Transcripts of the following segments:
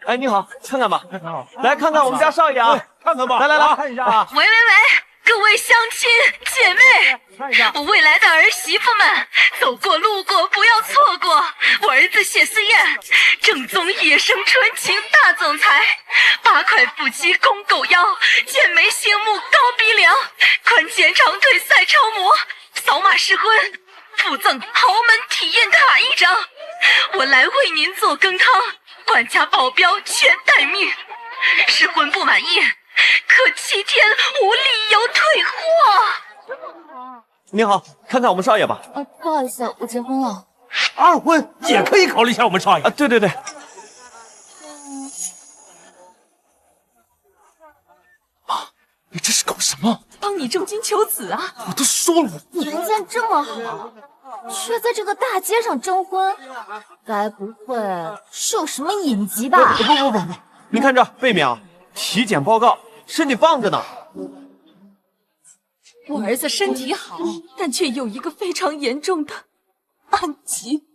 哎，你好，看看吧，来看看我们家少爷啊，看看吧，来看一下啊。喂，各位乡亲姐妹，未来的儿媳妇们，走过路过不要错过！我儿子谢思燕，正宗野生纯情大总裁，8块腹肌攻狗腰，健美醒目高鼻梁，宽肩长腿赛超模，扫码试婚，附赠豪门体验卡1张。我来为您做羹汤，管家保镖全待命。试婚不满意，可7天无理由退货。你好，看看我们少爷吧。不好意思，我结婚了。二婚也可以考虑一下我们少爷啊，对。妈，你这是搞什么？帮你重金求子啊！我都说了，我条件这么好，却在这个大街上征婚，该不会是有什么隐疾吧？不，你看这背面啊，体检报告，身体棒着呢。我儿子身体好，但却有一个非常严重的暗疾。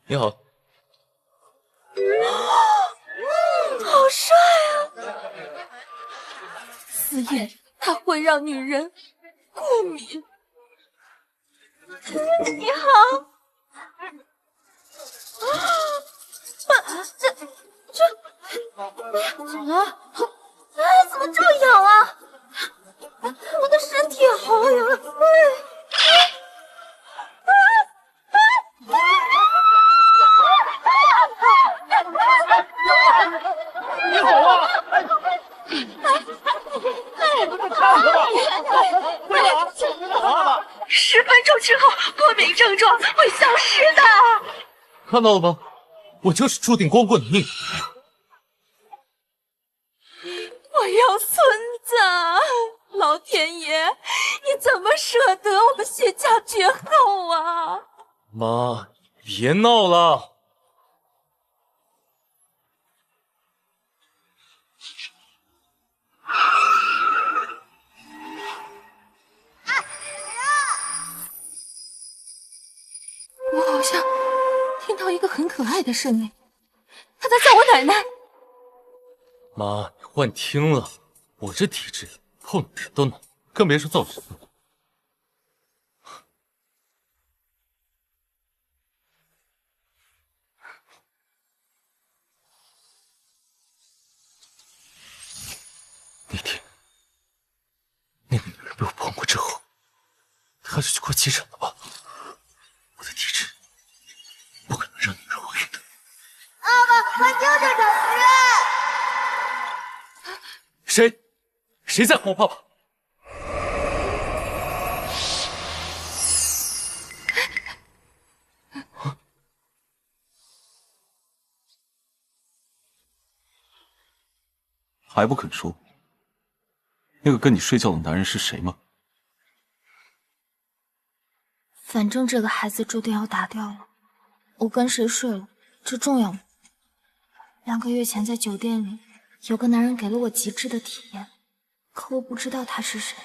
你好，好帅啊！思燕，它会让女人过敏。你好。怎么这么痒啊？我的身体好痒。你好啊！10分钟之后，过敏症状会消失的。看到了吗？我就是注定光棍的命。我要孙子！老天爷，你怎么舍得我们谢家绝后啊？妈，别闹了。我好像听到一个很可爱的声音，他在叫我奶奶。妈，你幻听了，我这体质碰人都难，更别说揍人了。那天，那个女人被我碰过之后，她就去过急诊了吧？我的体质不可能让女人怀孕的。爸爸，快救救小鱼！谁在哄我爸爸？还不肯说？那个跟你睡觉的男人是谁吗？反正这个孩子注定要打掉了，我跟谁睡了，这重要吗？2个月前在酒店里，有个男人给了我极致的体验，可我不知道他是谁。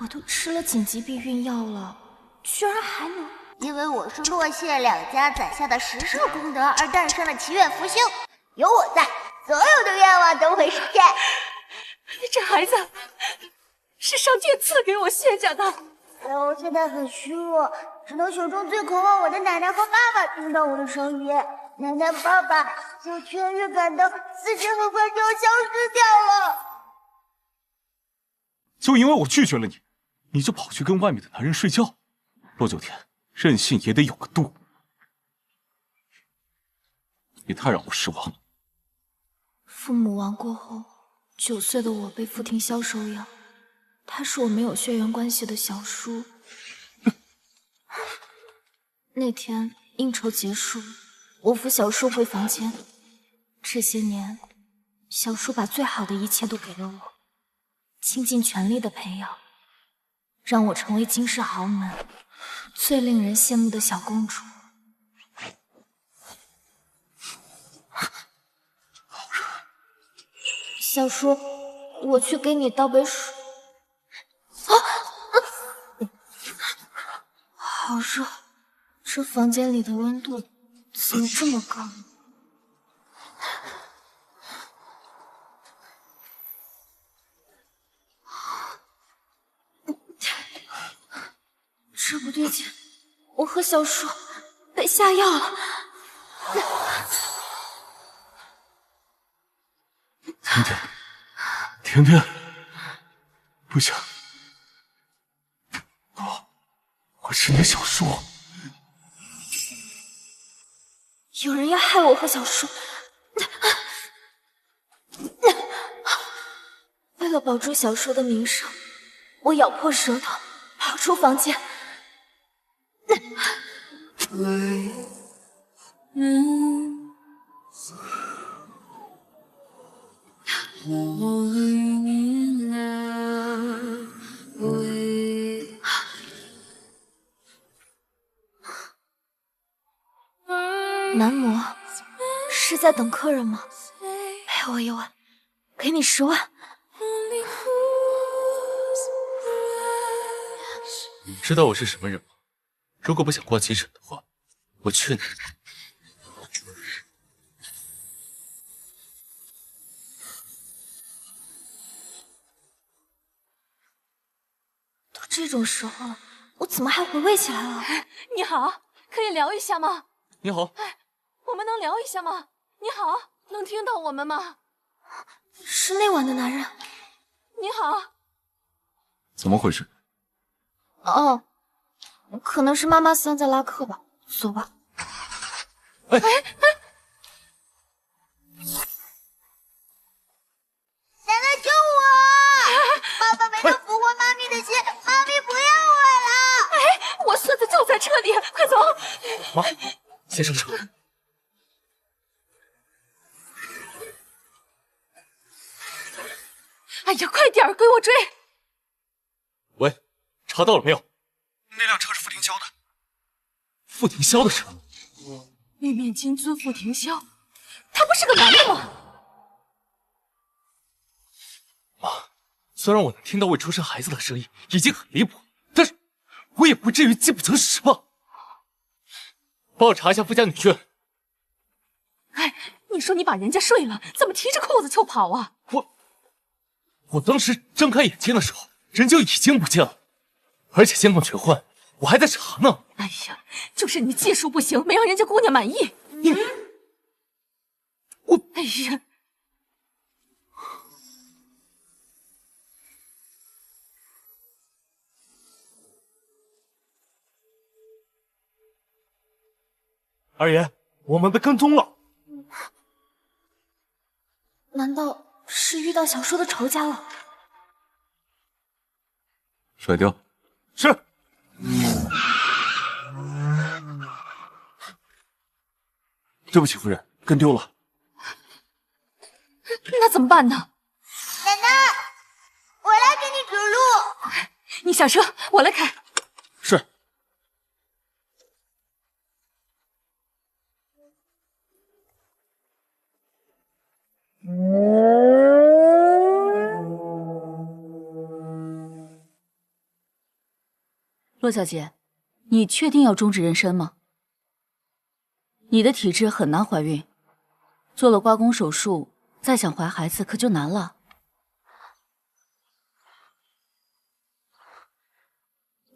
我都吃了紧急避孕药了，居然还能……因为我是洛谢2家攒下的食兽功德而诞生的祈愿福星，有我在，所有的愿望都会实现。这孩子是上天赐给我谢家的。但我现在很虚弱，只能手中最渴望我的奶奶和爸爸听到我的声音。奶奶、爸爸就痊愈感到自己很快就要消失掉了。就因为我拒绝了你，你就跑去跟外面的男人睡觉？洛九天，任性也得有个度。你太让我失望了。父母亡过后，9岁的我被傅庭霄收养，他是我没有血缘关系的小叔。那天应酬结束，我扶小叔回房间。这些年，小叔把最好的一切都给了我，倾尽全力的培养，让我成为金氏豪门最令人羡慕的小公主。小叔，我去给你倒杯水。好热，这房间里的温度怎么这么高？这不对劲，我和小叔被下药了。甜甜，甜甜，不行，我是你小叔。有人要害我和小叔。为了保住小叔的名声，我咬破舌头跑出房间。男模是在等客人吗？陪我一晚，给你10万。知道我是什么人吗？如果不想挂急诊的话，我劝你。都这种时候了，我怎么还回味起来了？你好，可以聊一下吗？你好，我们能聊一下吗？你好，能听到我们吗？是那晚的男人。你好，怎么回事？哦，可能是妈妈桑在拉客吧。走吧。哎，奶奶救我！爸爸没能俘获妈咪的心，妈咪不要我了。哎，我孙子就在车里，快走！妈，先上车。哎呀，快点儿，给我追！喂，查到了没有？那辆车是付廷霄的。付廷霄的车？玉面金尊付廷霄，他不是个男的吗？妈，虽然我能听到未出生孩子的声音已经很离谱，但是我也不至于饥不择食吧？帮我查一下富家女眷。哎，你说你把人家睡了，怎么提着裤子就跑啊？我当时睁开眼睛的时候，人就已经不见了，而且监控全换，我还在查呢。哎呀，就是你技术不行，没让人家姑娘满意。哎呀，二爷，我们被跟踪了。难道是遇到小叔的仇家了？甩掉。是。对不起，夫人，跟丢了。那怎么办呢？奶奶，我来给你指路。你下车，我来开。是。洛小姐，你确定要终止妊娠吗？你的体质很难怀孕，做了刮宫手术，再想怀孩子可就难了。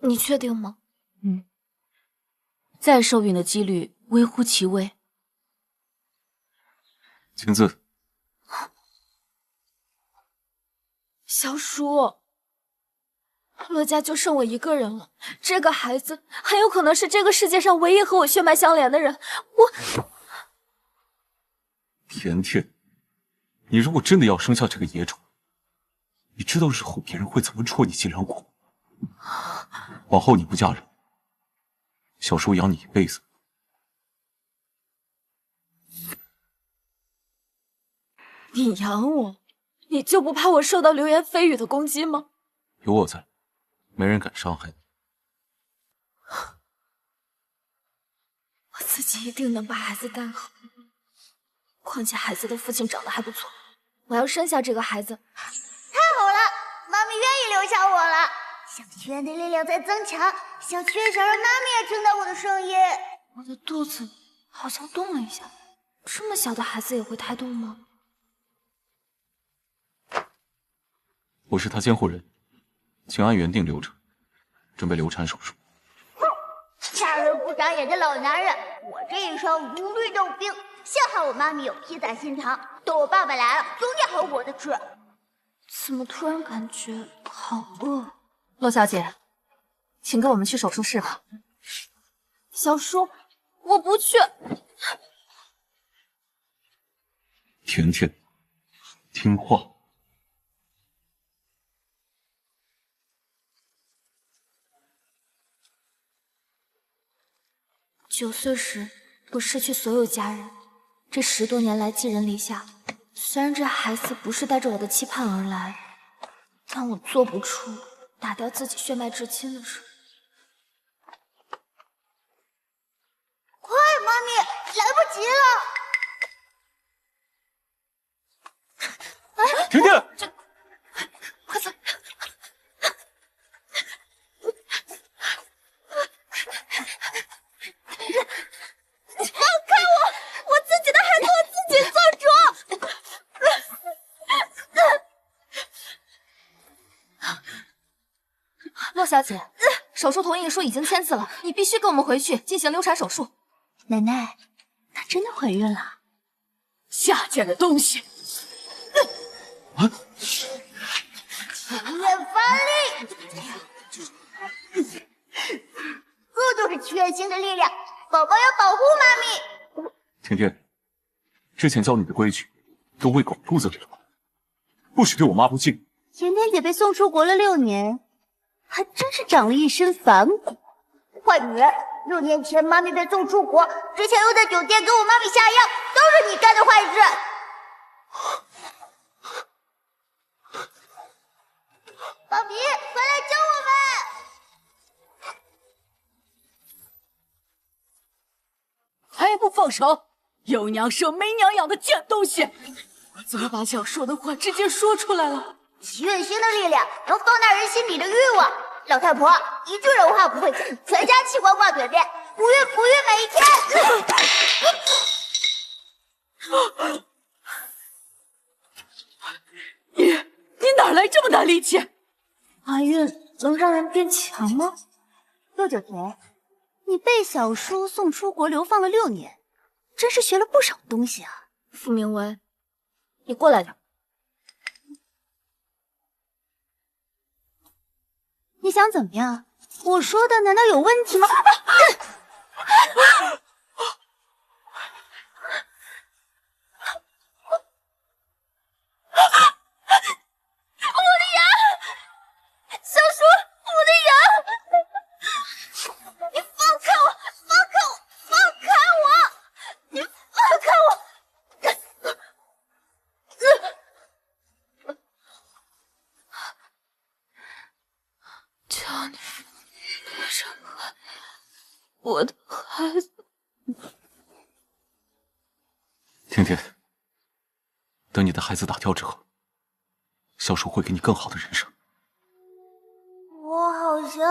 你确定吗？再受孕的几率微乎其微。签字。小叔，洛家就剩我一个人了，这个孩子很有可能是这个世界上唯一和我血脉相连的人。甜甜，你如果真的要生下这个野种，你知道日后别人会怎么戳你脊梁骨？往后你不嫁人，小叔养你一辈子。你养我，你就不怕我受到流言蜚语的攻击吗？有我在，没人敢伤害你。我自己一定能把孩子带好。况且孩子的父亲长得还不错，我要生下这个孩子。太好了，妈咪愿意留下我了。小圈的力量在增强，小圈想让妈咪也听到我的声音。我的肚子好像动了一下，这么小的孩子也会胎动吗？我是他监护人，请按原定流程准备流产手术。大人不长眼的老男人，我这一双如履斗兵。幸好我妈咪有披萨心肠，等我爸爸来了，永远好果子吃。怎么突然感觉好饿？洛小姐，请跟我们去手术室吧。小叔，我不去。甜甜，听话。9岁时，我失去所有家人，这10多年来寄人篱下。虽然这孩子不是带着我的期盼而来，但我做不出打掉自己血脉至亲的事。快，妈咪，来不及了！甜甜，快走！放开我！我自己的孩子我自己做主。洛小姐，手术同意书已经签字了，你必须跟我们回去进行流产手术。奶奶，她真的怀孕了？下贱的东西！情愿发力！这就是全新的力量，宝宝要保护妈咪。甜甜，之前教你的规矩都喂狗肚子里了吗？不许对我妈不敬。甜甜姐被送出国了6年，还真是长了一身反骨。坏女人！6年前妈咪被送出国，之前又在酒店给我妈咪下药，都是你干的坏事。妈咪，快来救我们！还不放手！有娘生没娘养的贱东西！我怎么把想说的话直接说出来了？祈愿星的力量能放大人心底的欲望。老太婆一句人话不会讲，全家器官挂嘴边，不孕不育每一天。你哪来这么大力气？怀孕能让人变强吗？69田，你被小叔送出国流放了6年，真是学了不少东西啊。傅明文，你过来点。你想怎么样？我说的难道有问题吗？我的孩子，甜甜，等你的孩子打掉之后，小叔会给你更好的人生。我好像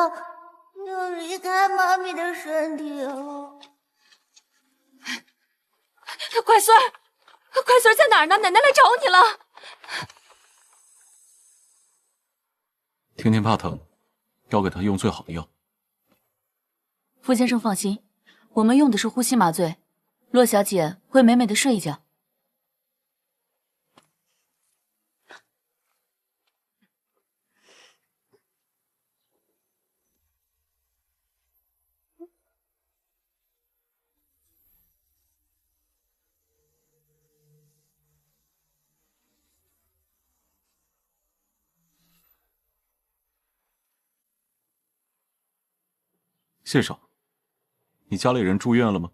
要离开妈咪的身体了。乖孙儿，乖孙儿在哪儿呢？奶奶来找你了。甜甜怕疼，要给她用最好的药。傅先生放心，我们用的是呼吸麻醉，洛小姐会美美的睡一觉。谢少，你家里人住院了吗？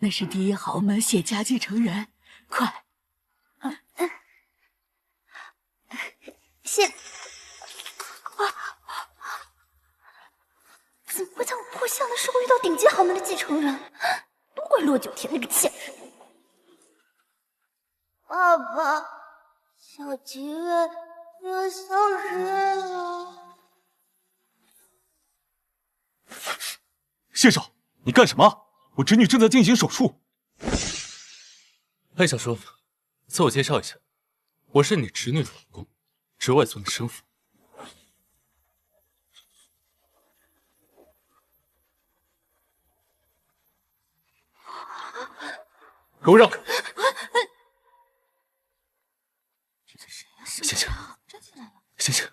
那是第一豪门谢家继承人，快！谢，怎么会在我破相的时候遇到顶级豪门的继承人？都怪洛9天那个贱人！爸，小吉月要消失了。谢少，你干什么？我侄女正在进行手术。哎，小叔，自我介绍一下，我是你侄女的老公，侄外孙的生父。给我让开！星星，星星，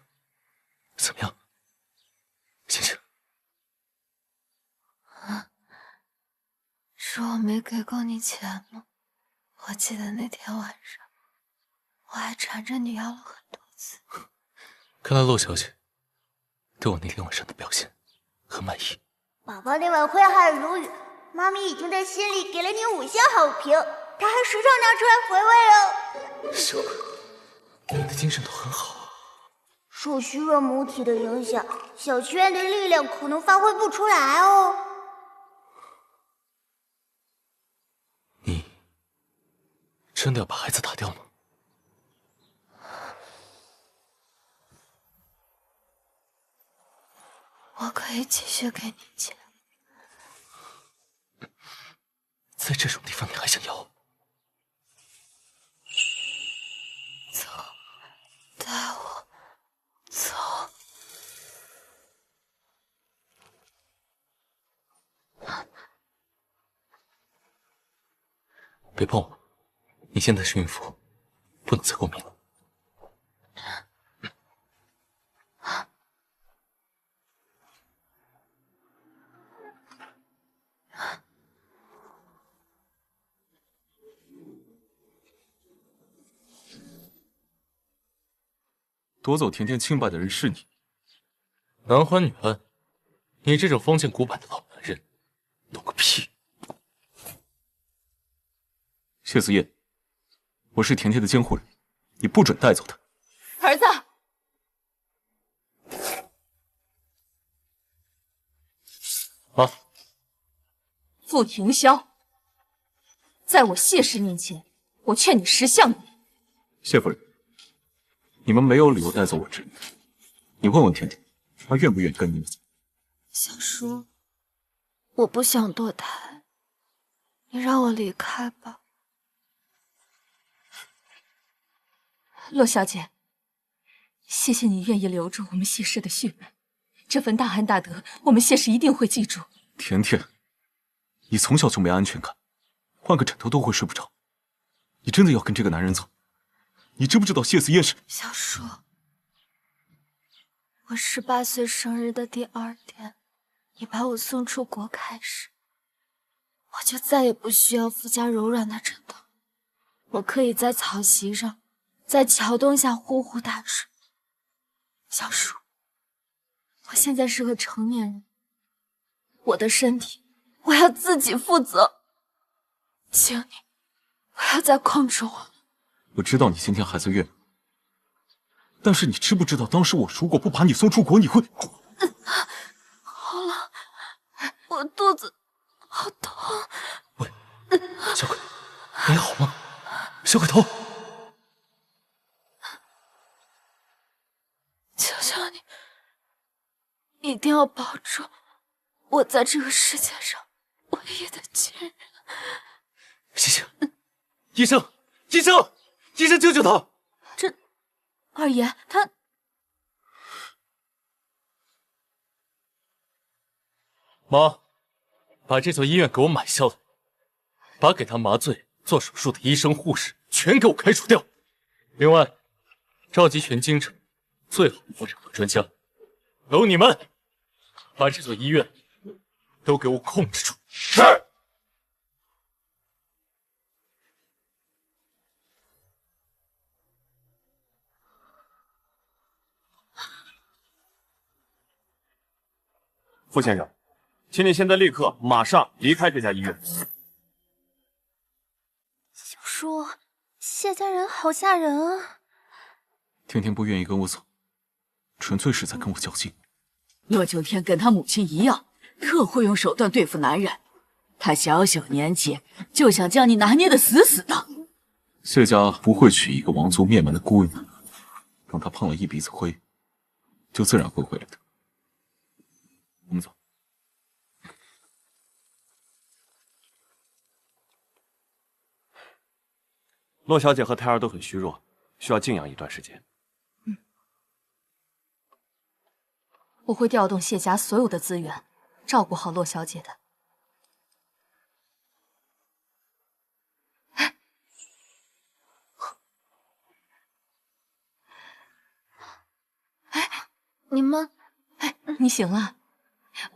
怎么样？星星，是我没给够你钱吗？我记得那天晚上，我还缠着你要了很多次。看来陆小姐对我那天晚上的表现很满意。宝宝那晚挥汗如雨，妈咪已经在心里给了你5星好评，她还时常拿出来回味哦。小鬼，你的精神头很好啊。受虚弱母体的影响，小祈愿的力量可能发挥不出来哦。你真的要把孩子打掉吗？我可以继续给你钱。在这种地方你还想要？走，带我走。别碰我！你现在是孕妇，不能再过敏了。夺走甜甜清白的人是你。男欢女爱，你这种封建古板的老男人，懂个屁！谢思燕，我是甜甜的监护人，你不准带走她。儿子，妈，傅庭霄，在我谢氏面前，我劝你识相点。谢夫人，你们没有理由带走我侄女。你问问甜甜，她愿不愿意跟你们走？小叔，我不想堕胎，你让我离开吧。洛小姐，谢谢你愿意留住我们谢氏的血脉，这份大恩大德，我们谢氏一定会记住。甜甜，你从小就没安全感，换个枕头都会睡不着。你真的要跟这个男人走？你知不知道谢思燕是……小叔，我18岁生日的第2天，你把我送出国开始，我就再也不需要附加柔软的枕头，我可以在草席上，在桥洞下呼呼大睡。小叔，我现在是个成年人，我的身体我要自己负责，请你不要再控制我了。我知道你今天还在月，但是你知不知道，当时我如果不把你送出国，你会……好了，我肚子好痛。喂，小鬼，你还好吗？小鬼头，求求你，一定要保住我在这个世界上唯一的亲人。星星，医生，医生，医生，救救他！二爷，他……妈，把这座医院给我买下来，把给他麻醉、做手术的医生、护士全给我开除掉。另外，召集全京城最好的妇产科专家，有你们，把这座医院都给我控制住。是。傅先生，请你现在立刻马上离开这家医院。小叔，谢家人好吓人啊！甜甜不愿意跟我走，纯粹是在跟我较劲。骆九天跟他母亲一样，特会用手段对付男人。他小小年纪就想将你拿捏得死死的，谢家不会娶一个王族灭门的姑娘，让她碰了一鼻子灰，就自然会回来的。我们走。洛小姐和胎儿都很虚弱，需要静养一段时间。我会调动谢家所有的资源，照顾好洛小姐的。你们，你醒了？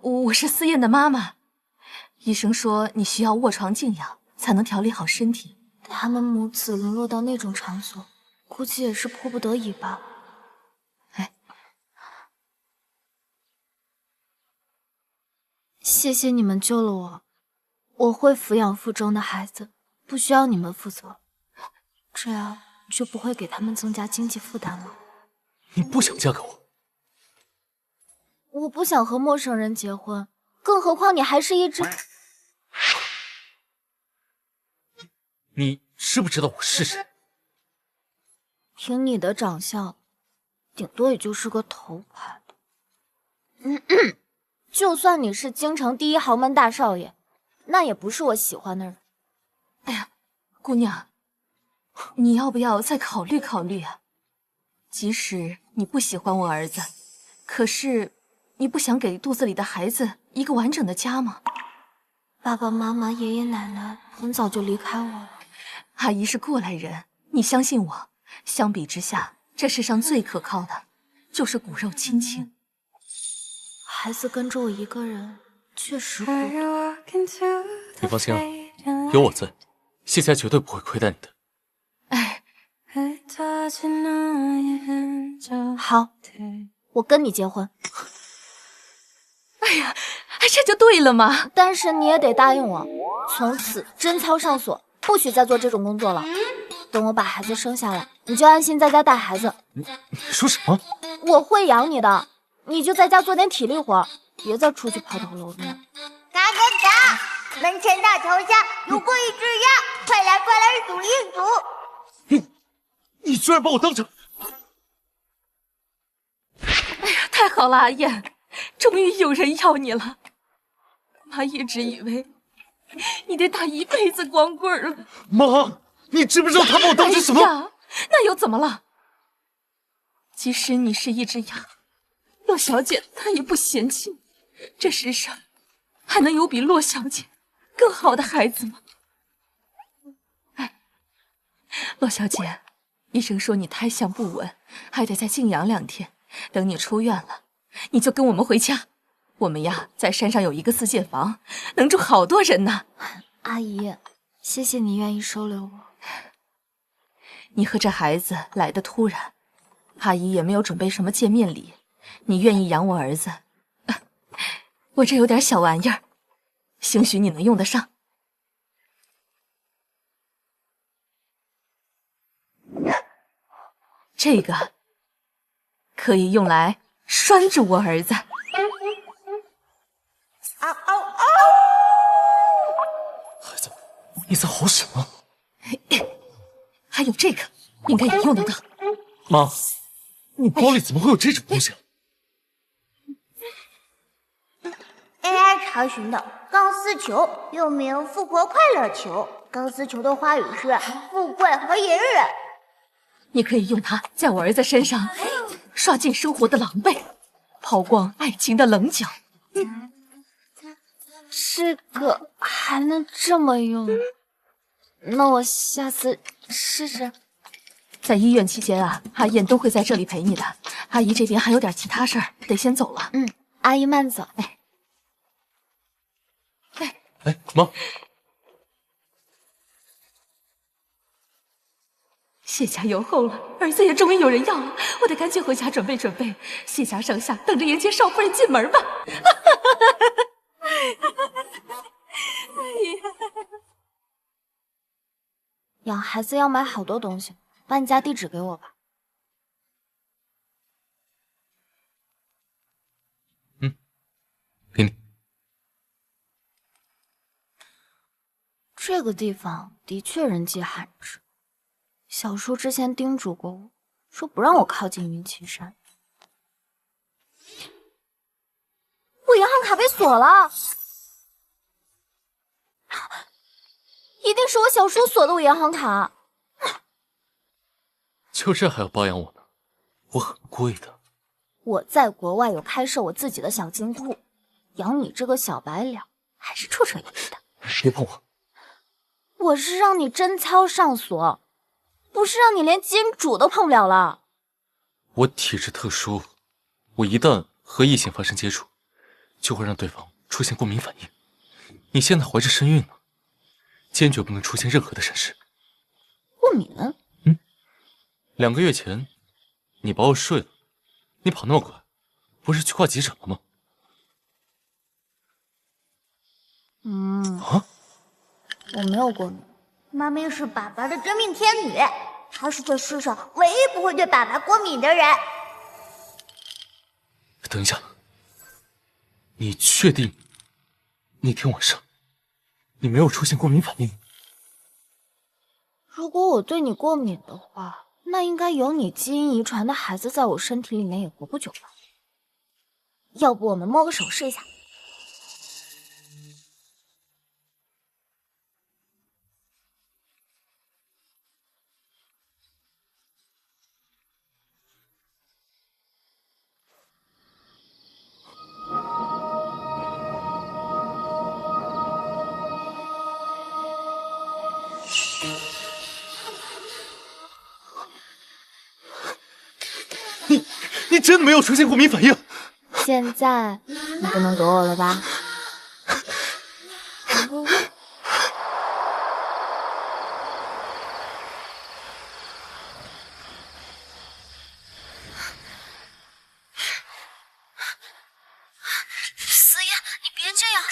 我是思燕的妈妈。医生说你需要卧床静养，才能调理好身体。他们母子沦落到那种场所，估计也是迫不得已吧。谢谢你们救了我，我会抚养腹中的孩子，不需要你们负责，这样就不会给他们增加经济负担了。你不想嫁给我？我不想和陌生人结婚，更何况你还是一只……你知不知道我是谁？凭你的长相，顶多也就是个头牌。就算你是京城第一豪门大少爷，那也不是我喜欢的人。哎呀，姑娘，你要不要再考虑考虑啊？即使你不喜欢我儿子，可是你不想给肚子里的孩子一个完整的家吗？爸爸妈妈、爷爷奶奶很早就离开我了。阿姨是过来人，你相信我。相比之下，这世上最可靠的就是骨肉亲情。孩子跟着我一个人，确实孤独。你放心啊，有我在，谢家绝对不会亏待你的。哎，好，我跟你结婚。哎呀，这就对了嘛！但是你也得答应我，从此贞操上锁，不许再做这种工作了。等我把孩子生下来，你就安心在家带孩子。你说什么？我会养你的，你就在家做点体力活，别再出去抛头露面。嘎嘎嘎！门前大桥下游过一只鸭，快来快来，数一数。你居然把我当成……哎呀，太好了，阿燕，终于有人要你了。妈一直以为你得打一辈子光棍了。妈，你知不知道他把我当成什么？哎呀，那又怎么了？即使你是一只鸭，洛小姐她也不嫌弃你。这世上还能有比洛小姐更好的孩子吗？哎，洛小姐，医生说你胎相不稳，还得再静养2天。等你出院了，你就跟我们回家。我们呀，在山上有一个4间房，能住好多人呢。阿姨，谢谢你愿意收留我。你和这孩子来得突然，阿姨也没有准备什么见面礼。你愿意养我儿子，我这有点小玩意儿，兴许你能用得上。这个可以用来拴住我儿子。孩子，你在吼什么？还有这个，应该也用得到。妈，你包里怎么会有这种东西啊？AI 查询的钢丝球，又名富婆快乐球。钢丝球的花语是富贵和隐忍。你可以用它在我儿子身上刷尽生活的狼狈，抛光爱情的棱角。这个还能这么用？那我下次试试。在医院期间啊，阿燕都会在这里陪你的。阿姨这边还有点其他事儿，得先走了。阿姨慢走。哎，妈，谢家有后了，儿子也终于有人要了，我得赶紧回家准备准备。谢家剩下，等着迎接少夫人进门吧。养孩子要买好多东西，把你家地址给我吧。给你。这个地方的确人迹罕至，小叔之前叮嘱过我，说不让我靠近云岐山。我银行卡被锁了，一定是我小叔锁的我银行卡。就这还要包养我呢？我很贵的。我在国外有开设我自己的小金库，养你这个小白脸还是绰绰有余的。别碰我！我是让你贞操上锁，不是让你连金主都碰不了了。我体质特殊，我一旦和异性发生接触，就会让对方出现过敏反应。你现在怀着身孕呢，坚决不能出现任何的闪失。过敏2个月前，你把我睡了，你跑那么快，不是去挂急诊了吗？我没有过敏。妈咪是爸爸的真命天女，她是这世上唯一不会对爸爸过敏的人。等一下，你确定那天晚上你没有出现过敏反应？如果我对你过敏的话，那应该有你基因遗传的孩子在我身体里面也活不久吧？要不我们摸个手试一下？你真的没有出现过敏反应？现在你不能躲我了吧？思妍，你别这样。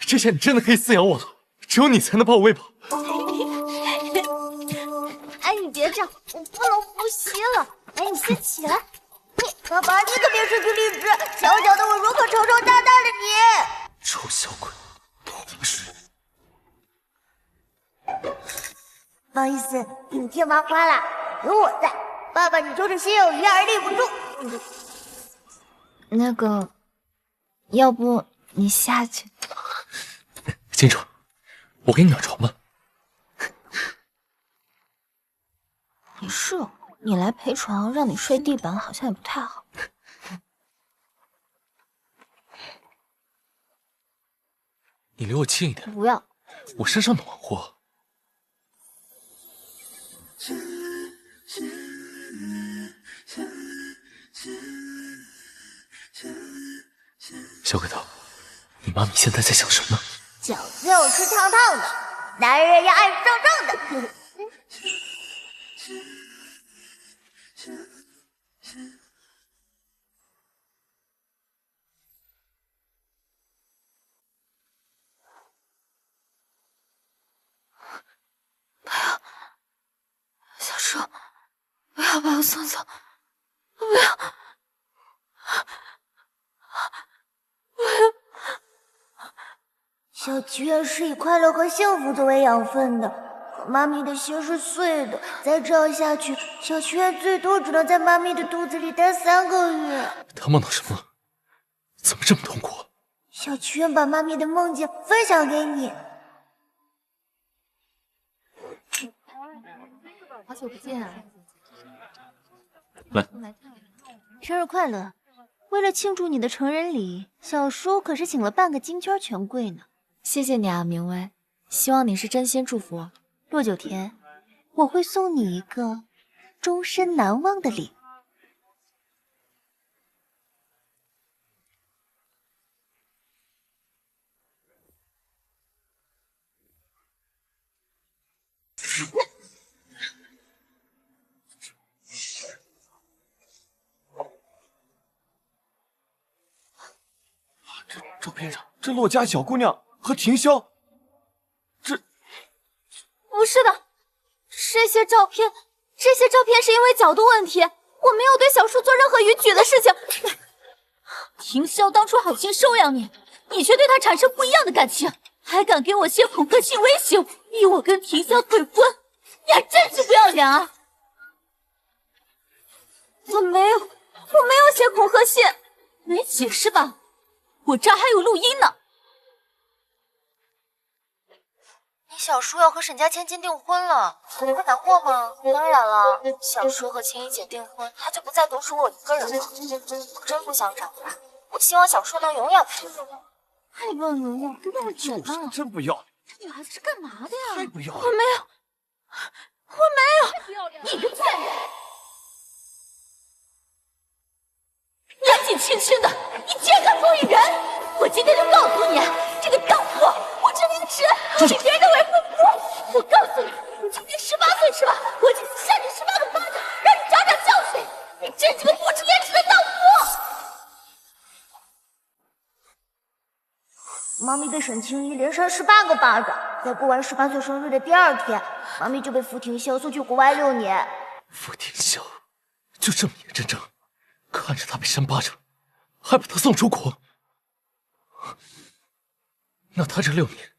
这下你真的可以饲养我了，只有你才能把我喂饱。哎，你别这样，我不能呼吸了。哎，你先起来。爸爸，你可别失去理智，小小的我如何承受大大的你？臭小鬼，不是。不好意思，你听妈话了，有我在，爸爸你就是心有余而力不足。那个，要不你下去？金主，我给你暖床吧。也是，你来陪床，让你睡地板好像也不太好。你离我近一点。不要，我身上暖和。小鬼头，你妈咪现在在想什么？饺子要吃烫烫的，男人要爱正正的。小叔，不要把我送走，不要！小菊儿是以快乐和幸福作为养分的，可妈咪的心是碎的。再这样下去，小菊儿最多只能在妈咪的肚子里待3个月。他梦到什么？怎么这么痛苦？小菊儿把妈咪的梦境分享给你。好久不见啊！来，生日快乐！为了庆祝你的成人礼，小叔可是请了半个金圈权贵呢。谢谢你啊，明威，希望你是真心祝福我。洛九天，我会送你一个终身难忘的礼。照片上这洛家小姑娘和婷霄，不是的，这些照片是因为角度问题，我没有对小树做任何逾矩的事情。婷霄当初好心收养你，你却对他产生不一样的感情，还敢给我写恐吓信威胁，逼我跟婷霄退婚，你还真是不要脸啊！我没有写恐吓信，没解释吧？我这儿还有录音呢。你小叔要和沈家千金订婚了，你会难过吗？当然了，小叔和青衣姐订婚，他就不再独属我一个人了。我真不想长大，我希望小叔能永远陪着我。太温柔了，那么久了，真不要脸！这女孩子是干嘛的呀？太不要脸！我没有，不要脸！你个贱人！年纪轻轻的，你竟然敢勾引人！我今天就告诉你，这个荡妇，不知廉耻，比别人的为妇不。我告诉你，你今年18岁是吧？我今天扇你18个巴掌，让你长长教训！你真是个不知廉耻的荡妇！妈咪被沈清一连扇18个巴掌，在过完18岁生日的第2天，妈咪就被傅廷霄送去国外6年。傅廷霄就这么眼睁睁看着他被扇巴掌，还把他送出国。那他这6年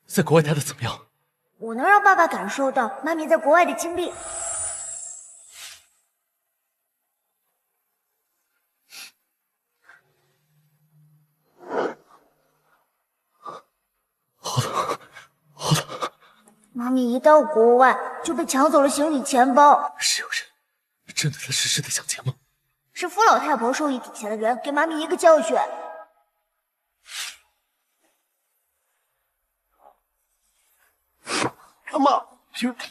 在国外待的怎么样？我能让爸爸感受到妈咪在国外的经历。好的。妈咪一到国外就被抢走了行李钱包。是有人真的在实施的抢劫吗？是傅老太婆授意底下的人给妈咪一个教训。妈，滚开！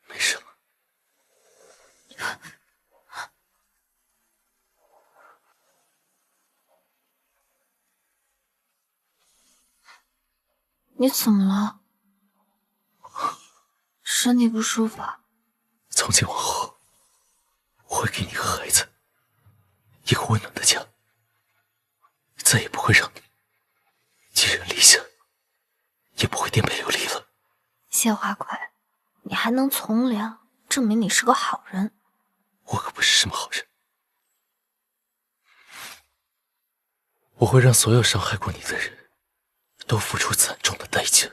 没事了。你怎么了？身体不舒服啊？从今往后，我会给你个孩子，一个温暖的家，再也不会让你寄人篱下，也不会颠沛流离了。谢华奎，你还能从良，证明你是个好人。我可不是什么好人，我会让所有伤害过你的人都付出惨重的代价。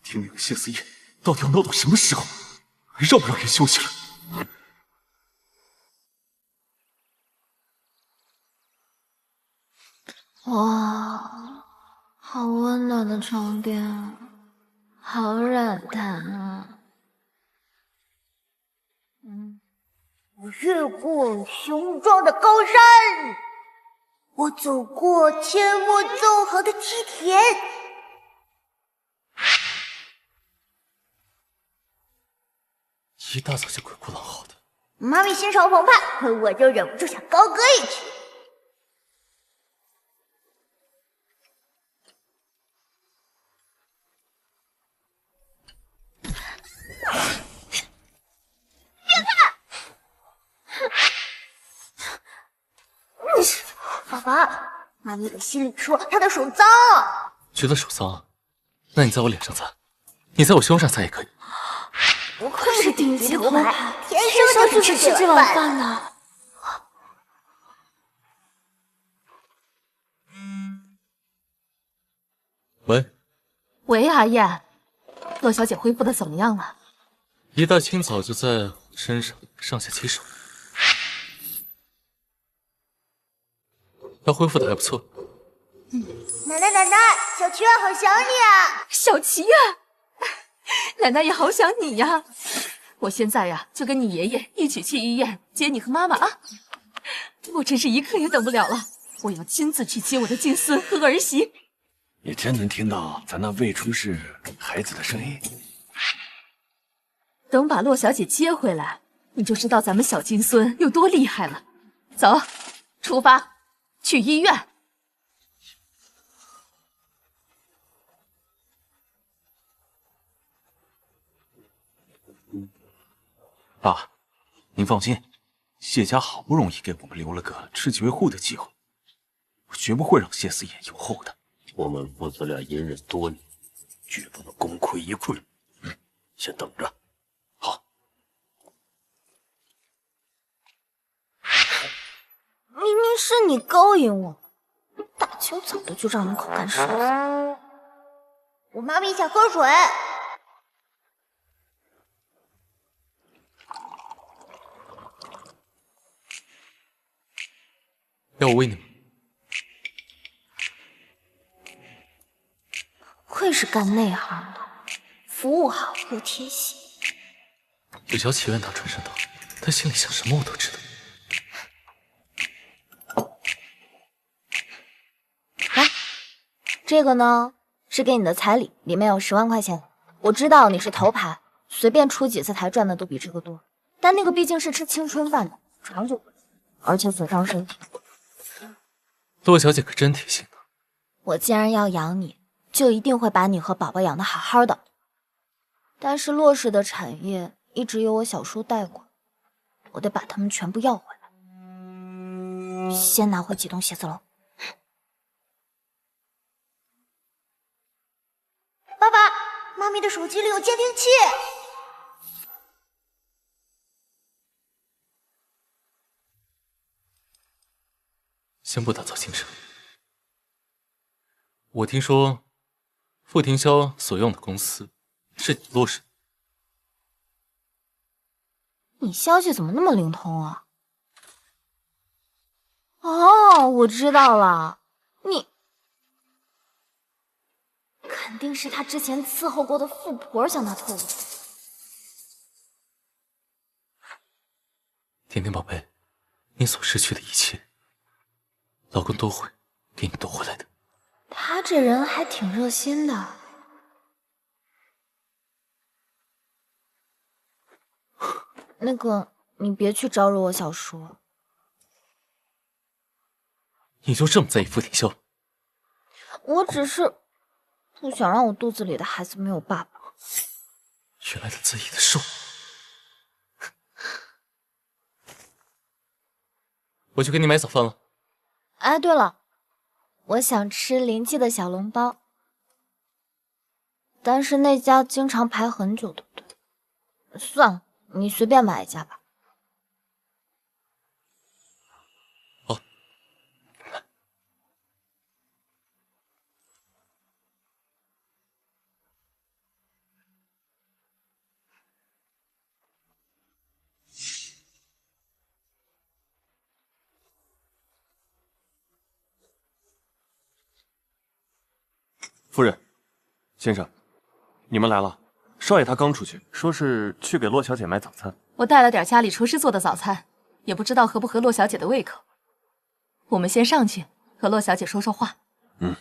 听那个谢思夜到底要闹到什么时候？还让不让人休息了？哇，好温暖的床垫啊，好软弹啊！我越过雄壮的高山，我走过阡陌纵横的梯田。一大早就鬼哭狼嚎的，妈咪心潮澎湃，我就忍不住想高歌一曲。爸爸，妈咪的心里说她的手脏啊。觉得手脏，那你在我脸上擦，你在我胸上擦也可以。不愧是顶级头牌，天生生就是吃这碗饭的。喂，喂，阿燕，洛小姐恢复的怎么样了？一大清早就在我身上上下其手，她恢复的还不错。奶奶，小祈愿好想你啊！小祈愿，奶奶也好想你呀。我现在呀，就跟你爷爷一起去医院接你和妈妈啊！我真是一刻也等不了了，我要亲自去接我的金孙和儿媳。你真能听到咱那未出世孩子的声音？等把洛小姐接回来，你就知道咱们小金孙有多厉害了。走，出发，去医院。爸，您放心，谢家好不容易给我们留了个吃绝户的机会，我绝不会让谢思妍有后的。我们父子俩隐忍多年，绝不能功亏一篑。先等着。好。明明是你勾引我，大清早的就让门口干啥？我妈咪想喝水。要我喂你吗？愧是干内行的，服务好又贴心。有小祈愿他转身道，他心里想什么我都知道。来，这个呢是给你的彩礼，里面有10万块钱。我知道你是头牌，随便出几次台赚的都比这个多，但那个毕竟是吃青春饭的，长久不了，而且损伤身体。洛小姐可真贴心啊！我既然要养你，就一定会把你和宝宝养得好好的。但是洛氏的产业一直由我小叔带过，我得把他们全部要回来。先拿回几栋写字楼。爸爸，妈咪的手机里有监听器。先不打草惊蛇。我听说，傅庭霄所用的公司是你洛氏。你消息怎么那么灵通啊？哦，我知道了，你肯定是他之前伺候过的富婆向他透露。甜甜宝贝，你所失去的一切，老公都会给你夺回来的。他这人还挺热心的。那个，你别去招惹我小叔。你就这么在意傅庭霄？我只是不想让我肚子里的孩子没有爸爸。原来他在意的是我。我去给你买早饭了。哎，对了，我想吃林记的小笼包，但是那家经常排很久，对不对？算了，你随便买一家吧。好。夫人，先生，你们来了。少爷他刚出去，说是去给洛小姐买早餐。我带了点家里厨师做的早餐，也不知道合不合洛小姐的胃口。我们先上去和洛小姐说说话。嗯。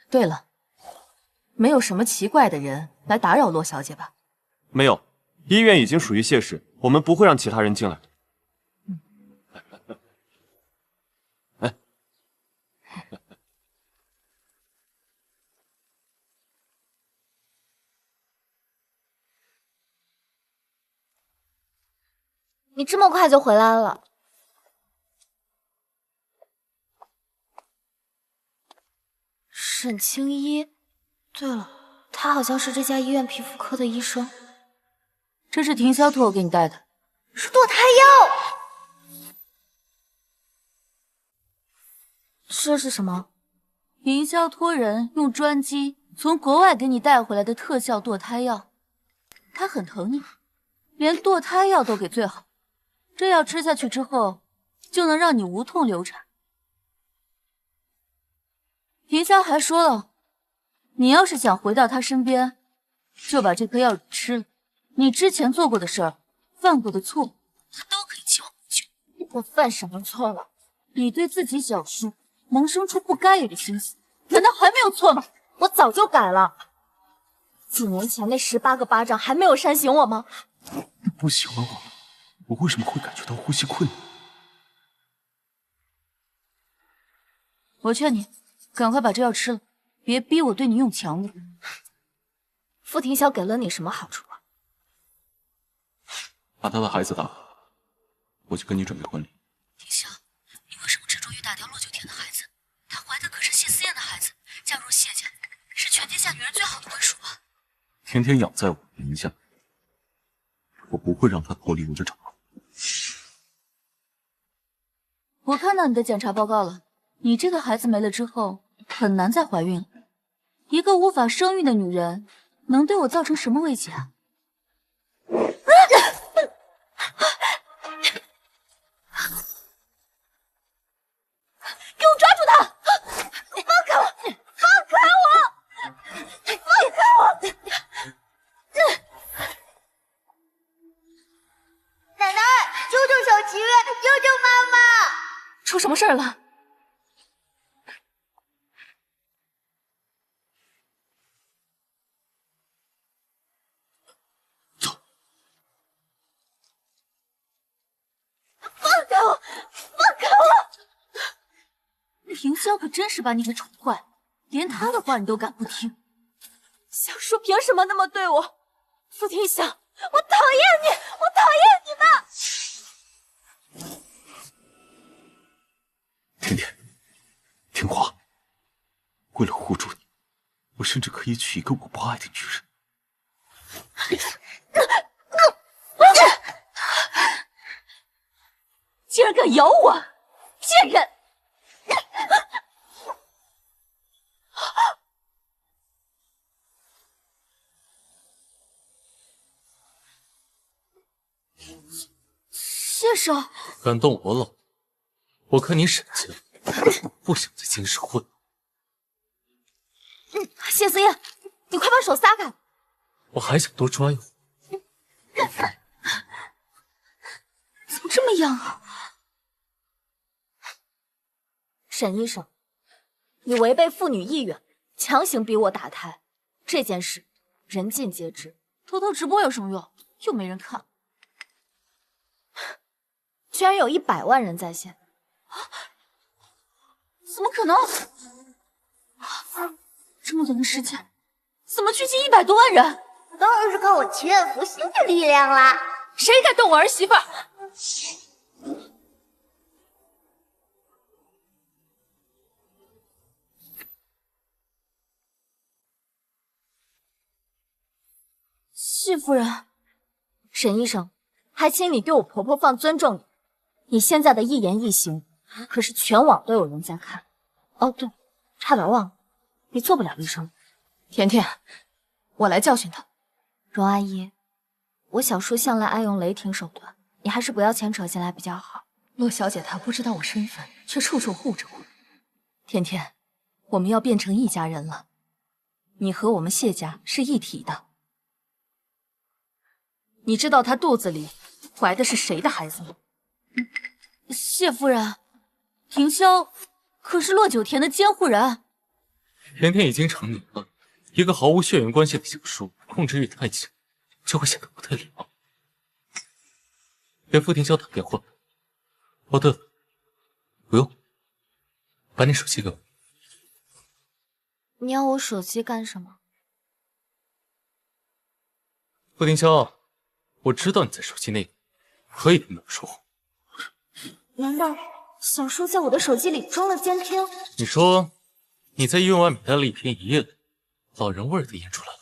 对了，没有什么奇怪的人来打扰洛小姐吧？没有，医院已经属于谢氏，我们不会让其他人进来。哎。你这么快就回来了？沈青衣，对了，他好像是这家医院皮肤科的医生。这是庭霄托我给你带的，是堕胎药。这是什么？庭霄托人用专机从国外给你带回来的特效堕胎药，他很疼你，连堕胎药都给最好。这药吃下去之后，就能让你无痛流产。云霄还说了，你要是想回到他身边，就把这颗药吃了。你之前做过的事儿，犯过的错，他都可以期望不咎。我犯什么错了？你对自己小叔萌生出不该有的心思，难道还没有错吗？我早就改了。几年前那18个巴掌还没有扇醒我吗？你不喜欢我为什么会感觉到呼吸困难？我劝你赶快把这药吃了，别逼我对你用强力。傅庭晓给了你什么好处啊？把他的孩子打了，我就跟你准备婚礼。庭晓，你为什么执着于打掉洛九天的孩子？她怀的可是谢思燕的孩子，嫁入谢家是全天下女人最好的归属啊！天天养在我名下，我不会让他脱离我的掌控。我看到你的检查报告了，你这个孩子没了之后，很难再怀孕了。一个无法生育的女人，能对我造成什么威胁啊？给我抓住他！放开我！放开我！放开我！奶奶，救救小七月，救救妈妈！出什么事儿了？放开我！放开我！凌霄可真是把你给宠坏，连他的话你都敢不听。小叔凭什么那么对我？傅庭晓，我讨厌你，我讨厌你们！甜甜，听话。为了护住你，我甚至可以娶一个我不爱的女人。竟然敢咬我，贱人！谢少，敢动我老，我看你沈家不想在京师混。谢思燕，你快把手撒开！我还想多抓一会儿。怎么这么痒啊？沈医生，你违背妇女意愿，强行逼我打胎，这件事人尽皆知。偷偷直播有什么用？又没人看。居然有100万人在线，怎么可能？这么短的时间，怎么聚集100多万人？当然是靠我祈愿福星的力量啦！谁敢动我儿媳妇？谢夫人，沈医生，还请你对我婆婆放尊重点。你现在的一言一行，可是全网都有人在看。哦，对，差点忘了，你做不了医生。甜甜，我来教训他。荣阿姨，我小叔向来爱用雷霆手段，你还是不要牵扯进来比较好。洛小姐她不知道我身份，却处处护着我。甜甜，我们要变成一家人了，你和我们谢家是一体的。你知道她肚子里怀的是谁的孩子吗？谢夫人，庭霄可是洛九田的监护人。甜甜已经成年了，一个毫无血缘关系的小叔，控制欲太强，就会显得不太礼貌。给傅庭霄打电话。哦，对了，不用，把你手机给我。你要我手机干什么？傅庭霄，我知道你在手机内，可以跟我说话。难道小叔在我的手机里装了监听？你说你在医院外面待了1天1夜，老人味儿都腌出来了，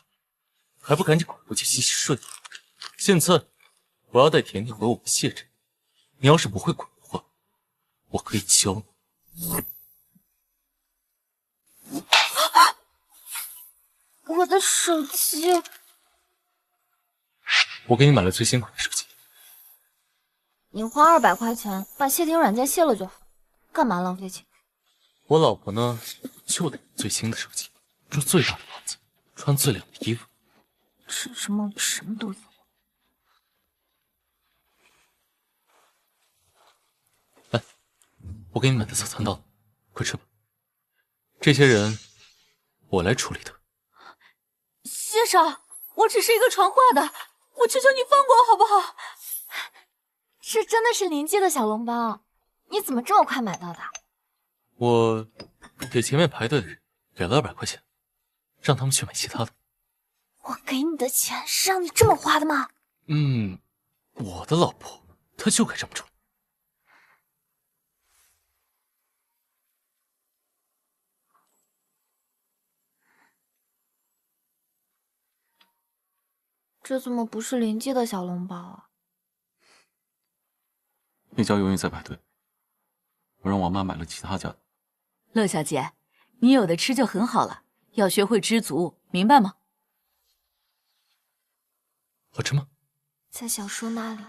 还不赶紧滚回去洗洗睡？现在我要带甜甜回我们谢镇，你要是不会滚的话，我可以教你。我的手机，我给你买了最新款的手机。你花200块钱把谢霆软件卸了就好，干嘛浪费钱？我老婆呢，就得最新的手机，住最大的房子，穿最亮的衣服，吃什么什么都有。来，我给你买的早餐到了，快吃吧。这些人我来处理的。谢少，我只是一个传话的，我求求你放过我好不好？这真的是临记的小笼包，你怎么这么快买到的？我给前面排队的人给了200块钱，让他们去买其他的。我给你的钱是让你这么花的吗？我的老婆她就该这么做。这怎么不是临记的小笼包啊？那家永远在排队，我让王妈买了其他家的。乐小姐，你有的吃就很好了，要学会知足，明白吗？好吃吗？在小叔那里，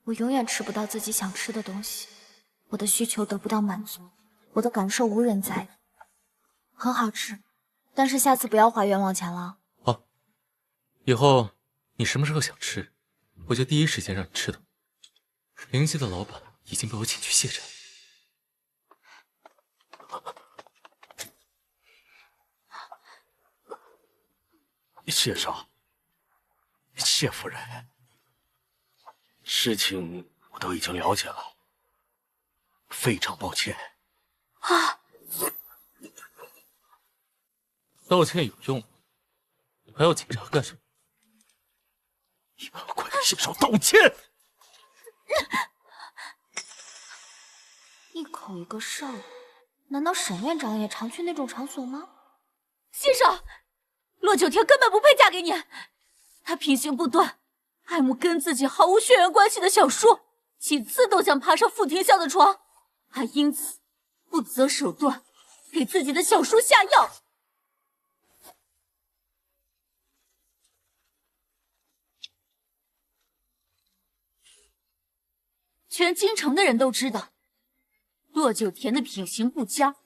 我永远吃不到自己想吃的东西，我的需求得不到满足，我的感受无人在意。很好吃，但是下次不要花冤枉钱了。好，以后你什么时候想吃，我就第一时间让你吃的。临记的老板已经被我请去谢诊。谢少，谢夫人，事情我都已经了解了，非常抱歉。道歉有用，还要警察干什么？你们快给谢少道歉！一口一个少，难道沈院长也常去那种场所吗？谢少，洛九天根本不配嫁给你，他品行不端，爱慕跟自己毫无血缘关系的小叔，几次都想爬上傅庭笑的床，还因此不择手段给自己的小叔下药。全京城的人都知道，洛九田的品行不佳。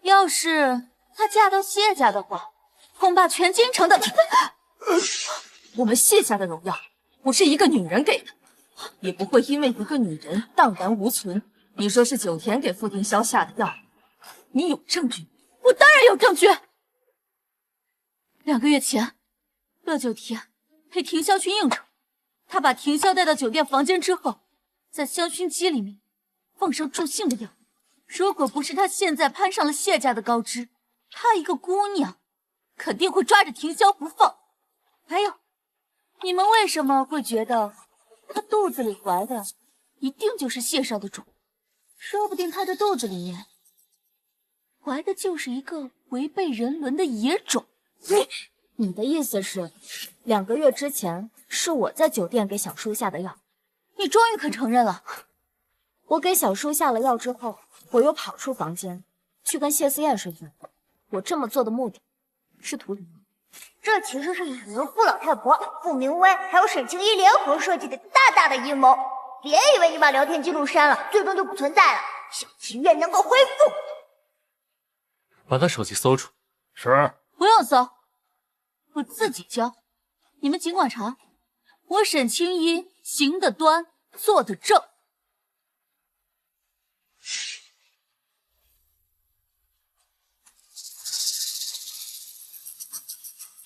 要是她嫁到谢家的话，恐怕全京城的……我们谢家的荣耀不是一个女人给的，也不会因为一个女人荡然无存。你说是九田给傅庭霄下的药，你有证据？我当然有证据。2个月前，乐九田陪庭霄去应酬，他把庭霄带到酒店房间之后，在香薰机里面放上助兴的药。如果不是他现在攀上了谢家的高枝，他一个姑娘肯定会抓着庭霄不放。还有，你们为什么会觉得他肚子里怀的一定就是谢少的种？说不定他的肚子里面怀的就是一个违背人伦的野种。你的意思是，2个月之前是我在酒店给小叔下的药？你终于肯承认了。我给小叔下了药之后，我又跑出房间去跟谢思燕睡觉。我这么做的目的是图什么？这其实是你和傅老太婆、傅明威还有沈清一联合设计的大大的阴谋。别以为你把聊天记录删了，最终就不存在了，小祈愿能够恢复。把他手机搜出。是。不用搜，我自己交。你们尽管查，我沈清一行得端，坐得正。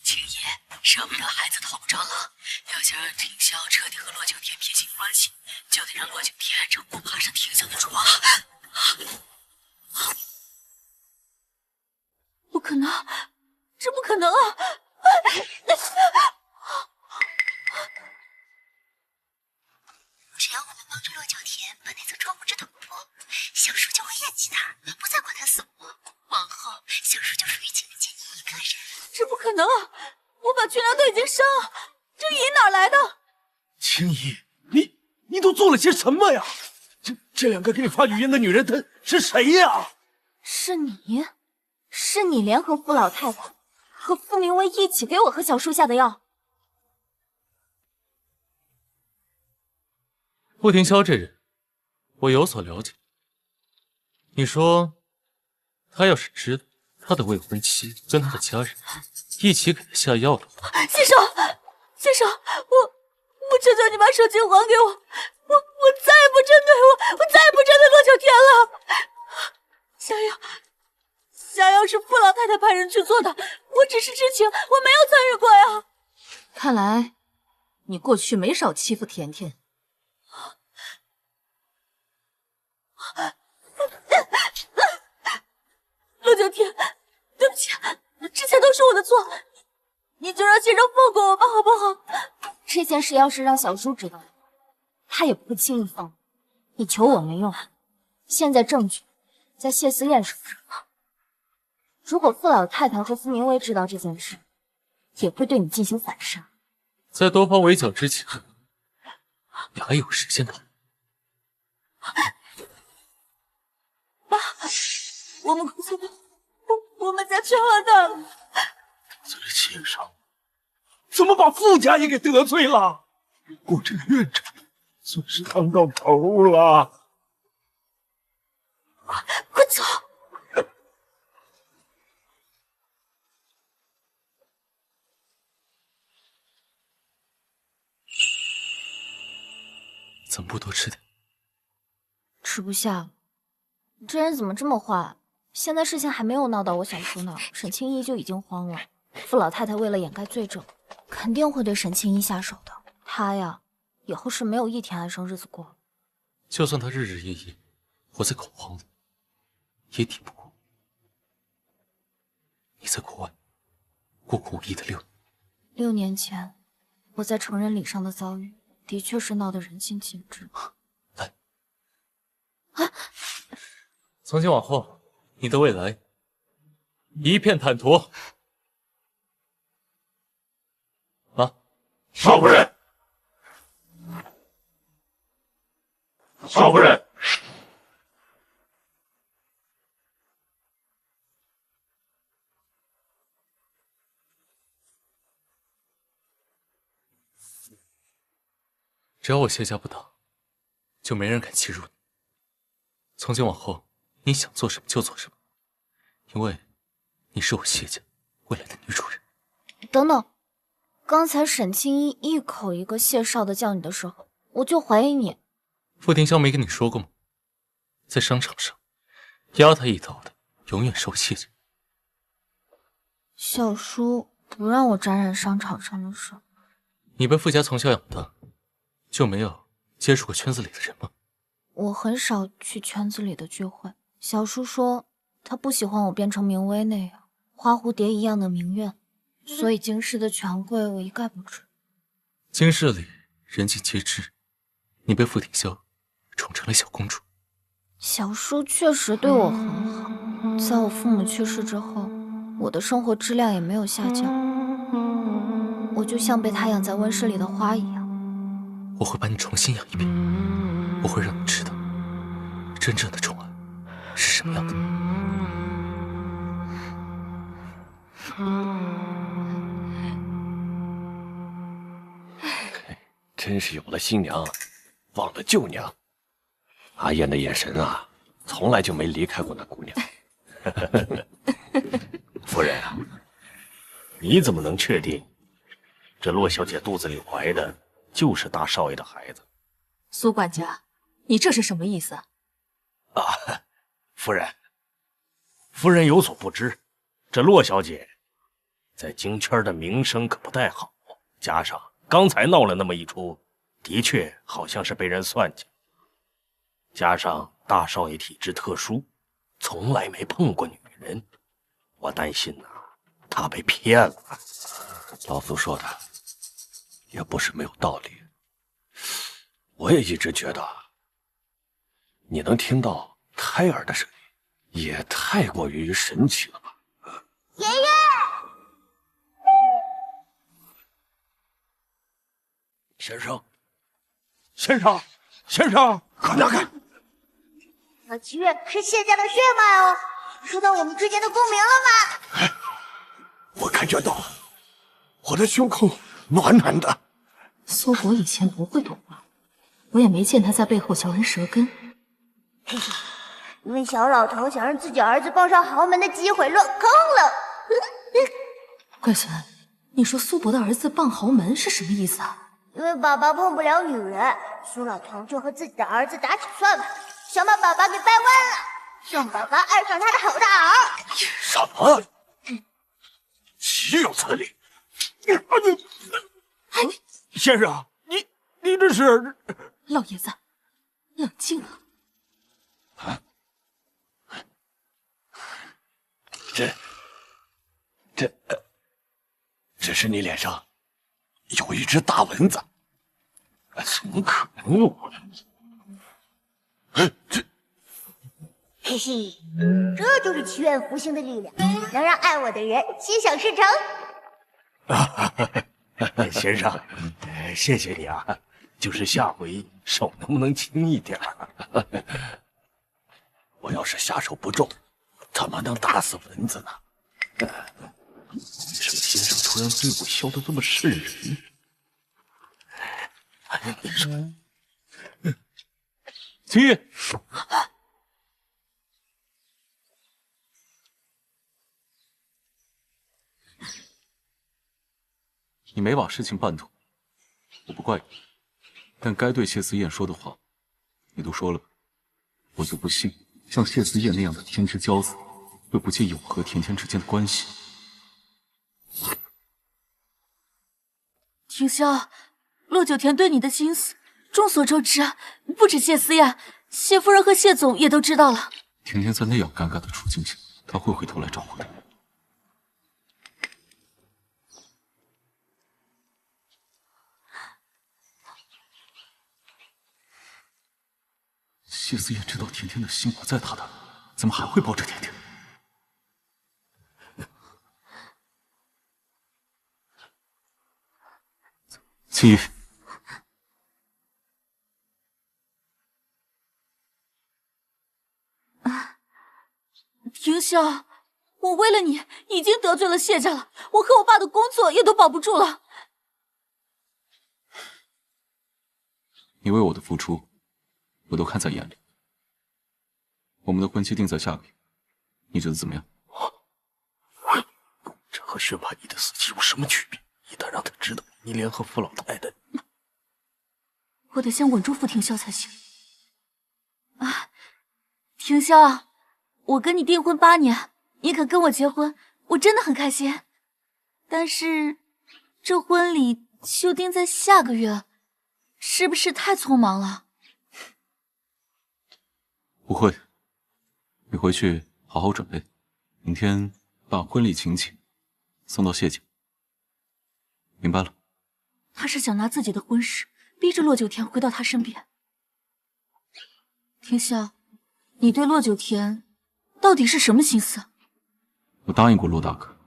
青爷舍不得孩子头着了，要想让庭霄彻底和洛九天撇清关系，就得让洛九天成功爬上庭霄的床。不可能，这不可能啊！只要我们帮助洛九田把那层窗户纸捅破，小叔就会厌弃他，不再管他死活。往后，小叔就属于青青一个人。这不可能啊！我把军粮都已经烧了，这银哪来的？青衣，你都做了些什么呀？这2个给你发语音的女人，她是谁呀？是你联合傅老太太和傅明威一起给我和小叔下的药。傅庭霄这人，我有所了解。你说，他要是知道他的未婚妻跟他的家人一起给他下药的话，先生，先生，我求求你把手机还给我，我再也不针对我再也不针对洛小天了。下药是傅老太太派人去做的，我只是知情，我没有参与过呀。看来你过去没少欺负甜甜。洛小天，对不起，之前都是我的错，你就让先生放过我吧，好不好？这件事要是让小叔知道，他也不会轻易放过你。求我没用，现在证据在谢思燕手上。如果傅老太太和傅明威知道这件事，也会对你进行反杀。在多方围剿之前，你还有时间谈。爸，我们公司我们家缺花大了，得罪了先生，怎么把傅家也给得罪了？我这个院长算是当到头了。快走！怎么不多吃点？吃不下了。这人怎么这么坏？现在事情还没有闹到我小叔那儿，沈清一就已经慌了。傅老太太为了掩盖罪证，肯定会对沈清一下手的。她呀，以后是没有一天安生日子过了。就算他日日夜夜活在恐慌里，也抵不过你在国外过苦无益的6年。6年前，我在成人礼上的遭遇，的确是闹得人尽皆知。来，从今往后，你的未来一片坦途。啊，少夫人，少夫人，只要我谢家不倒，就没人敢欺辱你。从今往后，你想做什么就做什么，因为你是我谢家未来的女主人。等等，刚才沈清一一口一个谢少的叫你的时候，我就怀疑你。傅庭霄没跟你说过吗？在商场上压他一刀的，永远是我谢家。小叔不让我沾染商场上的事。你被傅家从小养大，就没有接触过圈子里的人吗？我很少去圈子里的聚会。小叔说他不喜欢我变成明威那样花蝴蝶一样的名媛，所以京师的权贵我一概不知。京市里人尽皆知，你被傅庭霄宠成了小公主。小叔确实对我很好，在我父母去世之后，我的生活质量也没有下降，我就像被他养在温室里的花一样。我会把你重新养一遍，我会让你知道真正的宠爱是什么样的。真是有了新娘，忘了旧娘。阿燕的眼神啊，从来就没离开过那姑娘。夫人啊，你怎么能确定这洛小姐肚子里怀的就是大少爷的孩子？苏管家，你这是什么意思啊？夫人有所不知，这洛小姐在京圈的名声可不太好，加上刚才闹了那么一出，的确好像是被人算计。加上大少爷体质特殊，从来没碰过女人，我担心他被骗了。老苏说的也不是没有道理，我也一直觉得你能听到胎儿的声音，也太过于神奇了吧？爷爷，先生，快拿开！我七月是谢家的血脉哦，说到我们之间的共鸣了吗？我感觉到我的胸口暖暖的。苏国以前不会懂话，我也没见他在背后嚼人舌根。因为小老头想让自己儿子抱上豪门的机会落空了。乖孙，你说苏博的儿子傍豪门是什么意思啊？因为宝宝碰不了女人，苏老头就和自己的儿子打起算盘，想把宝宝给掰弯了，让宝宝爱上他的好大儿。什么？岂有此理！先生，你这是？老爷子，冷静啊！这是你脸上有一只大蚊子，怎么可能？嘿嘿，这就是祈愿福星的力量，能让爱我的人心想事成。先生，谢谢你啊！就是下回手能不能轻一点？我要是下手不重，怎么能打死蚊子呢？为什么先生突然对我笑得这么瘆人？秦玉，你没把事情办妥，我不怪你，但该对谢思燕说的话，你都说了吧？我就不信像谢思燕那样的天之骄子，会不介意我和甜甜之间的关系。婷霄，洛九田对你的心思众所周知，不止谢思燕，谢夫人和谢总也都知道了。甜甜在那样尴尬的处境下，她会回头来找我的。谢思燕知道甜甜的心不在她那，怎么还会抱着甜甜？青玉，婷霄，我为了你已经得罪了谢家了，我和我爸的工作也都保不住了。你为我的付出，我都看在眼里。我们的婚期定在下个月，你觉得怎么样？这和薛蟠仪的死期有什么区别？一旦让他知道你联合傅老太太，我得先稳住傅庭霄才行。啊，庭霄，我跟你订婚8年，你肯跟我结婚，我真的很开心。但是，这婚礼就定在下个月，是不是太匆忙了？不会，你回去好好准备，明天把婚礼请柬送到谢家。明白了。他是想拿自己的婚事逼着洛九田回到他身边。庭霄，你对洛九田到底是什么心思？我答应过洛大哥，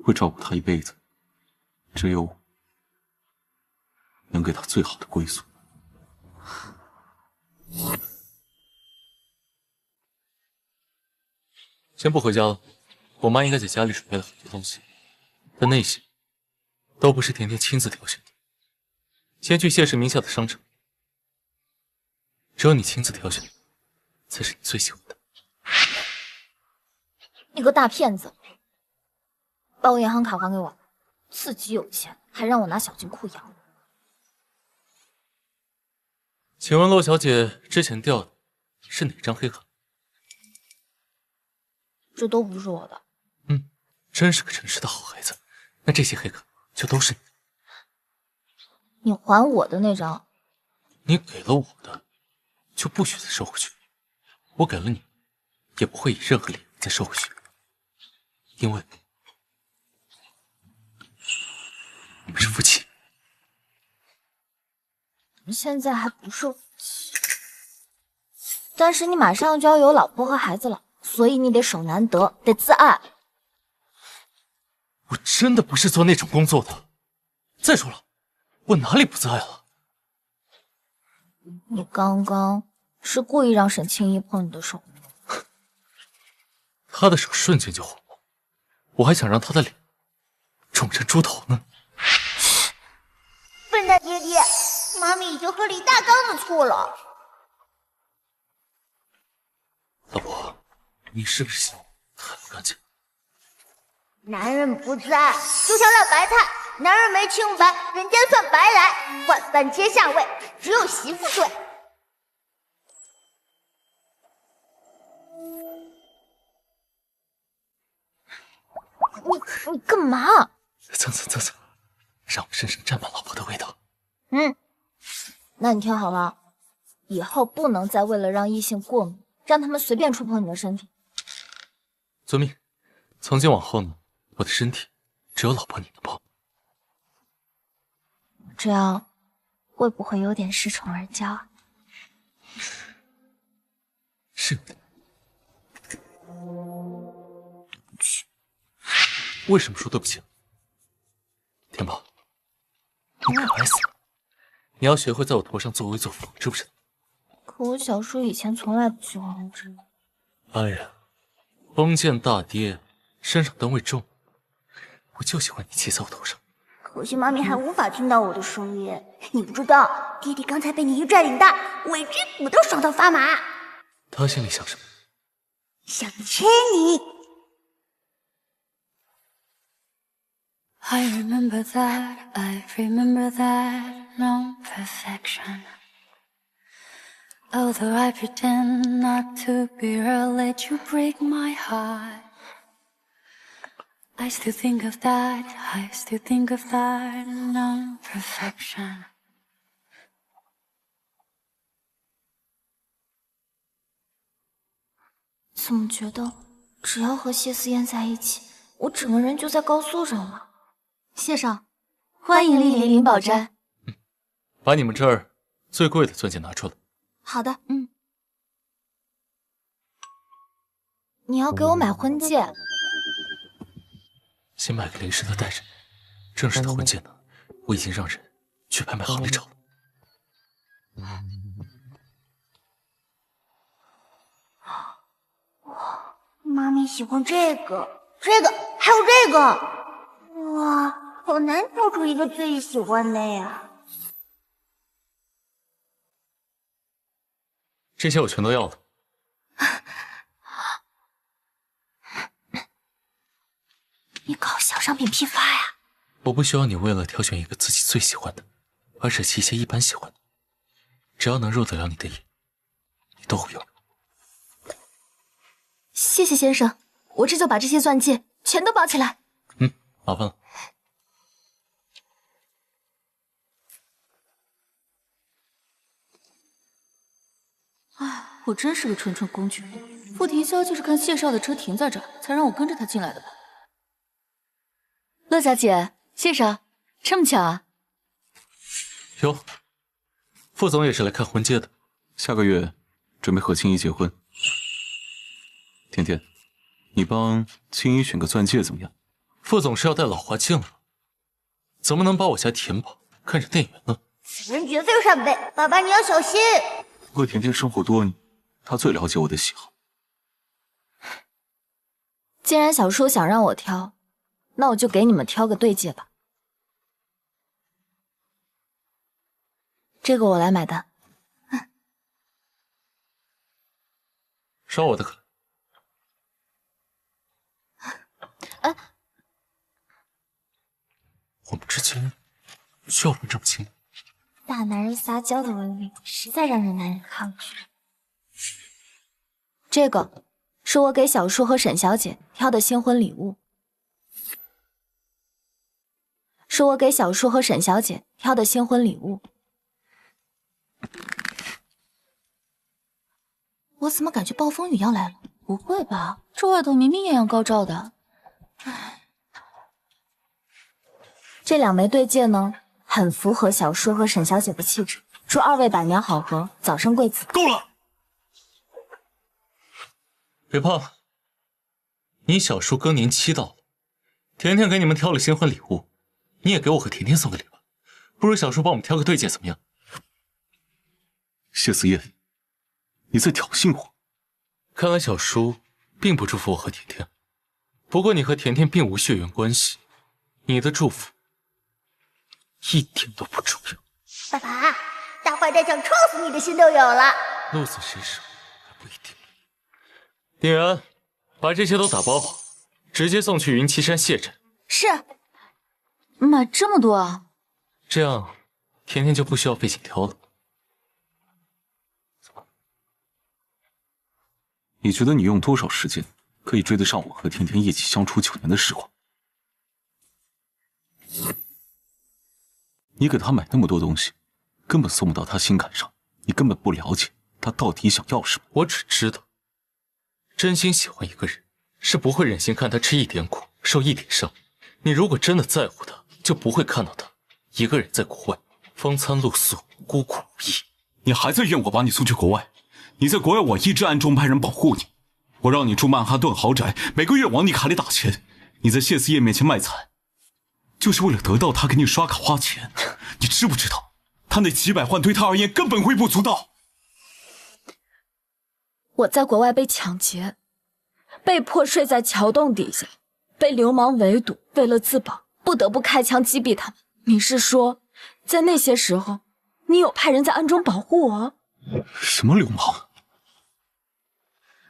会照顾他一辈子，只有我能给他最好的归宿。先不回家了，我妈应该在家里准备了很多东西，但那些都不是甜甜亲自挑选的。先去谢氏名下的商场，只有你亲自挑选的，才是你最喜欢的。你个大骗子！把我银行卡还给我，自己有钱还让我拿小金库养。请问洛小姐之前掉的是哪张黑卡？这都不是我的。真是个诚实的好孩子。那这些黑卡就都是你的。你还我的那张，你给了我的，就不许再收回去。我给了你，也不会以任何理由再收回去，因为我们是夫妻。现在还不是夫妻，但是你马上就要有老婆和孩子了，所以你得守难得，得自爱。我真的不是做那种工作的。再说了，我哪里不自爱了？你刚刚是故意让沈清一碰你的手。他的手瞬间就红了，我还想让他的脸肿成猪头呢。笨蛋爹爹，妈咪已经喝了1大缸的醋了。你是不是心很不干净？男人不在，就像烂白菜，男人没清白，人间算白来。晚饭接下位，只有媳妇对。你干嘛？蹭，让我身上沾满老婆的味道。那你听好了，以后不能再为了让异性过敏，让他们随便触碰你的身体。遵命。从今往后呢，我的身体只有老婆你能碰。这样会不会有点恃宠而骄啊？是有点。为什么说对不起？天宝，你可爱死了！你要学会在我头上作威作福，知不知道？可我小叔以前从来不喜欢我这样。哎呀，封建大爹身上单位重，我就喜欢你骑在我头上。可惜妈咪还无法听到我的声音。你不知道，弟弟刚才被你一拽领带，尾椎骨都爽到发麻。他心里想什么？想亲你。I remember that, no perfection. Although I pretend not to be, I'll let you break my heart. I still think of that, no perfection. 怎么觉得只要和谢思燕在一起，我整个人就在高速上了？谢少，欢迎莅临灵宝斋。把你们这儿最贵的钻戒拿出来。好的，你要给我买婚戒？先买个临时的戴着。正式的婚戒呢，我已经让人去拍卖行里找了。哇，妈咪喜欢这个，还有这个，哇！好难挑出一个最喜欢的呀。这些我全都要了。你搞小商品批发呀？我不需要你为了挑选一个自己最喜欢的，而舍弃一些一般喜欢的。只要能入得了你的眼，你都会拥有。谢谢先生，我这就把这些钻戒全都包起来。麻烦了。唉，我真是个纯纯公举。傅庭霄就是看谢少的车停在这儿，才让我跟着他进来的吧？乐小姐，谢少，这么巧啊？哟，傅总也是来看婚戒的。下个月准备和青衣结婚。甜甜，你帮青衣选个钻戒怎么样？傅总是要带老花镜了，怎么能把我家甜宝看成店员呢？此人绝非善辈，爸爸你要小心。和甜甜生活多年，她最了解我的喜好。既然小叔想让我挑，那我就给你们挑个对戒吧。这个我来买单。捎我的可。我们之间需要论这么清？大男人撒娇的威力实在让人难以抗拒。这个是我给小叔和沈小姐挑的新婚礼物，我怎么感觉暴风雨要来了？不会吧，这外头明明艳阳高照的。唉，这2枚对戒呢，很符合小叔和沈小姐的气质，祝2位百年好合，早生贵子。够了！别胖了，你小叔更年期到了，甜甜给你们挑了新婚礼物，你也给我和甜甜送个礼吧。不如小叔帮我们挑个对戒怎么样？谢思燕，你在挑衅我。看来小叔并不祝福我和甜甜，不过你和甜甜并无血缘关系，你的祝福一点都不重要。爸爸，大坏蛋想戳死你的心都有了。鹿死谁手还不一定。店员，把这些都打包好，直接送去云栖山谢诊。是。买这么多啊？这样，甜甜就不需要费劲挑了。你觉得你用多少时间可以追得上我和甜甜一起相处9年的时光？你给她买那么多东西，根本送不到她心坎上，你根本不了解她到底想要什么。我只知道，真心喜欢一个人，是不会忍心看他吃一点苦，受一点伤。你如果真的在乎他，就不会看到他一个人在国外风餐露宿，孤苦无依。你还在怨我把你送去国外？你在国外，我一直暗中派人保护你，我让你住曼哈顿豪宅，每个月往你卡里打钱。你在谢思燕面前卖惨，就是为了得到他给你刷卡花钱。你知不知道，他那几百万对他而言根本微不足道。我在国外被抢劫，被迫睡在桥洞底下，被流氓围堵，为了自保，不得不开枪击毙他们。你是说，在那些时候，你有派人在暗中保护我？什么流氓？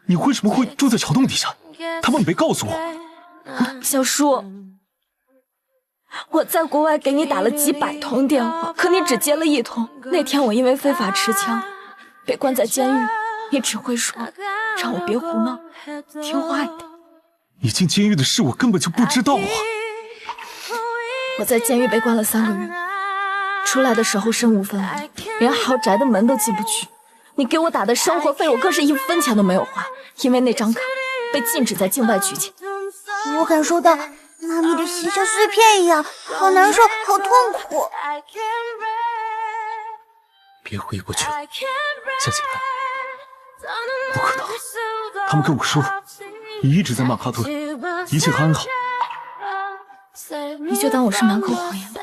你为什么会住在桥洞底下？他们没告诉我。小叔，我在国外给你打了几百通电话，可你只接了1通。那天我因为非法持枪被关在监狱，你只会说让我别胡闹，听话一点。你进监狱的事我根本就不知道啊！我在监狱被关了3个月，出来的时候身无分文，连豪宅的门都进不去。你给我打的生活费，我更是1分钱都没有花，因为那张卡被禁止在境外取钱。我感受到妈咪的心像碎片一样，好难受，好痛苦。别回忆过去了，向前看。不可能，他们跟我说你一直在曼哈顿，一切安好。你就当我是满口谎言吧。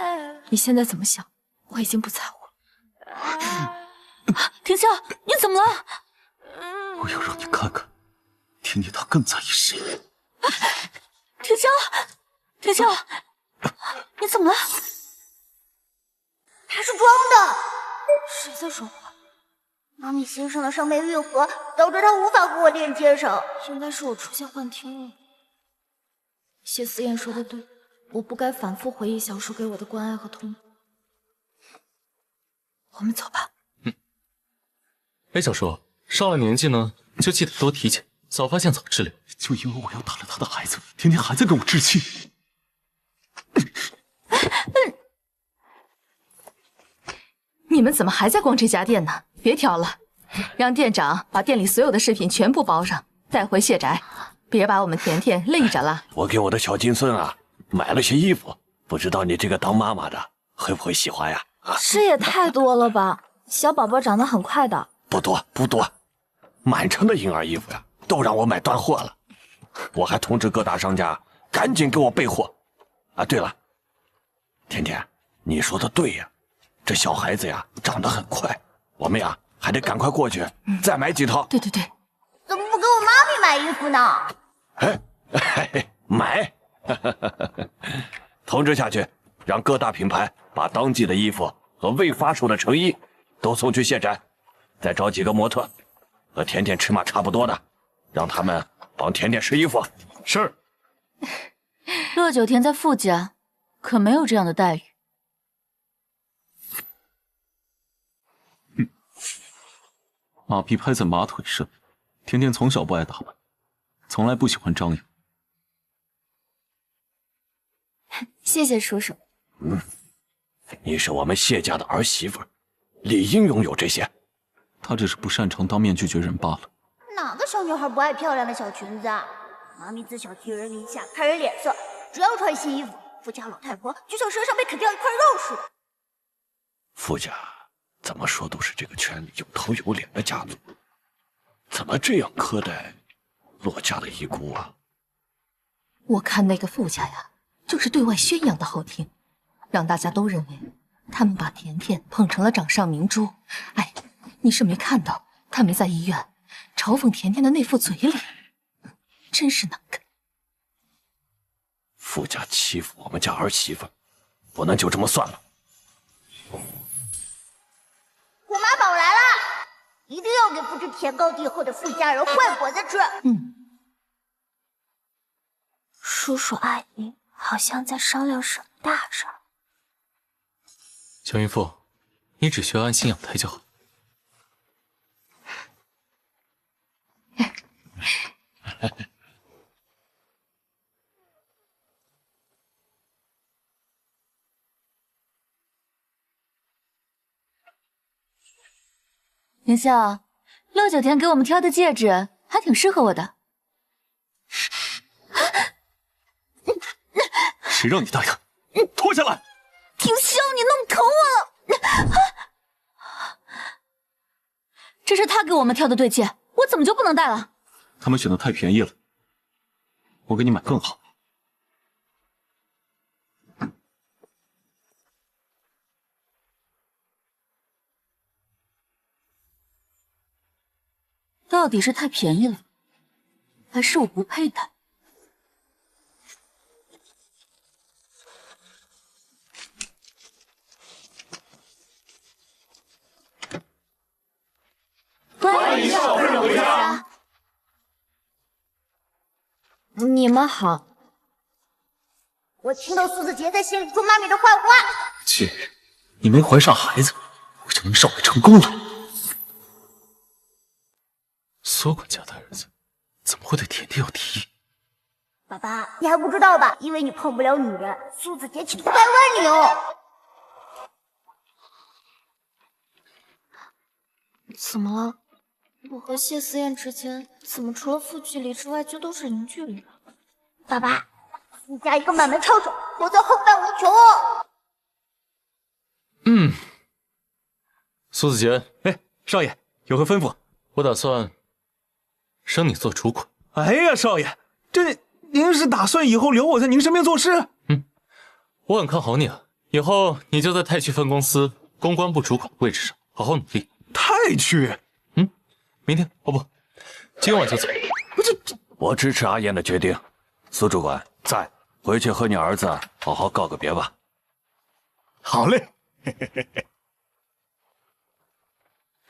你现在怎么想，我已经不在乎了。婷笑，你怎么了？我要让你看看，甜甜她更在意谁。婷笑，婷笑，你怎么了？他是装的。谁在说话？妈咪先生的伤没愈合，导致他无法和我链接上。应该是我出现幻听了。谢思燕说的对，我不该反复回忆小叔给我的关爱和痛苦。我们走吧。哎，小叔，上了年纪呢，就记得多体检，早发现早治疗。就因为我要打了他的孩子，甜甜还在跟我置气。你们怎么还在逛这家店呢？别挑了，让店长把店里所有的饰品全部包上，带回谢宅，别把我们甜甜累着了。我给我的小金孙啊买了些衣服，不知道你这个当妈妈的会不会喜欢呀？这也太多了吧！小宝宝长得很快的。不多不多，满城的婴儿衣服呀，都让我买断货了。我还通知各大商家赶紧给我备货。啊，对了，甜甜，你说的对呀，这小孩子呀长得很快，我们呀还得赶快过去再买几套。对对对，怎么不给我妈咪买衣服呢？买，通知下去，让各大品牌把当季的衣服和未发售的成衣都送去谢宅，再找几个模特和甜甜尺码差不多的，让他们帮甜甜试衣服。是。乐九田在傅家可没有这样的待遇。马屁拍在马腿上，甜甜从小不爱打扮，从来不喜欢张扬。谢谢叔叔。你是我们谢家的儿媳妇，理应拥有这些。她只是不擅长当面拒绝人罢了。哪个小女孩不爱漂亮的小裙子啊？妈咪自小寄人篱下，看人脸色，只要穿新衣服，傅家老太婆就像身上被啃掉一块肉似的。傅家怎么说都是这个圈里有头有脸的家族，怎么这样苛待骆家的遗孤啊？我看那个傅家呀，就是对外宣扬的好听，让大家都认为他们把甜甜捧成了掌上明珠。哎，你是没看到他们在医院嘲讽甜甜的那副嘴脸，真是难看。傅家欺负我们家儿媳妇，不能就这么算了。虎妈宝来了，一定要给不知天高地厚的傅家人坏果子吃。叔叔阿姨好像在商量什么大事儿。小孕妇，你只需要安心养胎就好。宁笑，6、9天给我们挑的戒指还挺适合我的。谁让你答应？脱下来！宁笑，你弄疼我了！这是他给我们挑的对戒，我怎么就不能戴了？他们选的太便宜了，我给你买更好。到底是太便宜了，还是我不配戴？欢迎少夫人回家。你们好。我听到苏子杰在心里说妈咪的坏话。姐，你没怀上孩子，我就能少爷成功了。苏管家的儿子怎么会对甜甜有敌意？爸爸，你还不知道吧？因为你碰不了女人，苏子杰岂不掰弯你哦？怎么了？我和谢思燕之间怎么除了负距离之外就都是零距离了？爸爸，你加一个满门抄手，否则后患无穷哦。苏子杰，哎，少爷有何吩咐？我打算升你做主管。哎呀，少爷，这您是打算以后留我在您身边做事？我很看好你啊，以后你就在太区分公司公关部主管的位置上好好努力。太区？明天哦不，今晚就走。我支持阿燕的决定。苏主管在，回去和你儿子好好告个别吧。好嘞。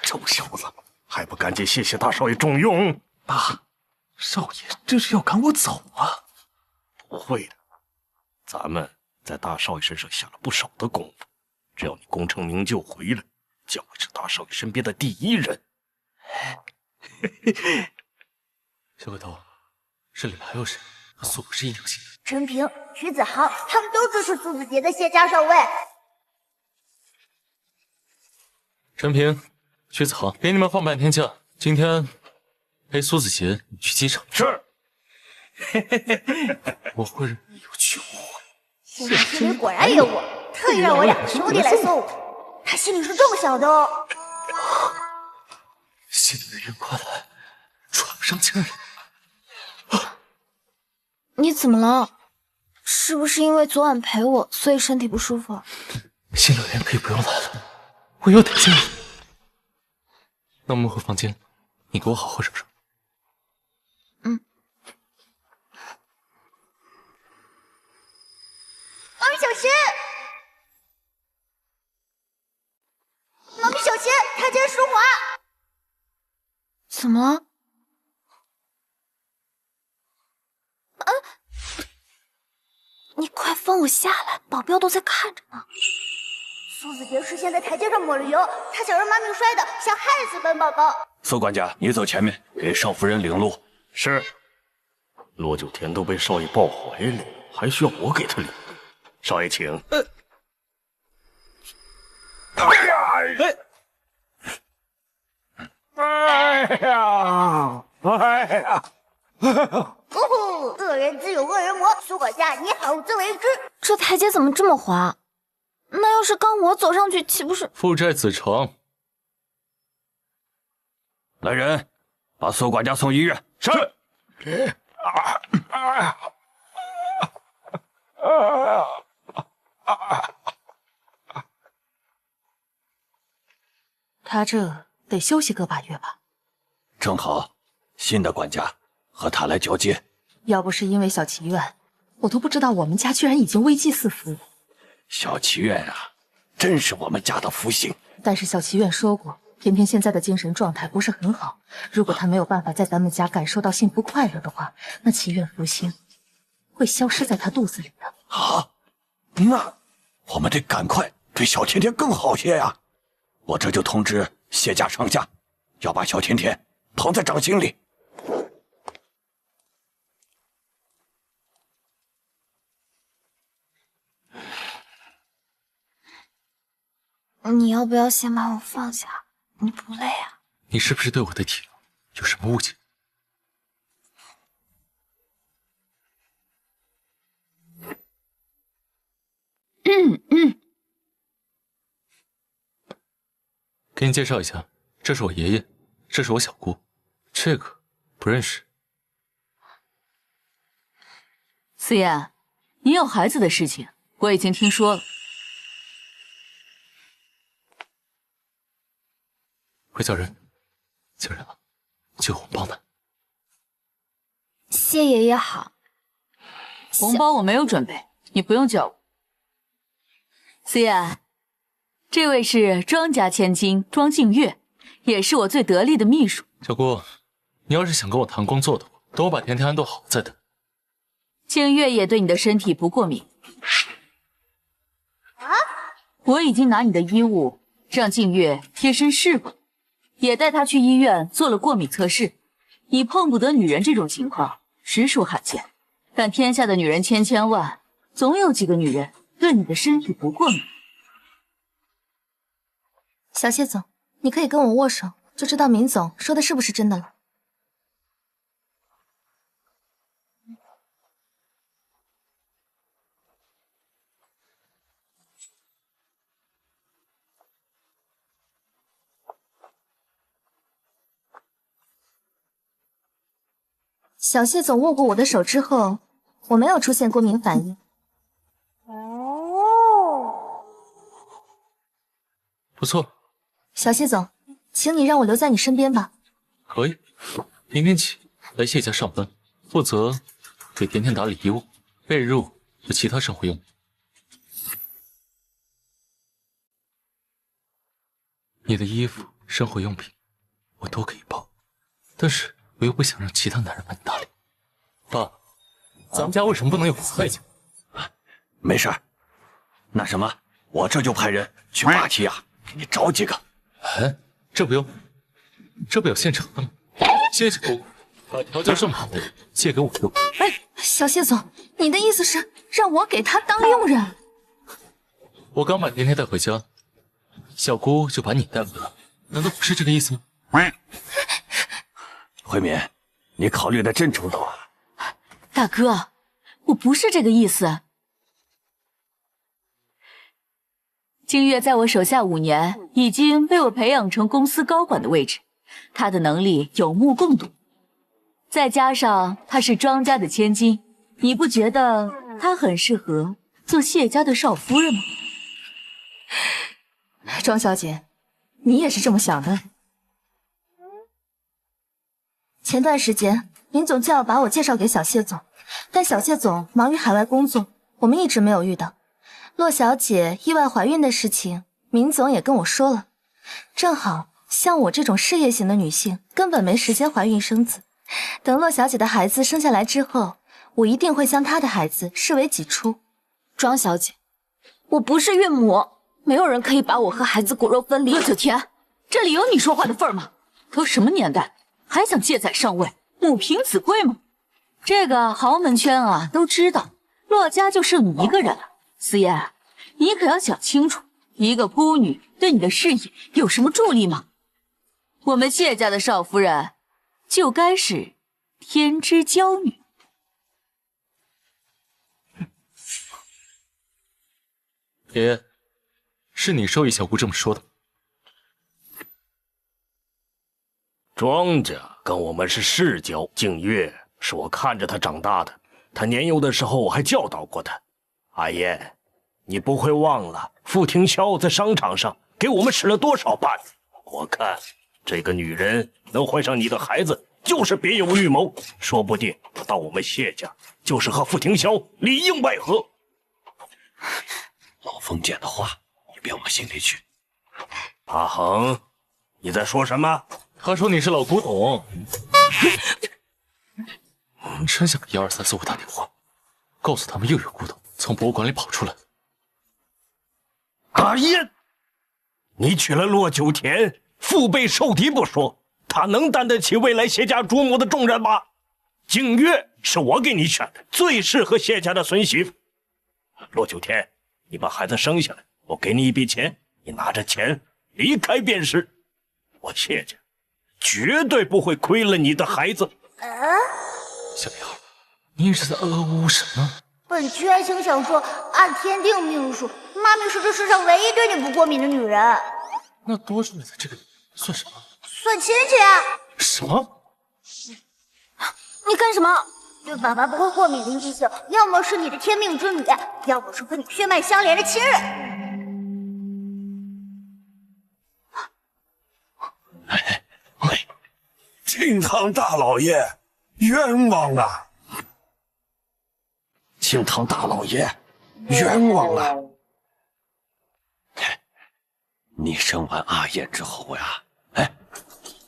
臭小子，还不赶紧谢谢大少爷重用！爸，少爷这是要赶我走啊？不会的，咱们在大少爷身上下了不少的功夫，只要你功成名就回来，将会是大少爷身边的第一人。小鬼头，这里还有谁和苏不是一条心？陈平、徐子航，他们都支持苏子杰的谢家上位。陈平、徐子航，给你们放半天假，今天陪苏子杰去机场。是。我会让你有去无回。现在心里果然有我，特意让我两个兄弟来送我。他心里是这么想的哦。信的人快来，船上见人。你怎么了？是不是因为昨晚陪我，所以身体不舒服？新柳莲可以不用来了，我有点介意。那我们回房间，你给我好好忍忍。妈咪小心！妈咪小心，台阶湿滑。怎么了？你快放我下来，保镖都在看着呢。苏子杰事先在台阶上抹了油，他想让妈咪摔的，想害死本宝宝。苏管家，你走前面，给少夫人领路。是。罗九田都被少爷抱怀里，还需要我给他领路？少爷请。恶人自有恶人磨，苏管家你好自为之。这台阶怎么这么滑？那要是刚我走上去，岂不是父债子偿？来人，把苏管家送医院。是。他这得休息个把月吧。正好，新的管家和他来交接。要不是因为小祈愿，我都不知道我们家居然已经危机四伏。小祈愿啊，真是我们家的福星。但是小祈愿说过，甜甜现在的精神状态不是很好，如果她没有办法在咱们家感受到幸福快乐的话，那祈愿福星会消失在他肚子里的。啊，那我们得赶快对小甜甜更好些呀！我这就通知谢家上家，要把小甜甜捧在掌心里。你要不要先把我放下？你不累啊？你是不是对我的体能有什么误解？给你介绍一下，这是我爷爷，这是我小姑，这个不认识。思妍，你有孩子的事情，我已经听说了。会叫人，叫人了，就红包呢。谢爷爷好。红包我没有准备，你不用叫我。思妍，这位是庄家千金庄静月，也是我最得力的秘书。小姑，你要是想跟我谈工作的话，等我把甜甜安顿好再谈。静月也对你的身体不过敏。我已经拿你的衣物让静月贴身试过，也带她去医院做了过敏测试。你碰不得女人这种情况实属罕见，但天下的女人千千万，总有几个女人对你的身体不过敏。小谢总，你可以跟我握手，就知道明总说的是不是真的了。小谢总握过我的手之后，我没有出现过敏反应。不错。小谢总，请你让我留在你身边吧。可以，明天起来谢家上班，负责给甜甜打理衣物、被褥和其他生活用品。你的衣服、生活用品我都可以包，但是我又不想让其他男人帮你打理。爸，咱们家为什么不能有菜家？没事儿，那什么，我这就派人去芭提雅给你找几个。哎，这不用，这不有现成的吗？谢谢姑姑，把调教这么好的人借给我用。哎，小谢总，你的意思是让我给他当佣人？我刚把甜甜带回家，小姑就把你带回来，难道不是这个意思吗？慧敏，你考虑的真周到啊！大哥，我不是这个意思。静月在我手下5年，已经被我培养成公司高管的位置，她的能力有目共睹。再加上她是庄家的千金，你不觉得她很适合做谢家的少夫人吗？庄小姐，你也是这么想的？前段时间，明总就要把我介绍给小谢总，但小谢总忙于海外工作，我们一直没有遇到。洛小姐意外怀孕的事情，明总也跟我说了。正好，像我这种事业型的女性，根本没时间怀孕生子。等洛小姐的孩子生下来之后，我一定会将她的孩子视为己出。庄小姐，我不是孕母，没有人可以把我和孩子骨肉分离。乐九天，这里有你说话的份儿吗？都什么年代，还想借宰上位，母凭子贵吗？这个豪门圈啊，都知道，洛家就剩你一个人了。思妍，你可要想清楚，一个孤女对你的事业有什么助力吗？我们谢家的少夫人就该是天之娇女。爷爷，是你授意小姑这么说的。庄家跟我们是世交，静月是我看着她长大的，她年幼的时候我还教导过她。阿燕，你不会忘了傅庭霄在商场上给我们使了多少绊？我看这个女人能怀上你的孩子，就是别有预谋，说不定到我们谢家就是和傅庭霄里应外合。老封建的话，你别往心里去。阿恒，你在说什么？他说你是老古董。真想给12345打电话，告诉他们又有骨头从博物馆里跑出来。阿燕，你娶了骆九田，腹背受敌不说，他能担得起未来谢家主母的重任吗？景月是我给你选的，最适合谢家的孙媳妇。骆九田，你把孩子生下来，我给你一笔钱，你拿着钱离开便是。我谢家绝对不会亏了你的孩子。小苗，你一直在呜什么？本剧爱情小说按天定命数，妈咪是这世上唯一对你不过敏的女人。那多出来的这个算什么？算亲戚啊！什么？你干什么？对爸爸不会过敏的异性，要么是你的天命之女，要么是和你血脉相连的亲人。靖堂大老爷，冤枉啊！靖堂大老爷，冤枉了！你生完阿燕之后呀，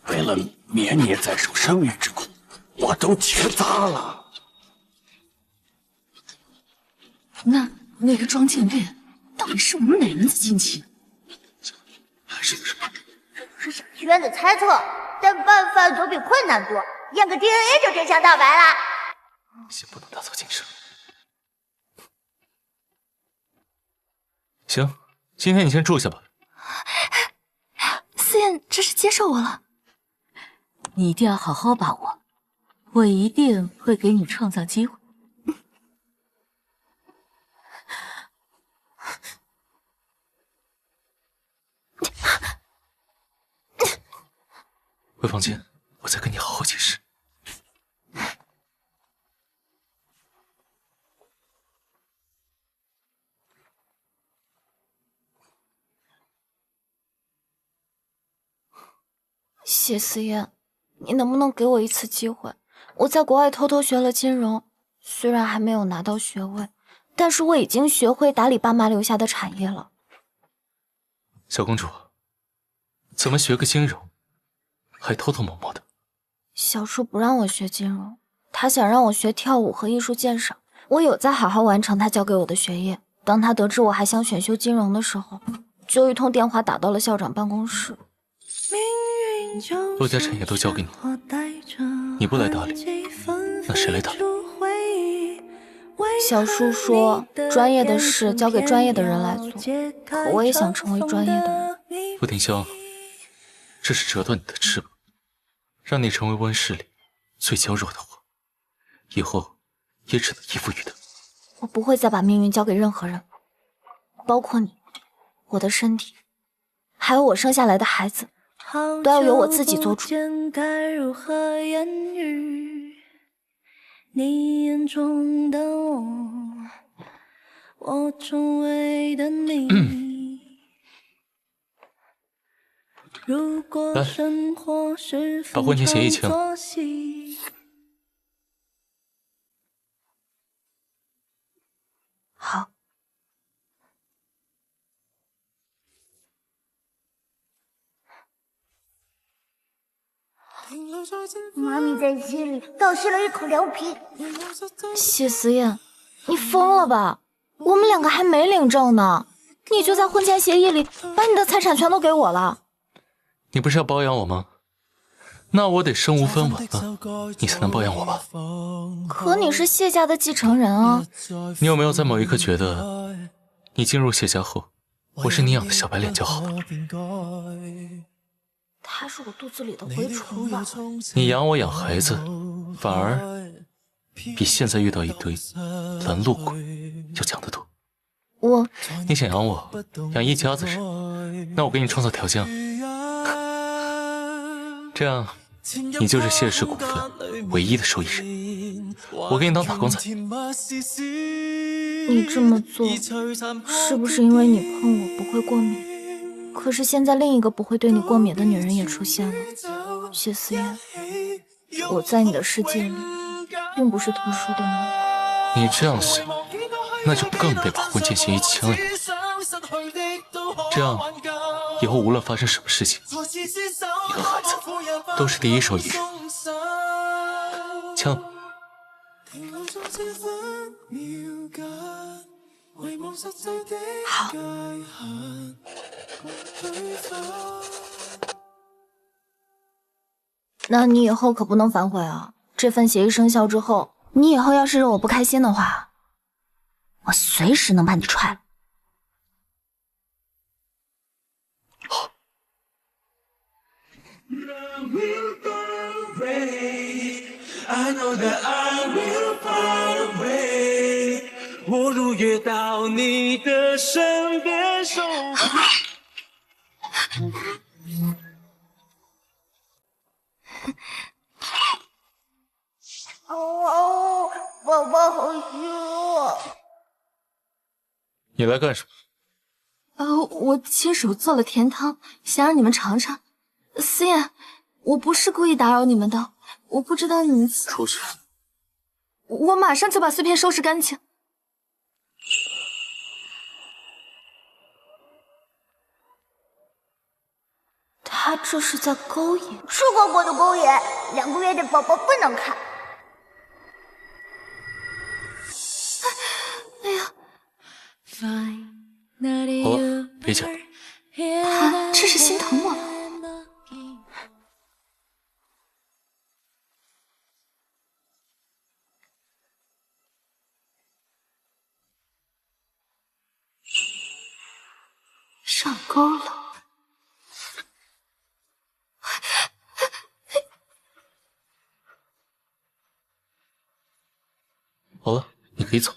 为了免你再受生育之苦，我都结扎了。那个庄建烈到底是我们哪门子亲戚？还是有什么？这只是小剧院的猜测，但办法总比困难多，验个 DNA 就真相大白啦。先不能打草惊蛇。行，今天你先住下吧。思燕这是接受我了，你一定要好好把握，我一定会给你创造机会。回房间，我再跟你好好解释。谢思燕，你能不能给我一次机会？我在国外偷偷学了金融，虽然还没有拿到学位，但是我已经学会打理爸妈留下的产业了。小公主，怎么学个金融，还偷偷摸摸的？小叔不让我学金融，他想让我学跳舞和艺术鉴赏。我有在好好完成他交给我的学业。当他得知我还想选修金融的时候，就一通电话打到了校长办公室。陆家产业都交给你，你不来打理，那谁来打理？小叔说，专业的事交给专业的人来做，可我也想成为专业的人。傅丁香，这是折断你的翅膀，让你成为温室里最娇弱的花，以后也只能依附于他。我不会再把命运交给任何人，包括你，我的身体，还有我生下来的孩子，都要由我自己做主。你眼中的我周围的你。如果生活是把婚前协议签了。好。妈咪在心里倒吸了一口凉皮。谢思燕，你疯了吧？我们两个还没领证呢，你就在婚前协议里把你的财产全都给我了。你不是要包养我吗？那我得身无分文了，你才能包养我吧？可你是谢家的继承人啊。你有没有在某一刻觉得，你进入谢家后，我是你养的小白脸就好了？他是我肚子里的蛔虫吧？你养我养孩子，反而比现在遇到一堆拦路鬼要强得多。你想养我，养一家子人，那我给你创造条件，这样你就是谢氏股份唯一的受益人，我给你当打工仔。你这么做，是不是因为你碰我不会过敏？可是现在另一个不会对你过敏的女人也出现了，谢思燕，我在你的世界里并不是特殊的你。你这样想，那就更得把婚前协议签了。这样，以后无论发生什么事情，你和孩子都是第一受益人。签了。好。那你以后可不能反悔啊！这份协议生效之后，你以后要是惹我不开心的话，我随时能把你踹了。好。我如约到你的身边守候。哦，宝宝好虚弱。你来干什么？我亲手做了甜汤，想让你们尝尝。思燕，我不是故意打扰你们的，我不知道你们出去。我马上就把碎片收拾干净。他这是在勾引？是果果的勾引，2个月的宝宝不能看。哎呀！好了，别讲。他这是心疼我了。上钩了。好了，你可以走。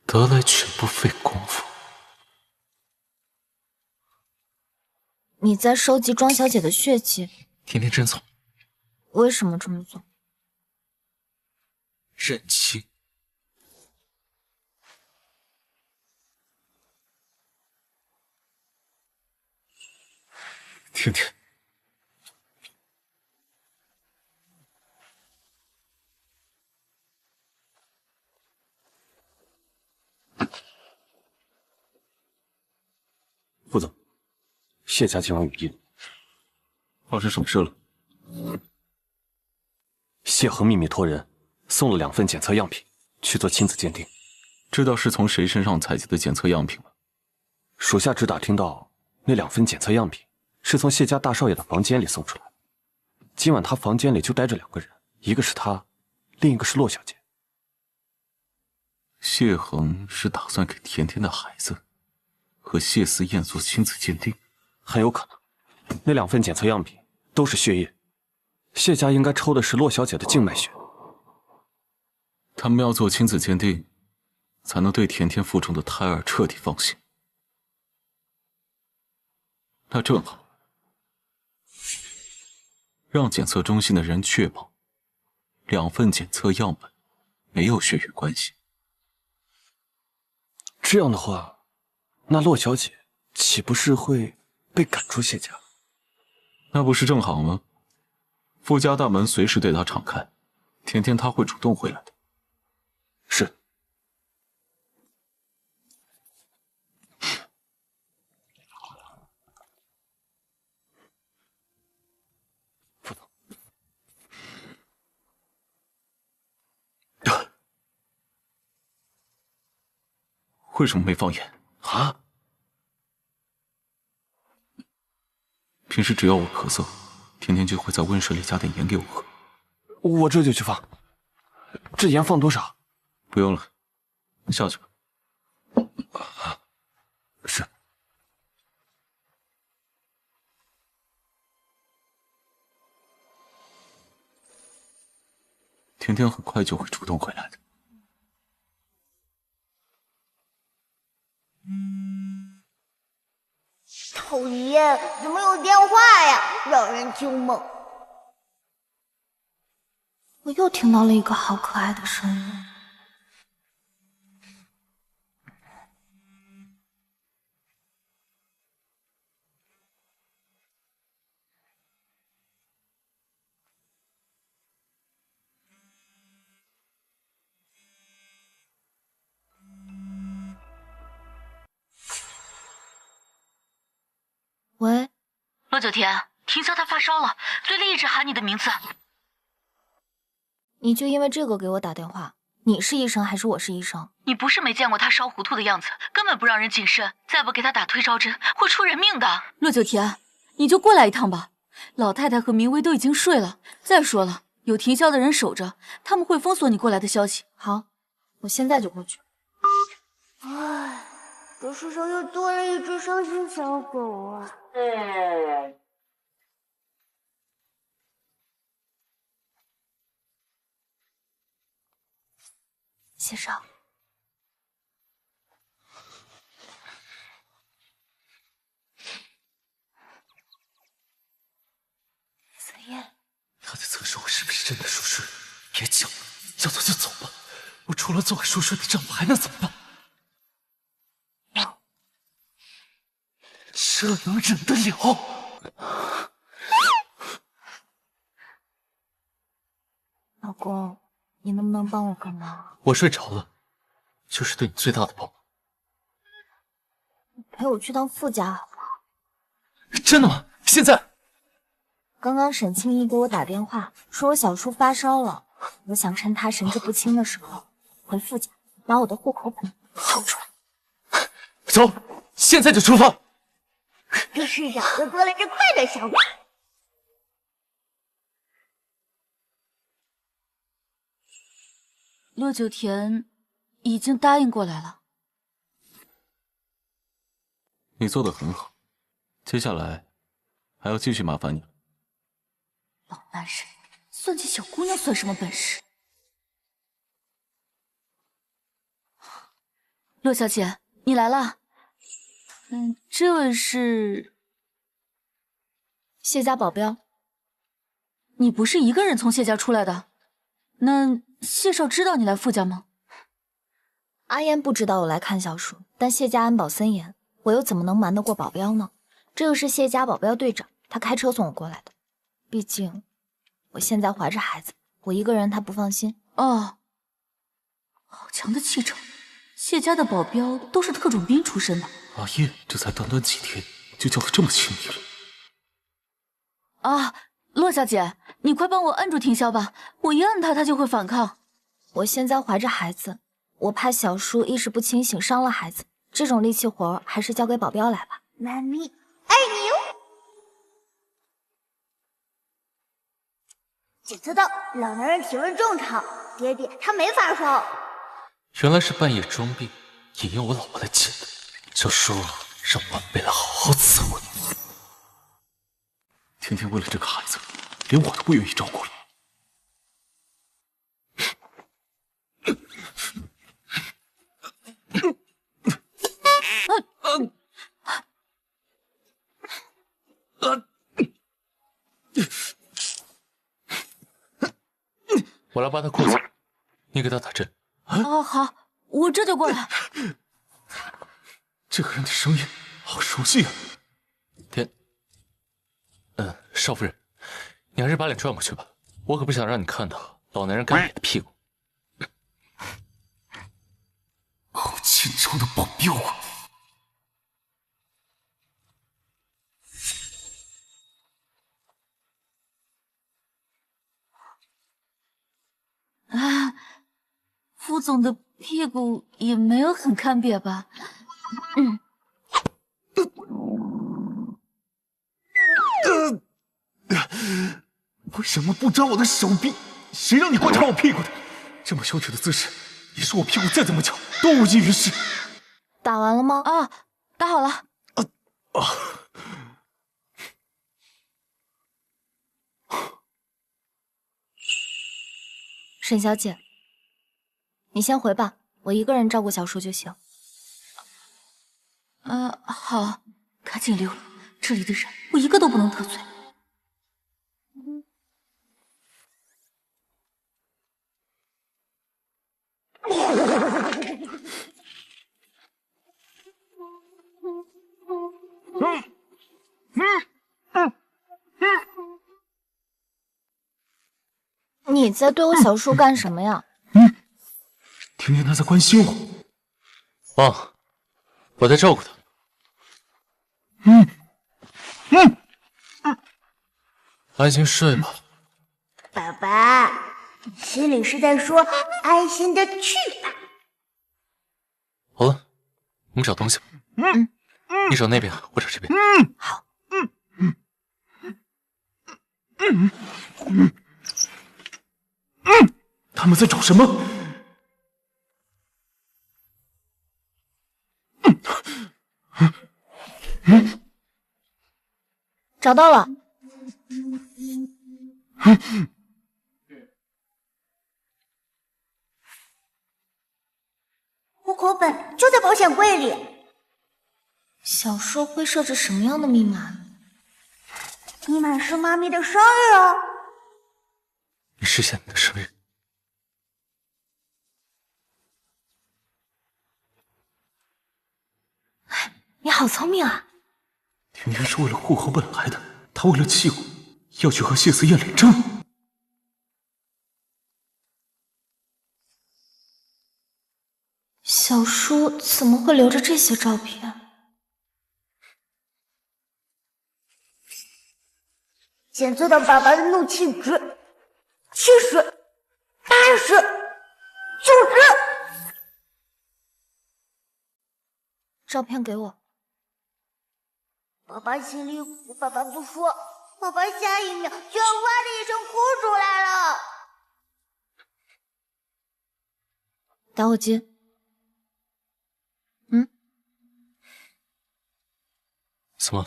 得来全不费功夫。你在收集庄小姐的血迹。甜甜真聪明。为什么这么做？认亲。甜甜。副总，谢家今晚有意。发生什么事了？谢恒秘密托人送了2份检测样品去做亲子鉴定。知道是从谁身上采集的检测样品吗？属下只打听到那2份检测样品是从谢家大少爷的房间里送出来的。今晚他房间里就待着2个人，一个是他，另一个是洛小姐。谢恒是打算给甜甜的孩子和谢思燕做亲子鉴定？很有可能。那2份检测样品都是血液，谢家应该抽的是洛小姐的静脉血。他们要做亲子鉴定，才能对甜甜腹中的胎儿彻底放心。那正好，让检测中心的人确保2份检测样本没有血缘关系。这样的话，那洛小姐岂不是会被赶出谢家？那不是正好吗？傅家大门随时对她敞开，甜甜她会主动回来的。是。副总，为什么没放盐啊？平时只要我咳嗽，甜甜就会在温水里加点盐给我喝。我这就去放。这盐放多少？不用了，下去吧。是。甜甜很快就会主动回来的。讨厌，怎么有电话呀？让人听梦。我又听到了一个好可爱的声音。喂，罗九天，听说他发烧了，嘴里一直喊你的名字。你就因为这个给我打电话？你是医生还是我是医生？你不是没见过他烧糊涂的样子，根本不让人谨慎，再不给他打退烧针会出人命的。陆九田，你就过来一趟吧。老太太和明威都已经睡了，再说了，有停销的人守着，他们会封锁你过来的消息。好，我现在就过去。唉，这世上又多了一只伤心小狗啊！谢少，紫嫣，他在测试我是不是真的熟睡。别讲了，要走就走吧。我除了做个熟睡的丈夫，还能怎么办？这能忍得了？老公，你能不能帮我个忙？我睡着了，就是对你最大的帮忙。陪我去趟傅家好不好？真的吗？现在？刚刚沈清怡给我打电话，说我小叔发烧了，我想趁他神志不清的时候回傅家，把我的户口本掏出来。走，现在就出发。这世上又多了只快乐小狗。陆九田已经答应过来了。你做得很好，接下来还要继续麻烦你了。老男人，算计小姑娘算什么本事？陆小姐，你来了。这位是谢家保镖。你不是一个人从谢家出来的？那谢少知道你来傅家吗？阿烟不知道我来看小叔，但谢家安保森严，我又怎么能瞒得过保镖呢？这个是谢家保镖队长，他开车送我过来的。毕竟我现在怀着孩子，我一个人他不放心。哦，好强的气场！谢家的保镖都是特种兵出身的。阿燕，这才短短几天，就叫得这么亲密了。啊，洛小姐，你快帮我摁住停销吧，我一摁他，他就会反抗。我现在怀着孩子，我怕小叔意识不清醒伤了孩子，这种力气活还是交给保镖来吧。妈咪爱你哟。检测到老男人体温正常，爹爹他没发烧。原来是半夜装病，引诱我老婆来见的。小叔让晚辈来好好伺候你。天天为了这个孩子，连我都不愿意照顾了。我来扒他裤子，你给他打针。哦，好，我这就过来。这个人的声音好熟悉啊！少夫人，你还是把脸转过去吧，我可不想让你看到老男人干瘪的屁股。好欠抽的保镖啊！啊，傅总的屁股也没有很看瘪吧？为什么不抓我的手臂？谁让你观察我屁股的？这么羞耻的姿势，你说我屁股再怎么翘都无济于事。打完了吗？啊，打好了。沈小姐，你先回吧，我一个人照顾小叔就行。好，赶紧溜，这里的人我一个都不能得罪。你在对我小叔干什么呀？听见他在关心我。啊，我在照顾他。安心睡吧。爸爸，心里是在说安心的去吧。好了，我们找东西吧。你找那边，我找这边。好。他们在找什么？找到了。户口本就在保险柜里。小说会设置什么样的密码？密码是妈咪的生日哦。你实现你的生日。你好聪明啊！婷婷是为了户口本来的，她为了气我，要去和谢思燕领证。小叔怎么会留着这些照片？检测到爸爸的怒气值70、80、90。照片给我。爸爸心里苦，爸爸不说，爸爸下一秒就要哇的一声哭出来了。打火机。怎么？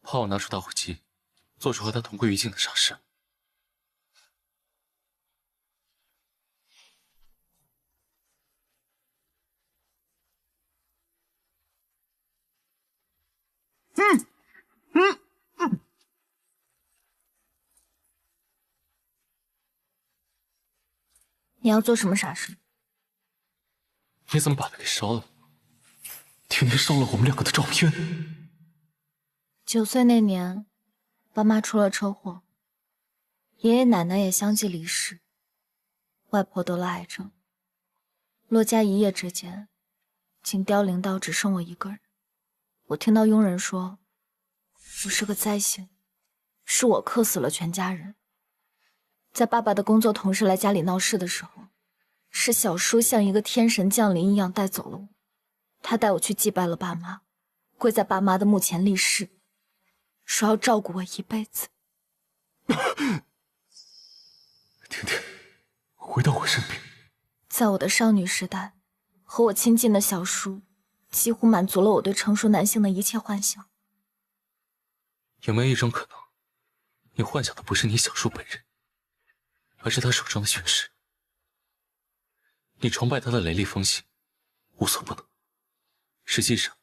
怕我拿出打火机，做出和他同归于尽的傻事？你要做什么傻事？你怎么把它给烧了？婷婷烧了我们两个的照片。9岁那年，爸妈出了车祸，爷爷奶奶也相继离世，外婆得了癌症。骆家一夜之间，竟凋零到只剩我一个人。我听到佣人说，我是个灾星，是我克死了全家人。在爸爸的工作同事来家里闹事的时候，是小叔像一个天神降临一样带走了我。他带我去祭拜了爸妈，跪在爸妈的墓前立誓，说要照顾我一辈子。婷婷，回到我身边。在我的少女时代，和我亲近的小叔几乎满足了我对成熟男性的一切幻想。有没有一种可能，你幻想的不是你小叔本人，而是他手中的权势？你崇拜他的雷厉风行，无所不能，实际上，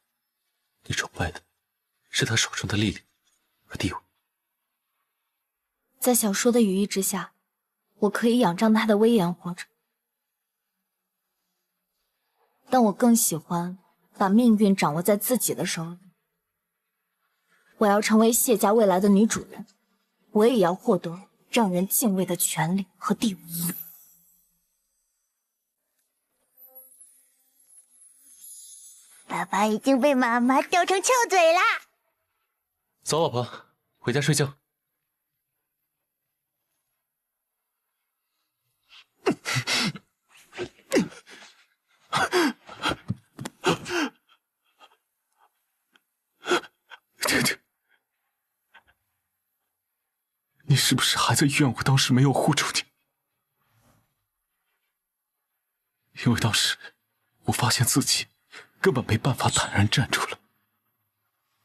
你崇拜的是他手中的力量和地位。在小叔的羽翼之下，我可以仰仗他的威严活着。但我更喜欢把命运掌握在自己的手里。我要成为谢家未来的女主人，我也要获得让人敬畏的权利和地位。爸爸已经被妈妈吊成翘嘴啦！走，老婆，回家睡觉。婷婷，你是不是还在怨我当时没有护住你？因为当时我发现自己根本没办法坦然站住了，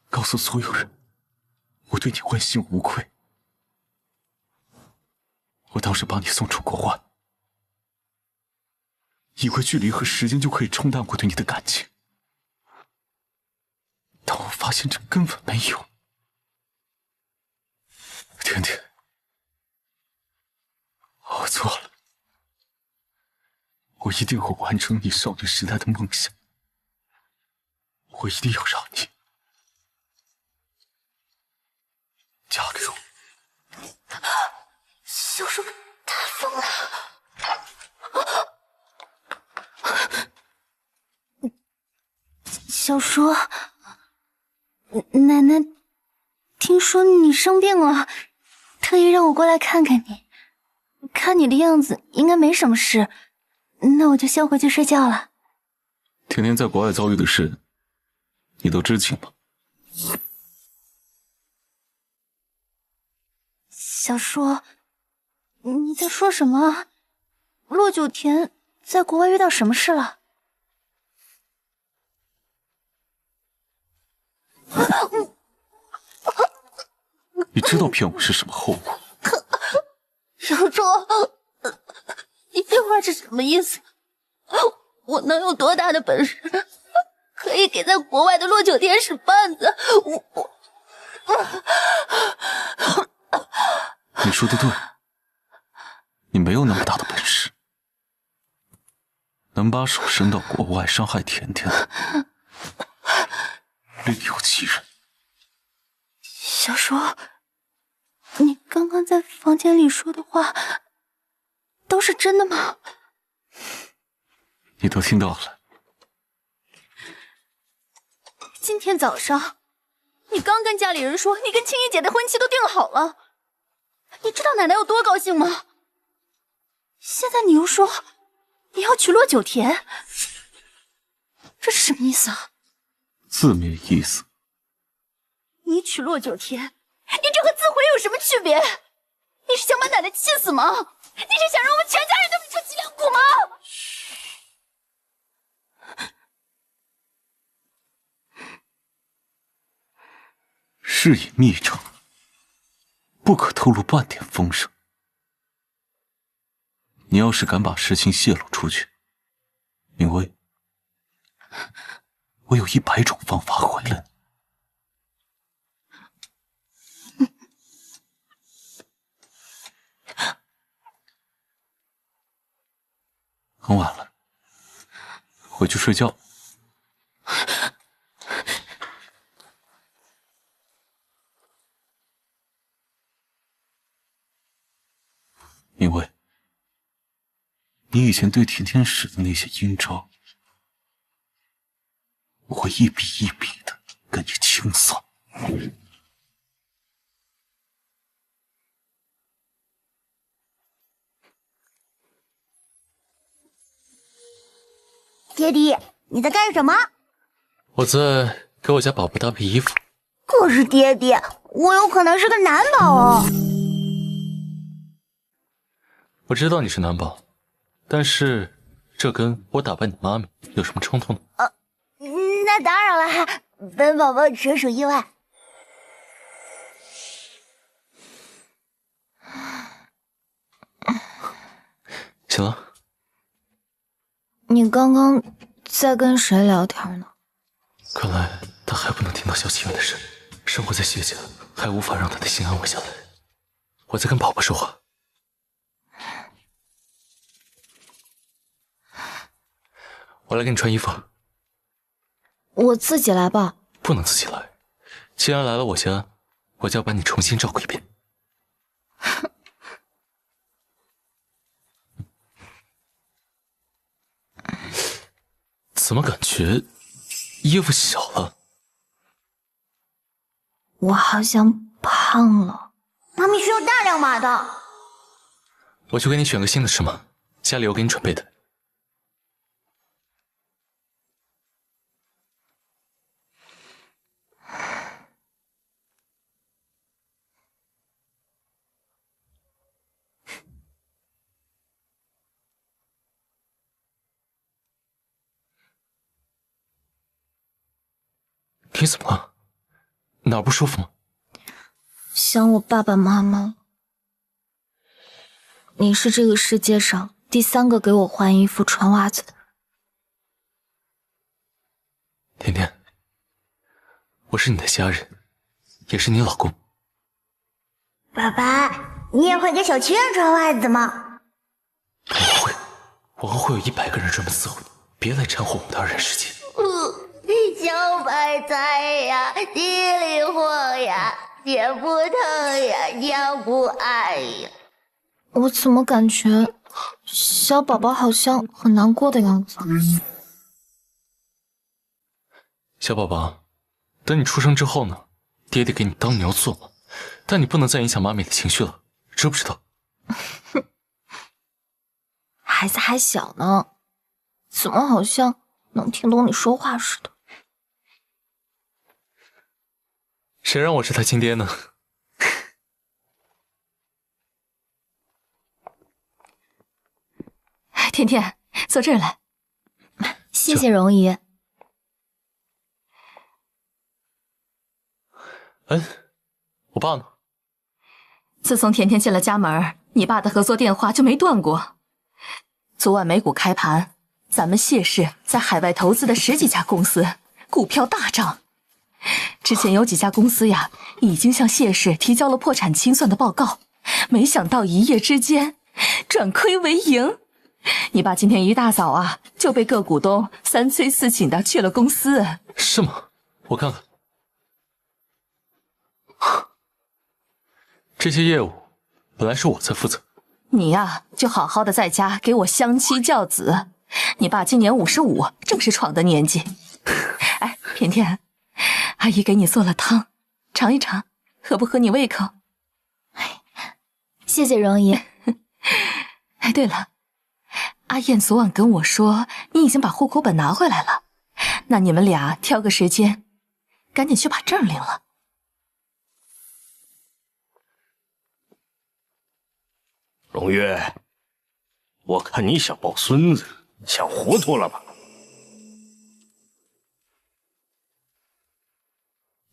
告诉所有人我对你问心无愧。我当时把你送出国外，以为距离和时间就可以冲淡我对你的感情，但我发现这根本没有。婷婷，我错了，我一定会完成你少女时代的梦想，我一定要让你嫁给我。小叔，他疯了！小叔，奶奶听说你生病了，特意让我过来看看你。看你的样子，应该没什么事，那我就先回去睡觉了。甜甜在国外遭遇的事，你都知情吗？小叔，你在说什么？骆九田在国外遇到什么事了？你知道骗我是什么后果？小叔，你这话是什么意思？我能有多大的本事，可以给在国外的骆九田使绊子？你说的对，你没有那么大的本事，能把手伸到国外伤害甜甜的，另有其人。小叔，你刚刚在房间里说的话都是真的吗？你都听到了。今天早上，你刚跟家里人说你跟青衣姐的婚期都定好了，你知道奶奶有多高兴吗？现在你又说你要娶骆九田，这是什么意思啊？字面意思。你娶骆九田，你这和自毁有什么区别？你是想把奶奶气死吗？你是想让我们全家人都变成脊梁骨吗？事以密成，不可透露半点风声。你要是敢把事情泄露出去，明威，我有100种方法毁了你。很晚了，回去睡觉。明威，你以前对甜甜使的那些阴招，我会一笔一笔的跟你清算。爹地，你在干什么？我在给我家宝宝搭配衣服。可是爹地，我有可能是个男宝哦。我知道你是男宝，但是这跟我打败你妈咪有什么冲突呢？那当然了，本宝宝纯属意外。行了。你刚刚在跟谁聊天呢？看来他还不能听到小祈愿的事，生活在谢家还无法让他的心安稳下来。我在跟宝宝说话。我来给你穿衣服。我自己来吧。不能自己来，既然来了我家，我就要把你重新照顾一遍。怎么感觉衣服小了？我好像胖了。妈咪需要大量码的。我去给你选个新的尺码，家里有给你准备的。你怎么了？哪儿不舒服吗？想我爸爸妈妈。你是这个世界上第3个给我换衣服、穿袜子的人。甜甜，我是你的家人，也是你老公。爸爸，你也会给小祈愿穿袜子吗？我会，往后会有100个人专门伺候你，别来掺和我们的2人世界。小白菜呀，地里活呀，爹不疼呀，娘不爱呀。我怎么感觉小宝宝好像很难过的样子？小宝宝，等你出生之后呢，爹得给你当牛做马，但你不能再影响妈咪的情绪了，知不知道？孩子还小呢，怎么好像能听懂你说话似的？谁让我是他亲爹呢？甜甜，坐这儿来。谢谢容姨。我爸呢？自从甜甜进了家门，你爸的合作电话就没断过。昨晚美股开盘，咱们谢氏在海外投资的10几家公司股票大涨。之前有几家公司呀，已经向谢氏提交了破产清算的报告，没想到一夜之间转亏为盈。你爸今天一大早啊，就被各股东3催4请的去了公司。是吗？我看看。这些业务本来是我在负责，你呀，就好好的在家给我相妻教子。你爸今年55，正是闯的年纪。哎，甜甜，阿姨给你做了汤，尝一尝，合不合你胃口？谢谢容姨。哎，对了，阿燕昨晚跟我说你已经把户口本拿回来了，那你们俩挑个时间，赶紧去把证领了。荣月，我看你想抱孙子，想糊涂了吧？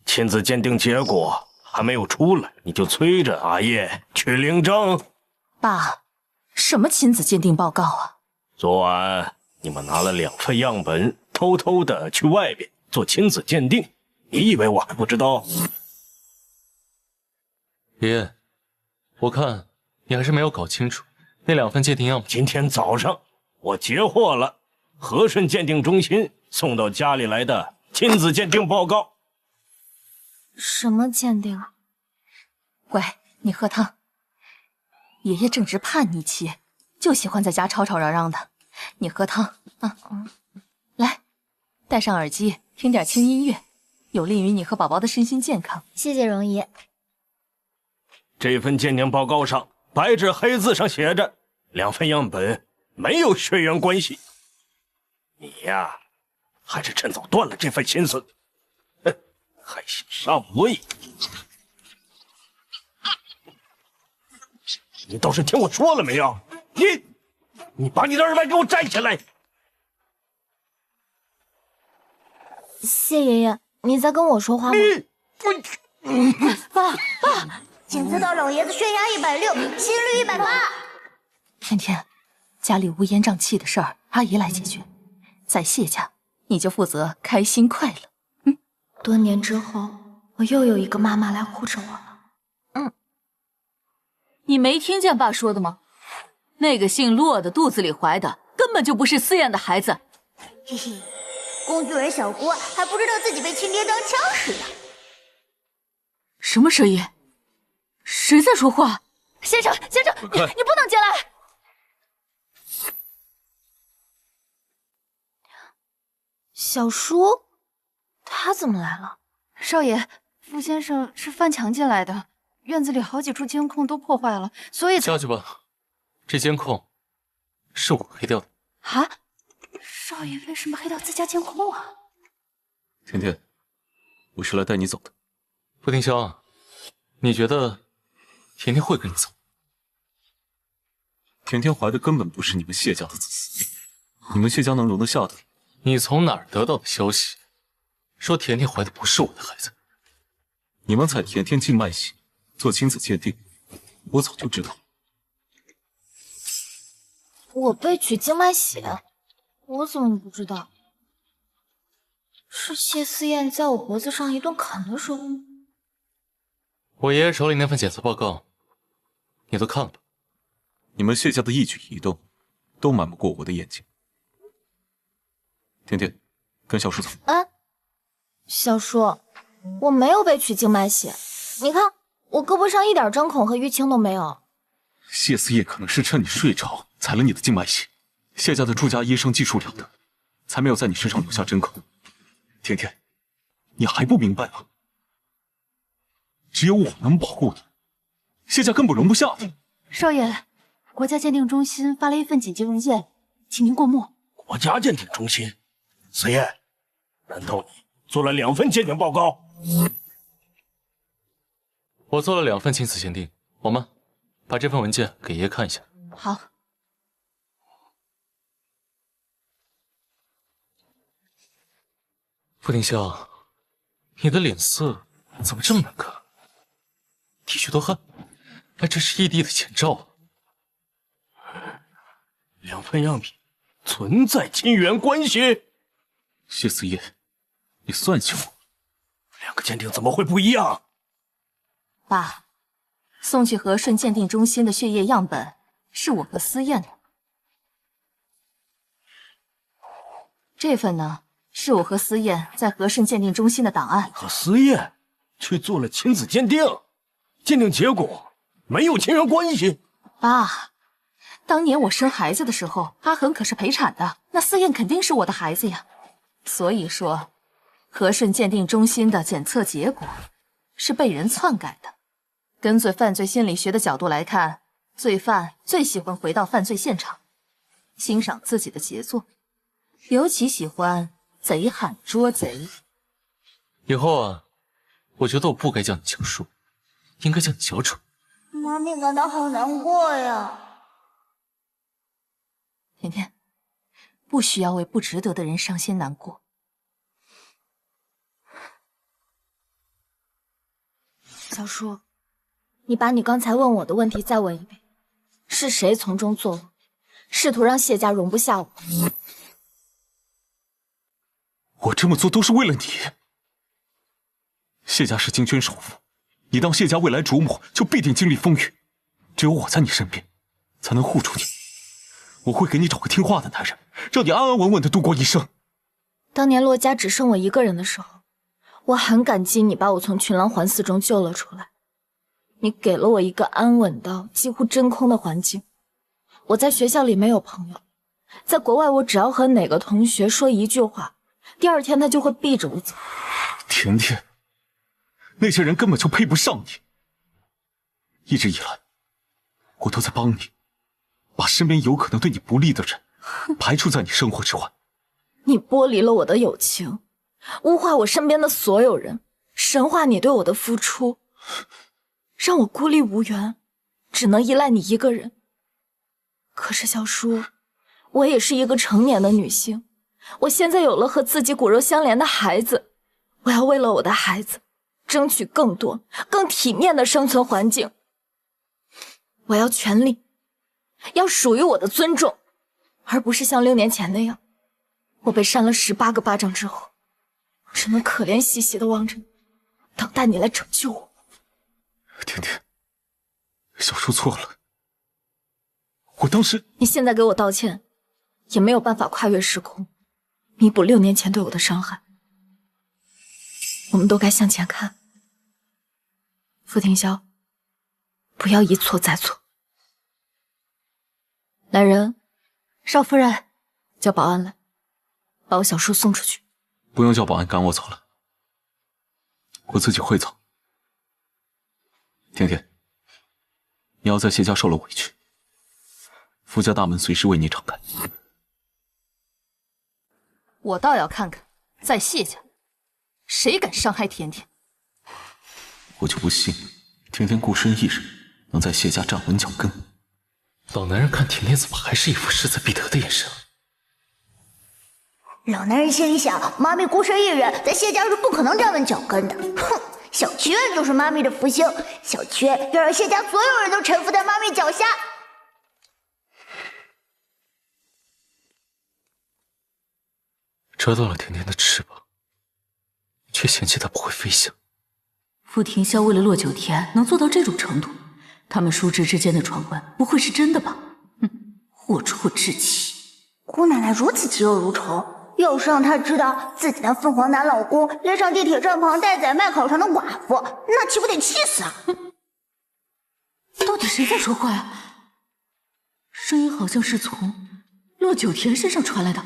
亲子鉴定结果还没有出来，你就催着阿叶去领证。爸，什么亲子鉴定报告啊？昨晚你们拿了2份样本，偷偷的去外边做亲子鉴定，你以为我还不知道？爷爷，我看你还是没有搞清楚那2份鉴定样本。今天早上我截获了和顺鉴定中心送到家里来的亲子鉴定报告。什么鉴定？乖，你喝汤。爷爷正值叛逆期，就喜欢在家吵吵嚷嚷的。你喝汤啊，来，戴上耳机，听点轻音乐，有利于你和宝宝的身心健康。谢谢容姨。这份鉴定报告上白纸黑字上写着，2份样本没有血缘关系。你呀，还是趁早断了这份心思。哼，还想上位？你倒是听我说了没有？你把你的耳麦给我摘起来！谢爷爷，你在跟我说话吗？爸，检测到老爷子血压160，心率180。甜甜，家里乌烟瘴气的事儿，阿姨来解决。在谢家，你就负责开心快乐。多年之后，我又有一个妈妈来护着我了。你没听见爸说的吗？那个姓骆的肚子里怀的根本就不是思燕的孩子。嘿嘿，工具人小郭还不知道自己被亲爹当枪使呢。什么声音？谁在说话？先生，你不能进来！小叔，他怎么来了？少爷，傅先生是翻墙进来的，院子里好几处监控都破坏了，所以下去吧，这监控是我黑掉的。啊，少爷为什么黑掉自家监控啊？甜甜，我是来带你走的。傅丁香，你觉得甜甜会跟你走？甜甜怀的根本不是你们谢家的子嗣，你们谢家能容得下的？你从哪儿得到的消息，说甜甜怀的不是我的孩子？你们采甜甜静脉血做亲子鉴定，我早就知道。我被取静脉血，我怎么不知道？是谢思燕在我脖子上一顿砍的时候吗？我爷爷手里那份检测报告，你都看了吧？你们谢家的一举一动，都瞒不过我的眼睛。甜甜，跟小叔走。小叔，我没有被取静脉血，你看我胳膊上一点针孔和淤青都没有。谢思燕可能是趁你睡着采了你的静脉血，谢家的朱家医生技术了得，才没有在你身上留下针孔。甜甜，你还不明白吗？只有我能保护你，谢家根本容不下你。少爷，国家鉴定中心发了一份紧急文件，请您过目。国家鉴定中心，思燕，难道你做了2份鉴定报告？我做了2份亲子鉴定，王妈，把这份文件给爷爷看一下。好。傅庭笑，你的脸色怎么这么难看？剃须多汗，还真是异地的前兆啊！2份样品存在亲缘关系。谢思燕，你算计我！2个鉴定怎么会不一样？爸，送去和顺鉴定中心的血液样本是我和思燕的，这份呢？是我和思燕在和顺鉴定中心的档案。和思燕去做了亲子鉴定，鉴定结果没有亲缘关系。爸，当年我生孩子的时候，阿恒可是陪产的，那思燕肯定是我的孩子呀。所以说，和顺鉴定中心的检测结果是被人篡改的。根据犯罪心理学的角度来看，罪犯最喜欢回到犯罪现场，欣赏自己的杰作，尤其喜欢贼喊捉贼。以后啊，我觉得我不该叫你强叔，应该叫你小丑。妈咪感到好难过呀。甜甜，不需要为不值得的人伤心难过。小叔，你把你刚才问我的问题再问一遍：是谁从中作恶，试图让谢家容不下我？我这么做都是为了你。谢家是京圈首富，你当谢家未来主母，就必定经历风雨。只有我在你身边，才能护住你。我会给你找个听话的男人，让你安安稳稳的度过一生。当年洛家只剩我一个人的时候，我很感激你把我从群狼环伺中救了出来。你给了我一个安稳到几乎真空的环境。我在学校里没有朋友，在国外我只要和哪个同学说一句话，第2天他就会避着我走。甜甜，那些人根本就配不上你。一直以来，我都在帮你，把身边有可能对你不利的人排除在你生活之外。你剥离了我的友情，污化我身边的所有人，神化你对我的付出，让我孤立无援，只能依赖你一个人。可是小叔，我也是一个成年的女性，我现在有了和自己骨肉相连的孩子，我要为了我的孩子争取更多更体面的生存环境。我要权利，要属于我的尊重，而不是像6年前那样，我被扇了18个巴掌之后，只能可怜兮兮的望着你，等待你来拯救我。甜甜，小叔错了，我当时……你现在给我道歉，也没有办法跨越时空，弥补6年前对我的伤害。我们都该向前看。傅庭霄，不要一错再错。来人，少夫人，叫保安来，把我小叔送出去。不用叫保安赶我走了，我自己会走。甜甜，你要在谢家受了委屈，傅家大门随时为你敞开。我倒要看看，在谢家，谁敢伤害甜甜？我就不信，甜甜孤身一人能在谢家站稳脚跟。老男人看甜甜怎么还是一副势在必得的眼神？老男人心里想，妈咪孤身一人在谢家是不可能站稳脚跟的。哼，小缺就是妈咪的福星，小缺要让谢家所有人都臣服在妈咪脚下。折断了甜甜的翅膀，却嫌弃她不会飞翔。傅庭霄为了洛九天能做到这种程度，他们叔侄之间的传闻不会是真的吧？祸出至极。姑奶奶如此嫉恶如仇，要是让她知道自己那凤凰男老公连上地铁站旁待宰卖烤肠的寡妇，那岂不得气死啊？到底谁在说话呀？声音好像是从洛九天身上传来的，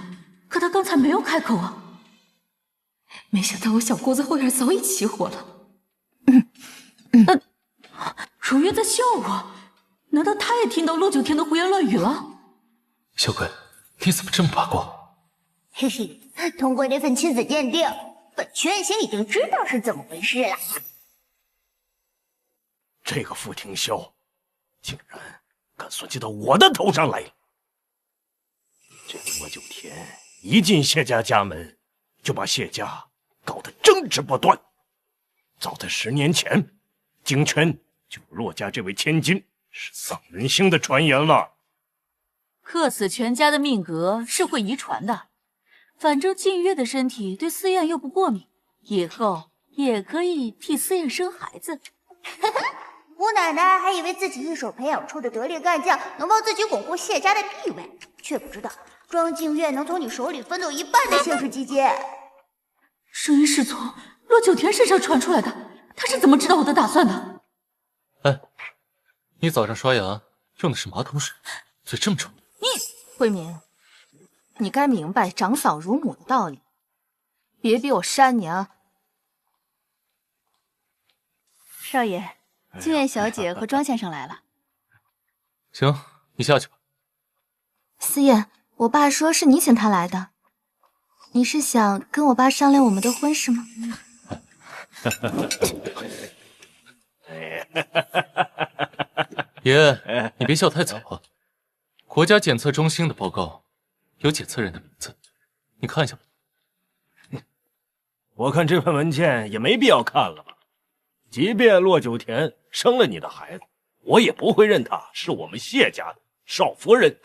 可他刚才没有开口啊。没想到我小姑子后院早已起火了。如月在笑我，难道他也听到骆九天的胡言乱语了？小鬼，你怎么这么八卦？嘿嘿，通过这份亲子鉴定，本圈先已经知道是怎么回事了。这个傅庭霄竟然敢算计到我的头上来了！这个罗九天一进谢家家门，就把谢家搞得争执不断。早在10年前，京圈就有骆家这位千金是丧人星的传言了。克死全家的命格是会遗传的，反正静月的身体对思燕又不过敏，以后也可以替思燕生孩子。吴奶奶还以为自己一手培养出的得力干将能帮自己巩固谢家的地位，却不知道庄静月能从你手里分走1半的谢氏基金。声音是从骆九天身上传出来的，他是怎么知道我的打算的？哎，你早上刷牙用的是马桶水，嘴这么臭。慧敏，你该明白长嫂如母的道理，别逼我扇你啊！少爷，静月小姐和庄先生来了。行，你下去吧。思燕，我爸说是你请他来的，你是想跟我爸商量我们的婚事吗？爷，你别笑太早啊。国家检测中心的报告有检测人的名字，你看一下吧。我看这份文件也没必要看了吧。即便骆九田生了你的孩子，我也不会认他是我们谢家的少夫人。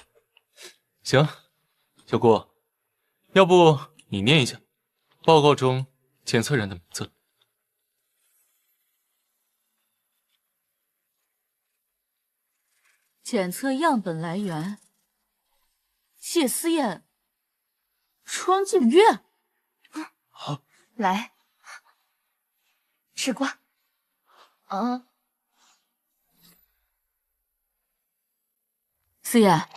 行，小顾，要不你念一下报告中检测人的名字。检测样本来源：谢思燕、庄静月。好，来，吃瓜。思燕，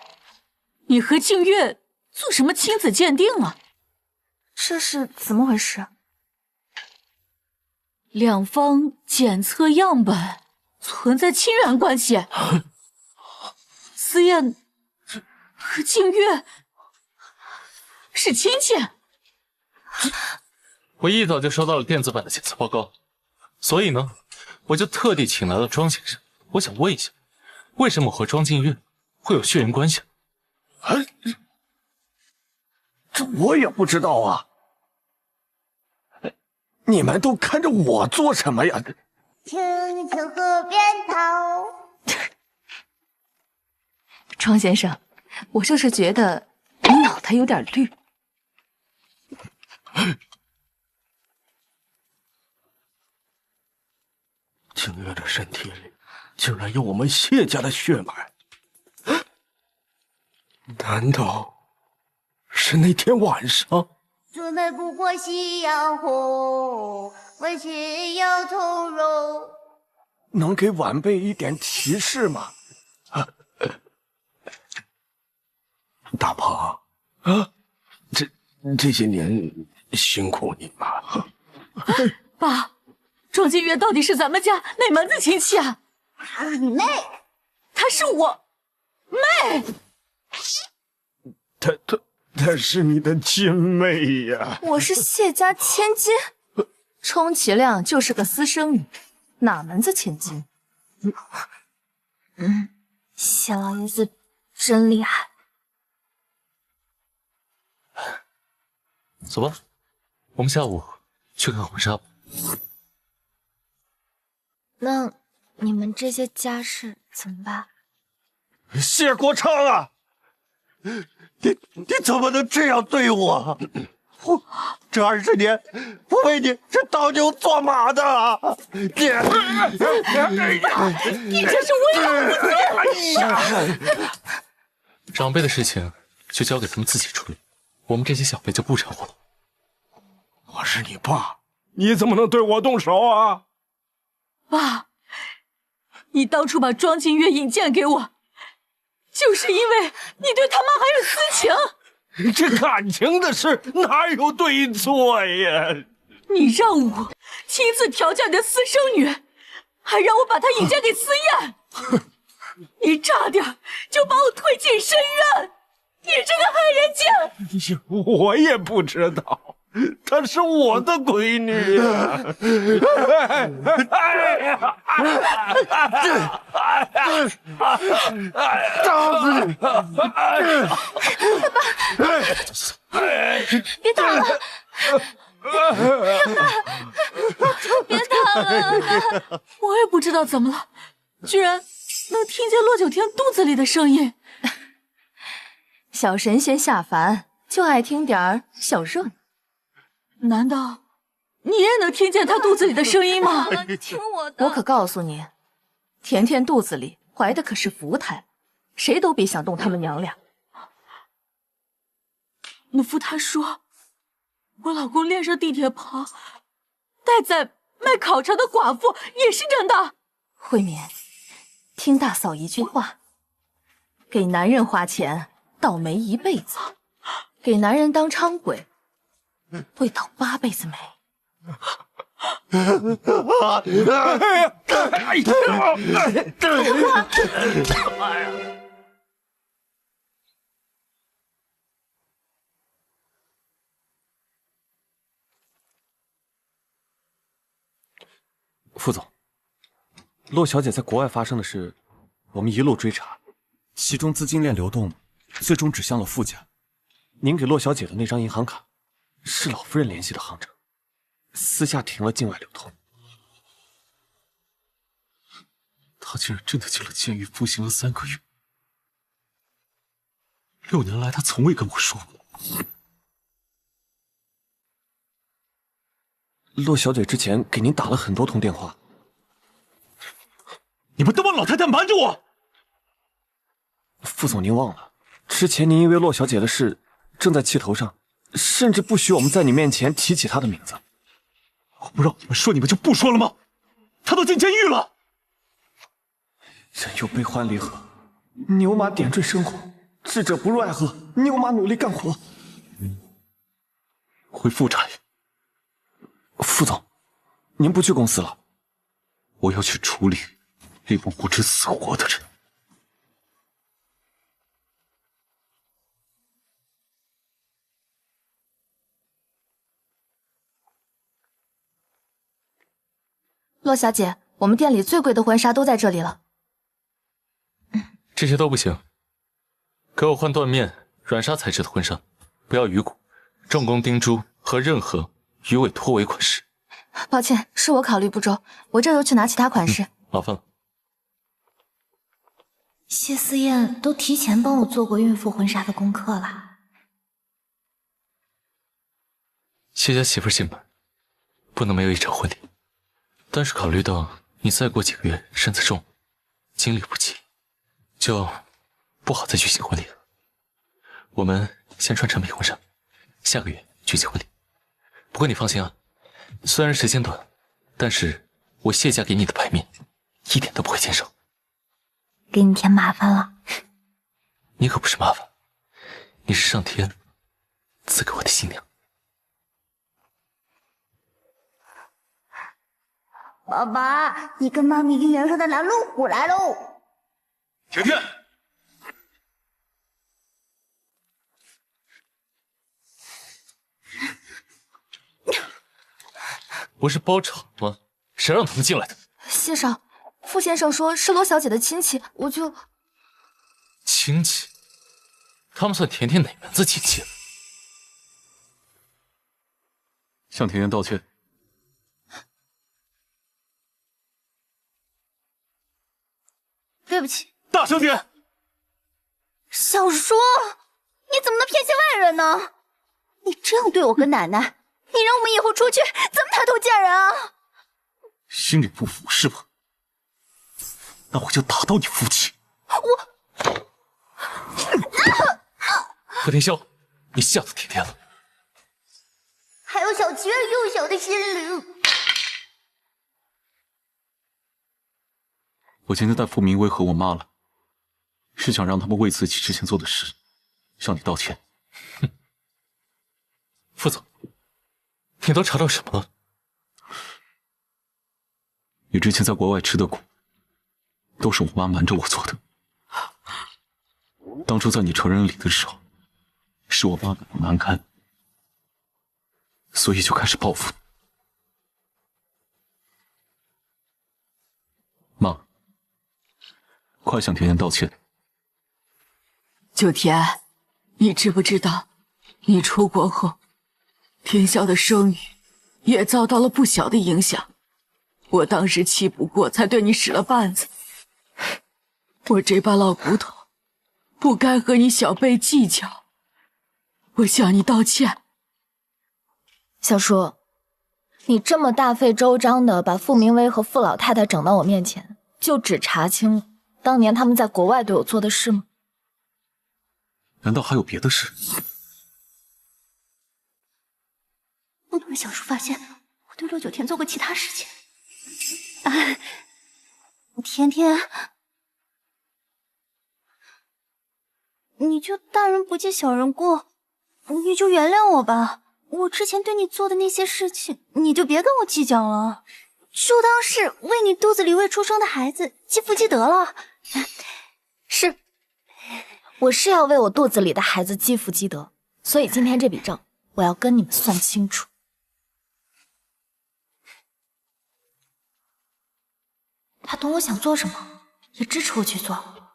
你和静月做什么亲子鉴定啊？这是怎么回事？两方检测样本存在亲缘关系。思燕和静月是亲戚。我一早就收到了电子版的检测报告，所以呢，我就特地请来了庄先生。我想问一下，为什么我和庄静月会有血缘关系？这我也不知道啊。你们都看着我做什么呀？青青河边草。庄先生，我就是觉得你脑袋有点绿。静月的身体里竟然有我们谢家的血脉，难道是那天晚上？最美不过夕阳红，为情要从容。能给晚辈一点提示吗？大鹏啊，这些年辛苦你了。爸，庄静月到底是咱们家哪门子亲戚啊？她是你妹，她是我妹。她是你的亲妹呀！我是谢家千金，充其量就是个私生女，哪门子千金？谢老爷子真厉害。走吧，我们下午去看婚纱吧。那你们这些家事怎么办？谢国昌啊，你怎么能这样对我？这20年，我为你是倒牛做马的，你这是为了长辈的事情就交给他们自己处理，我们这些小辈就不掺和了。我是你爸，你怎么能对我动手啊？爸，你当初把庄静月引荐给我，就是因为你对他妈还有私情。这感情的事哪有对错呀？你让我亲自调教你的私生女，还让我把她引荐给思燕。你差点就把我推进深渊！你这个害人精！我也不知道，她是我的闺女啊！打死你！别打了！别打了！我也不知道怎么了，居然能听见骆九天肚子里的声音。小神仙下凡就爱听点儿小热闹。难道你也能听见他肚子里的声音吗？听我的！我可告诉你，甜甜肚子里怀的可是福胎，谁都别想动他们娘俩。那夫他说，我老公恋上地铁旁待在卖烤肠的寡妇也是真的。慧敏，听大嫂一句话，给男人花钱倒霉一辈子，给男人当伥鬼会倒8辈子霉。副总，骆小姐在国外发生的事，我们一路追查，其中资金链流动最终指向了傅家。您给骆小姐的那张银行卡，是老夫人联系的行长，私下停了境外流通。他竟然真的进了监狱，服刑了3个月。6年来，他从未跟我说过。骆小姐之前给您打了很多通电话，你们都帮老太太瞒着我！副总，您忘了，之前您因为骆小姐的事正在气头上，甚至不许我们在你面前提起她的名字。我不让你们说，你们就不说了吗？她都进监狱了。人有悲欢离合，牛马点缀生活，智者不入爱河，牛马努力干活。回妇产。副总，您不去公司了？我要去处理令我不知死活的人。骆小姐，我们店里最贵的婚纱都在这里了。这些都不行，给我换缎面、软纱材质的婚纱，不要鱼骨、重工钉珠和任何鱼尾拖尾款式。抱歉，是我考虑不周，我这就去拿其他款式。麻烦了。谢思燕都提前帮我做过孕妇婚纱的功课了。谢家媳妇进门，不能没有一场婚礼。但是考虑到你再过几个月身子重，精力不济，就不好再举行婚礼了。我们先穿成品婚纱，下个月举行婚礼。不过你放心啊，虽然时间短，但是我谢家给你的牌面一点都不会减少。给你添麻烦了。你可不是麻烦，你是上天赐给我的新娘。爸爸，你跟妈咪预言说的拦路虎来喽！甜甜，不是包场吗？谁让他们进来的？谢少，傅先生说是罗小姐的亲戚，我就……亲戚？他们算甜甜哪门子亲戚了？向甜甜道歉。对不起，大声点！小叔，你怎么能骗下外人呢？你这样对我跟奶奶，你让我们以后出去怎么抬头见人啊？心里不服是吧？那我就打到你服气。贺天霄，你吓死甜甜了。还有小琪儿幼小的心灵。我今天带傅明威和我妈了，是想让他们为自己之前做的事向你道歉。哼，副总，你都查到什么了？你之前在国外吃的苦，都是我妈瞒着我做的。当初在你成人礼的时候，是我爸感到难堪，所以就开始报复你。妈，快向甜甜道歉。九田，你知不知道，你出国后，婷霄的声誉也遭到了不小的影响。我当时气不过，才对你使了绊子。我这把老骨头，不该和你小辈计较。我向你道歉。小叔，你这么大费周章的把傅明威和傅老太太整到我面前，就只查清了当年他们在国外对我做的事吗？难道还有别的事？不能让小叔发现我对陆九田做过其他事情。啊，甜甜，你就大人不计小人过，你就原谅我吧。我之前对你做的那些事情，你就别跟我计较了，就当是为你肚子里未出生的孩子积福积德了。是，我是要为我肚子里的孩子积福积德，所以今天这笔账我要跟你们算清楚。他懂我想做什么，也支持我去做。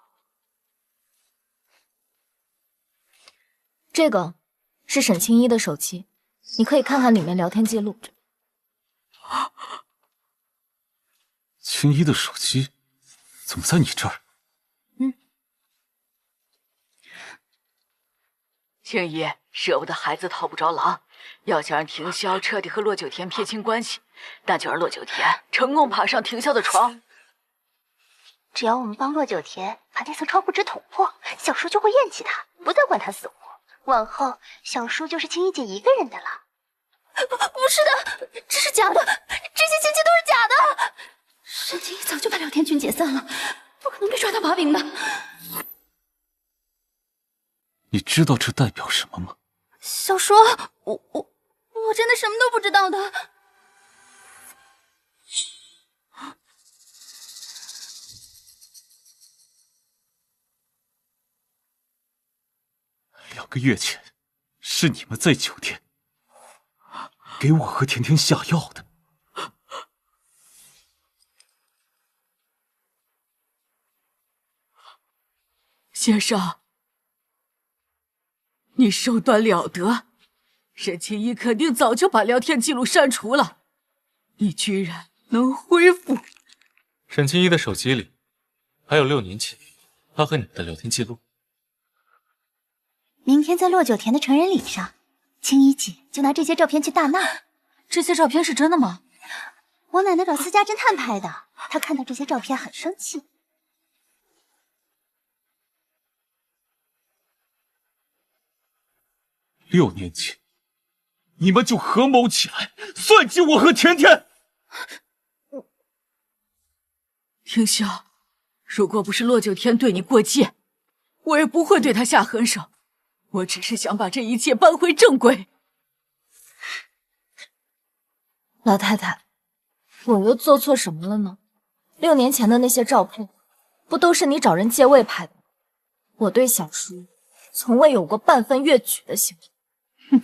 这个是沈清一的手机，你可以看看里面聊天记录。青衣的手机怎么在你这儿？青衣舍不得孩子套不着狼，要想让婷霄彻底和骆九田撇清关系，那就让骆九田成功爬上婷霄的床。只要我们帮骆九田把那层窗户纸捅破，小叔就会厌弃他，不再管他死活。往后，小叔就是青衣姐一个人的了。不是的，这是假的，这些亲戚都是假的。沈清一早就把聊天群解散了，不可能被抓到把柄的。你知道这代表什么吗？小叔，我真的什么都不知道的。2个月前，是你们在酒店给我和甜甜下药的。先生，你手段了得，沈清一肯定早就把聊天记录删除了，你居然能恢复。沈清一的手机里还有6年前他和你的聊天记录。明天在骆九田的成人礼上，青衣姐就拿这些照片去大闹。这些照片是真的吗？我奶奶找私家侦探拍的，她看到这些照片很生气。6年前，你们就合谋起来算计我和甜甜。婷霄，如果不是骆九天对你过界，我也不会对他下狠手。我只是想把这一切扳回正轨。老太太，我又做错什么了呢？6年前的那些照片，不都是你找人借位拍的吗？我对小叔从未有过半分越矩的行为。哼，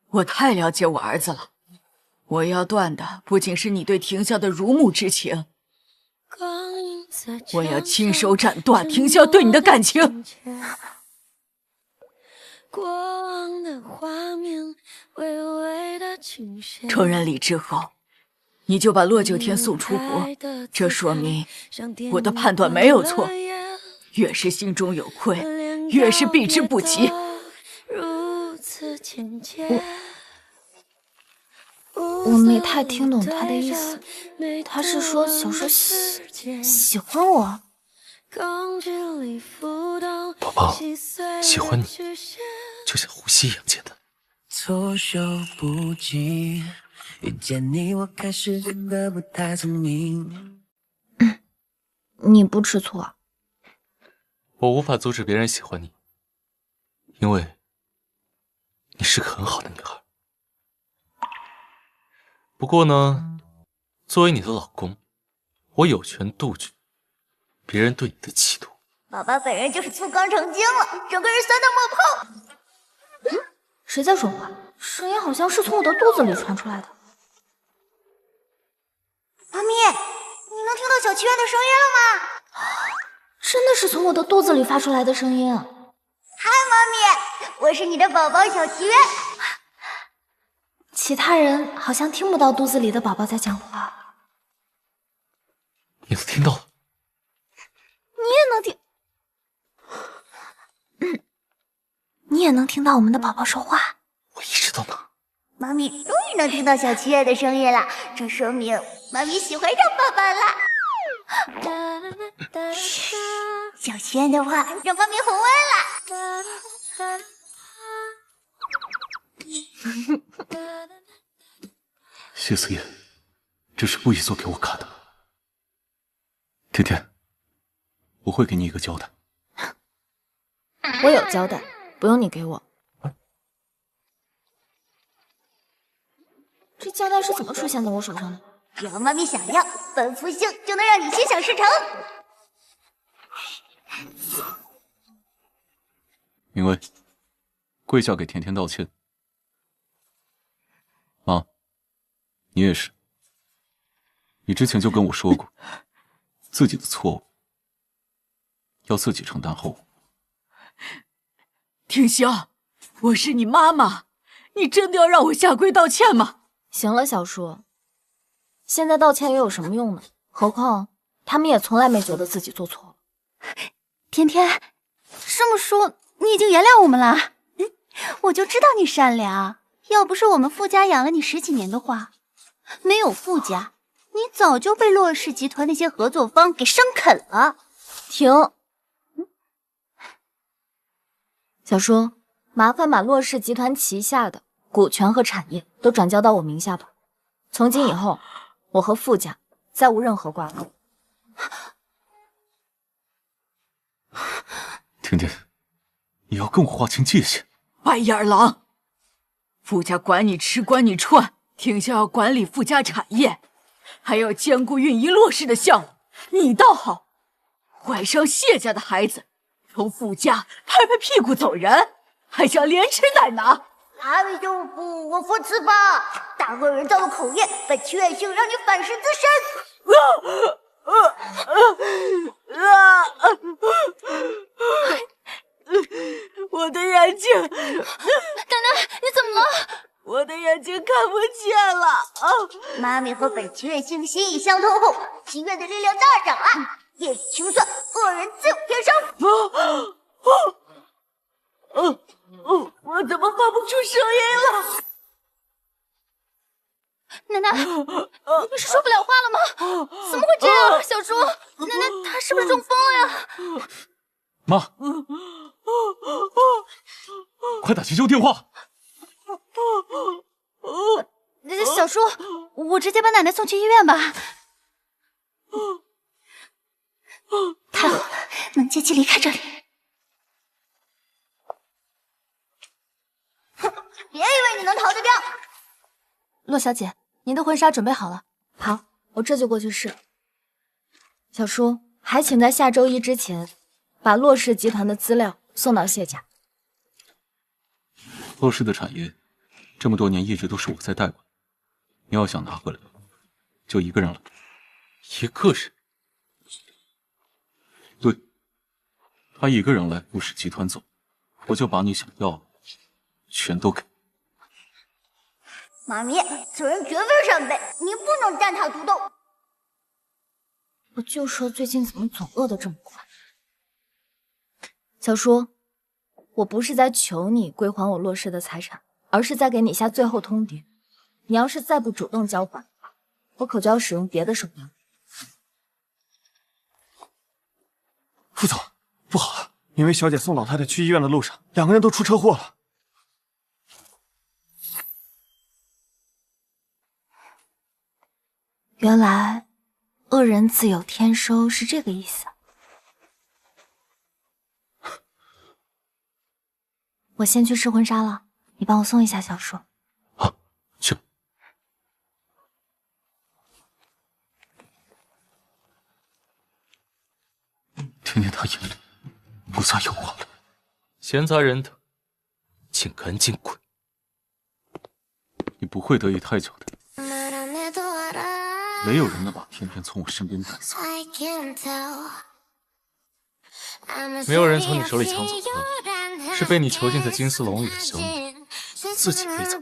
我太了解我儿子了。我要断的不仅是你对婷霄的如沐之情，我要亲手斩断婷霄对你的感情。成人礼之后，你就把骆九天送出国，这说明我的判断没有错。越是心中有愧，越是避之不及。我没太听懂他的意思，他是说小叔喜欢我？宝宝，喜欢你就像呼吸一样简单。措手不及，遇见你我开始变得不太聪明。你不吃醋啊？我无法阻止别人喜欢你，因为你是个很好的女孩。不过呢，作为你的老公，我有权杜绝别人对你的企图。宝宝本人就是醋缸成精了，整个人酸到冒泡。谁在说话？声音好像是从我的肚子里传出来的。妈咪，你能听到小祈愿的声音了吗？真的是从我的肚子里发出来的声音。嗨，妈咪，我是你的宝宝小祈愿。其他人好像听不到肚子里的宝宝在讲话。你都听到了？你也能听。你也能听到我们的宝宝说话？我一直都能。妈咪终于能听到小七月的声音了，这说明妈咪喜欢上爸爸了。小七月的话让妈咪红温了。谢思燕，这是故意做给我看的。甜甜，我会给你一个交代。我有交代，不用你给我。这胶带是怎么出现在我手上的？只要妈咪想要，本福星就能让你心想事成。明薇，跪下给甜甜道歉。妈，你也是。你之前就跟我说过，自己的错误要自己承担后果。婷香，我是你妈妈，你真的要让我下跪道歉吗？行了，小叔，现在道歉又有什么用呢？何况他们也从来没觉得自己做错了。甜甜，这么说你已经原谅我们了？我就知道你善良，要不是我们傅家养了你10几年的话，没有傅家，你早就被洛氏集团那些合作方给生啃了。停！小叔，麻烦把洛氏集团旗下的股权和产业都转交到我名下吧。从今以后，我和傅家再无任何挂钩。甜甜，你要跟我划清界限。白眼狼，傅家管你吃管你穿，婷香要管理傅家产业，还要兼顾运营洛氏的项目。你倒好，怀上谢家的孩子，从傅家拍拍屁股走人，还想连吃带拿。阿弥陀佛，我扶持吧！大恶人造了口业，本祈愿星让你反噬自身。我的眼睛，奶奶，你怎么了？我的眼睛看不见了。妈咪和本祈愿星心意相通后，祈愿的力量大涨啊！业已清算，恶人自有天生。我怎么发不出声音了？奶奶，你是说不了话了吗？怎么会这样？小猪，奶奶她是不是中风了呀？妈，快打急救电话！小叔，我直接把奶奶送去医院吧。太好了，能借机离开这里。别以为你能逃得掉。洛小姐，您的婚纱准备好了。好，我这就过去试。小叔，还请在下周1之前把洛氏集团的资料送到谢家。洛氏的产业这么多年一直都是我在代管，你要想拿回来，就一个人来。一个人？对，他一个人来洛氏集团走，我就把你想要的全都给。妈咪，此人绝非善辈，你不能单打独斗。我就说最近怎么总饿得这么快。小叔，我不是在求你归还我洛氏的财产，而是在给你下最后通牒。你要是再不主动交还，我可就要使用别的手段。副总，不好了，明薇小姐送老太太去医院的路上，2个人都出车祸了。原来恶人自有天收是这个意思。我先去试婚纱了，你帮我送一下小叔。好，去。甜甜她眼里不再有我了。闲杂人等，请赶紧滚！你不会得意太久的，没有人能把天天从我身边带走。没有人从你手里抢走的，是被你囚禁在金丝笼里的小女自己飞走。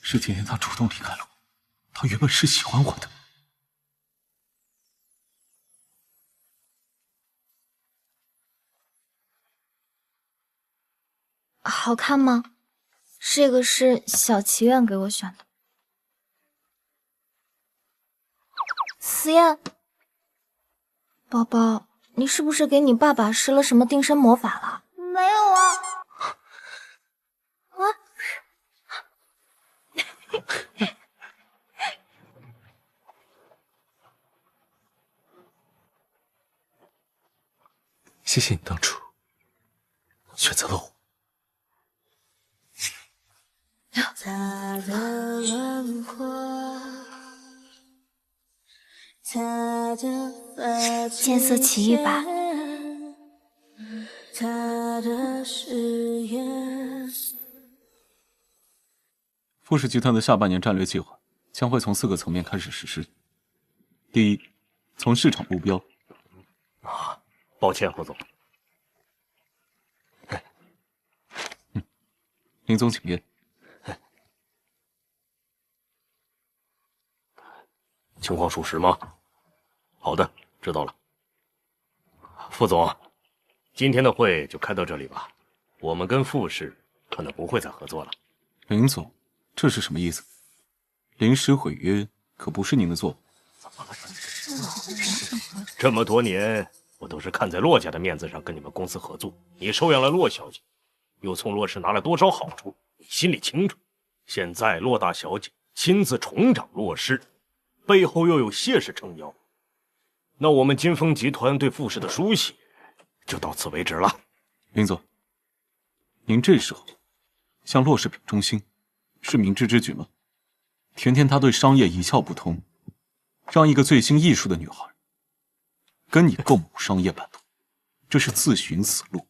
是今天他主动离开了我，他原本是喜欢我的。好看吗？这个是小祈愿给我选的。思燕，宝宝，你是不是给你爸爸施了什么定身魔法了？没有啊。啊！谢谢你当初选择了我。他的轮廓，他的见色起意吧。他的誓言。富士集团的下半年战略计划将会从4个层面开始实施。第一，从市场目标。抱歉，胡总。林总，请便。情况属实吗？好的，知道了。副总，今天的会就开到这里吧。我们跟富士可能不会再合作了。林总，这是什么意思？临时毁约可不是您的做法。这么多年，我都是看在骆家的面子上跟你们公司合作。你收养了骆小姐，又从骆氏拿了多少好处，你心里清楚。现在骆大小姐亲自重掌骆氏，背后又有谢氏撑腰，那我们金丰集团对富氏的输血就到此为止了。林总，您这时候向骆氏表忠心，是明智之举吗？甜甜她对商业一窍不通，让一个醉心艺术的女孩跟你共谋商业版图，这是自寻死路。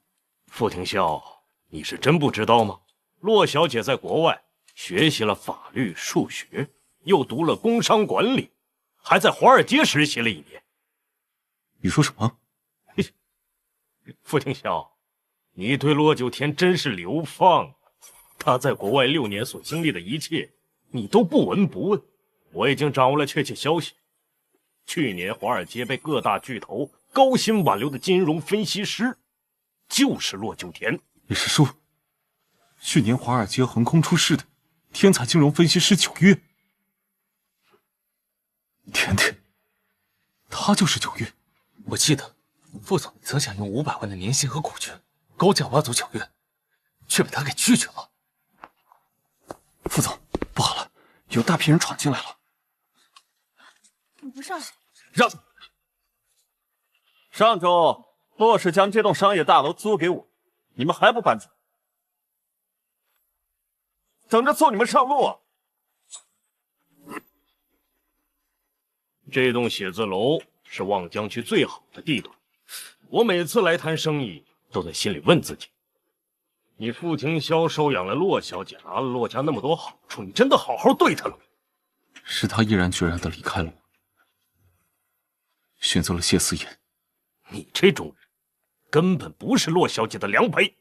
傅廷霄，你是真不知道吗？骆小姐在国外学习了法律、数学，又读了工商管理，还在华尔街实习了1年。你说什么？傅廷霄，你对骆九天真是流放。他在国外6年所经历的一切，你都不闻不问。我已经掌握了确切消息。去年华尔街被各大巨头高薪挽留的金融分析师，就是骆九天。你是说，去年华尔街横空出世的天才金融分析师9月？甜甜，他就是9月。我记得副总你曾想用500万的年薪和股权高价挖走9月，却被他给拒绝了。副总，不好了，有大批人闯进来了。你不上来，让上周骆氏将这栋商业大楼租给我，你们还不搬走？等着送你们上路啊！这栋写字楼是望江区最好的地段，我每次来谈生意，都在心里问自己：你傅廷霄收养了骆小姐，拿了骆家那么多好处，你真的好好对她了吗？是他毅然决然地离开了我，选择了谢思言。你这种人，根本不是骆小姐的良陪。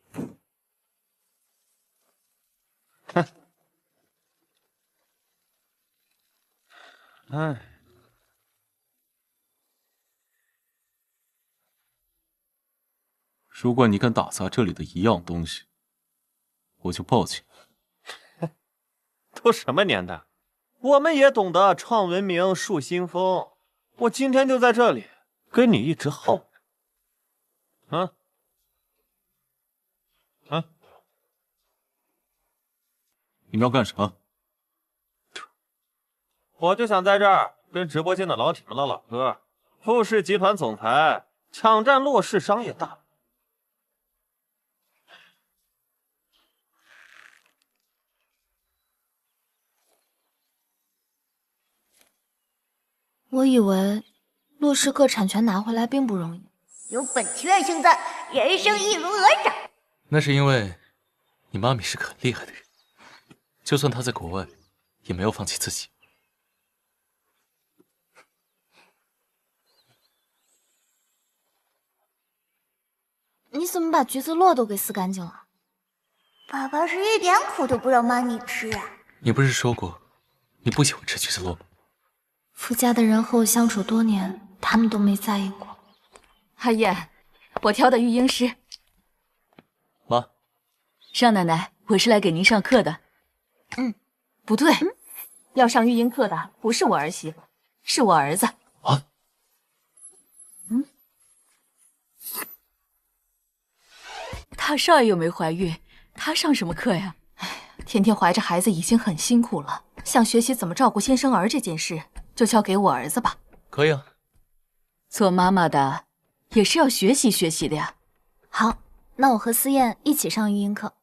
哼，哎。如果你敢打砸这里的一样东西，我就报警。都什么年代，我们也懂得创文明、树新风。我今天就在这里跟你一直耗着。你们要干什么？我就想在这儿跟直播间的老铁们唠唠嗑。富氏集团总裁抢占洛氏商业大楼。我以为洛氏各产权拿回来并不容易。有本期院星在，人生易如鹅掌。那是因为你妈咪是个很厉害的人，就算她在国外，也没有放弃自己。你怎么把橘子络都给撕干净了？爸爸是一点苦都不让妈咪吃啊！你不是说过你不喜欢吃橘子络吗？傅家的人和我相处多年，他们都没在意过。阿燕，我挑的育婴师。妈，少奶奶，我是来给您上课的。不对，要上育婴课的不是我儿媳妇，是我儿子。啊？大少爷又没怀孕，他上什么课呀？天天怀着孩子已经很辛苦了，想学习怎么照顾新生儿这件事，就交给我儿子吧。可以啊。做妈妈的也是要学习学习的呀。好，那我和思燕一起上育婴课。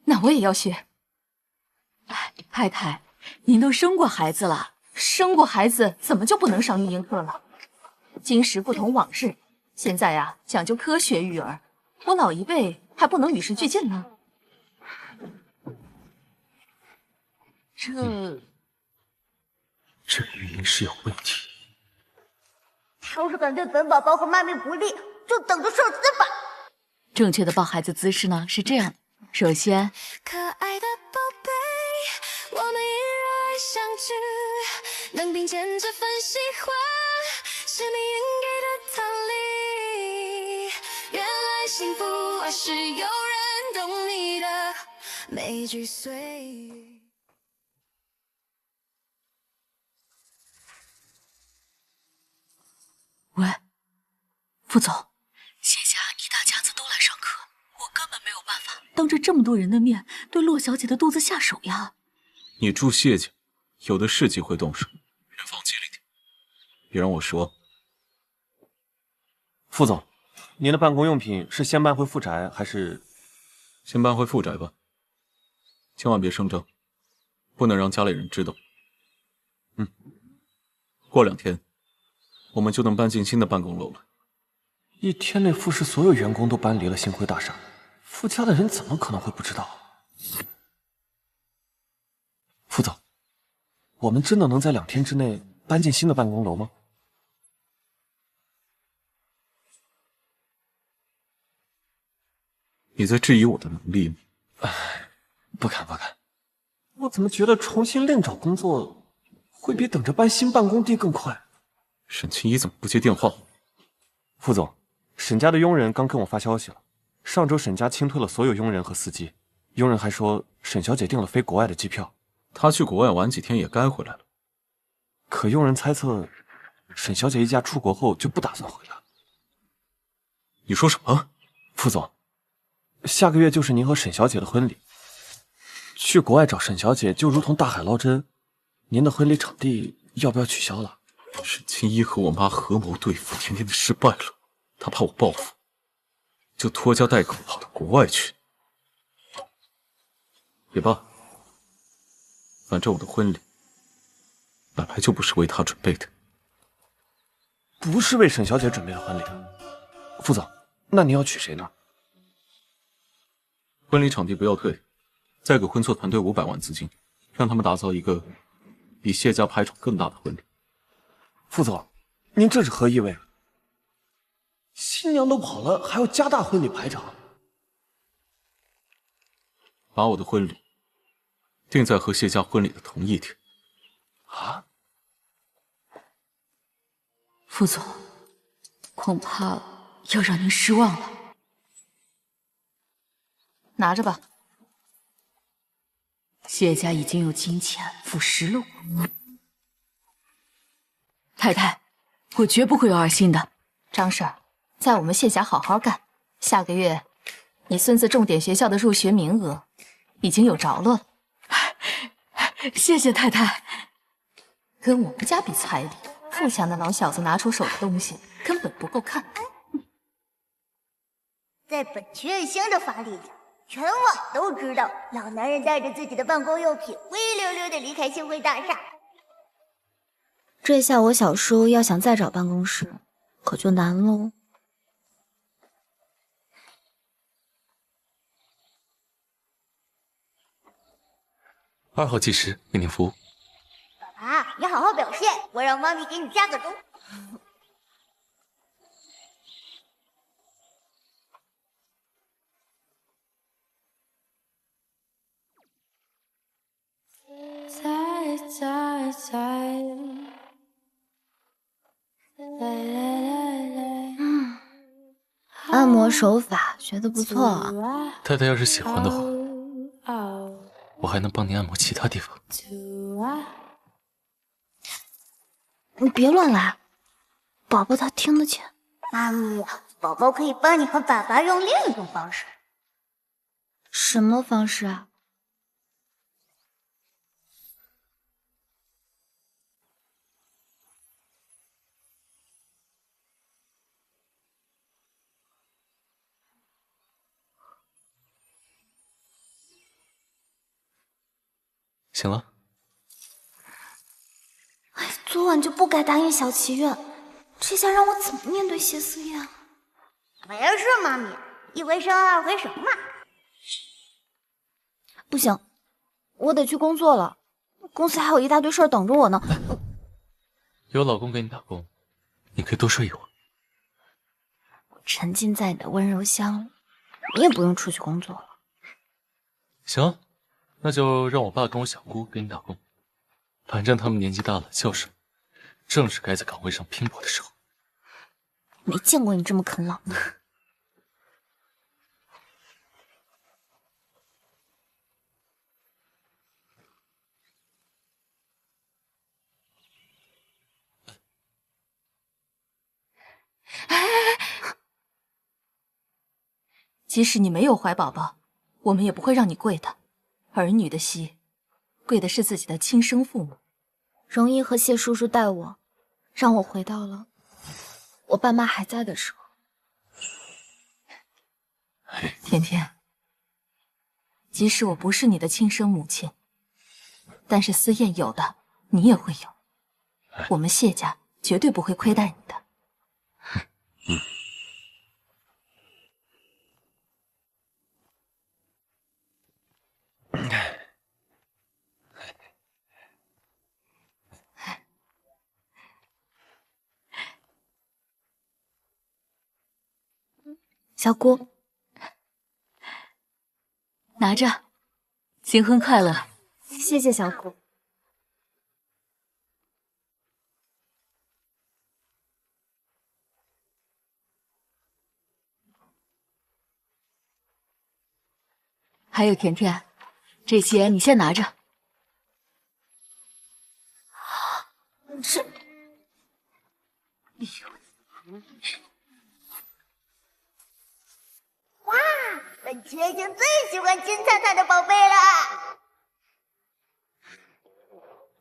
那我也要学。太太，您都生过孩子了，生过孩子怎么就不能上育婴课了？今时不同往日，现在呀讲究科学育儿，我老一辈还不能与时俱进呢。这育婴室有问题。要是敢对本宝宝和妈咪不利，就等着受死吧！正确的抱孩子姿势呢是这样的，首先，可爱的宝贝，我们依然相聚，能并肩这份喜欢，是你应给的逃离。原来幸福而是有人懂你的每句碎语。喂，副总，谢家一大家子都来上课，我根本没有办法当着这么多人的面对洛小姐的肚子下手呀。你住谢家，有的是机会动手，人放机灵点，别让我说。副总，您的办公用品是先搬回富宅还是？先搬回富宅吧，千万别声张，不能让家里人知道。过2天。我们就能搬进新的办公楼了。1天内，富氏所有员工都搬离了星辉大厦，富家的人怎么可能会不知道？副总，我们真的能在2天之内搬进新的办公楼吗？你在质疑我的能力吗？不敢不敢，我怎么觉得重新另找工作会比等着搬新办公地更快？沈清一怎么不接电话？副总，沈家的佣人刚跟我发消息了，上周沈家清退了所有佣人和司机，佣人还说沈小姐订了飞国外的机票，她去国外玩几天也该回来了。可佣人猜测，沈小姐一家出国后就不打算回来。你说什么？副总，下个月就是您和沈小姐的婚礼，去国外找沈小姐就如同大海捞针，您的婚礼场地要不要取消了？沈清一和我妈合谋对付，天天的失败了，他怕我报复，就拖家带口跑到国外去。也罢，反正我的婚礼本来就不是为他准备的。不是为沈小姐准备的婚礼。副总，那你要娶谁呢？婚礼场地不要退，再给婚策团队500万资金，让他们打造一个比谢家排场更大的婚礼。副总，您这是何意味？新娘都跑了，还要加大婚礼排场？把我的婚礼定在和谢家婚礼的同一天。啊？副总，恐怕要让您失望了。拿着吧。谢家已经有金钱付实录。太太，我绝不会有二心的。张婶，在我们谢家好好干，下个月你孙子重点学校的入学名额已经有着落了。谢谢太太。跟我们家比彩礼，富强的老小子拿出手的东西根本不够看。在本群星的法力下，全网都知道老男人带着自己的办公用品灰溜溜的离开星辉大厦。这下我小叔要想再找办公室，可就难喽。2号技师为您服务。爸爸，你好好表现，我让妈咪给你加个钟。按摩手法学得不错啊。太太要是喜欢的话，我还能帮您按摩其他地方。你别乱来，宝宝他听得见。妈咪，宝宝可以帮你和爸爸用另一种方式。什么方式啊？行了。哎，昨晚就不该答应小祈愿，这下让我怎么面对谢思燕？没事，妈咪，一回生二回熟嘛。不行，我得去工作了，公司还有一大堆事儿等着我呢。有老公给你打工，你可以多睡一会儿。我沉浸在你的温柔乡里，你也不用出去工作了。行，那就让我爸跟我小姑给你打工，反正他们年纪大了，孝顺，正是该在岗位上拼搏的时候。没见过你这么啃老的。即使你没有怀宝宝，我们也不会让你跪的。儿女的膝，跪的是自己的亲生父母。容易和谢叔叔带我，让我回到了我爸妈还在的时候。甜甜，即使我不是你的亲生母亲，但是思燕有的，你也会有。我们谢家绝对不会亏待你的。小姑，拿着，新婚快乐！谢谢小姑。还有甜甜，这些你先拿着。这，哇，本全星最喜欢金灿灿的宝贝了。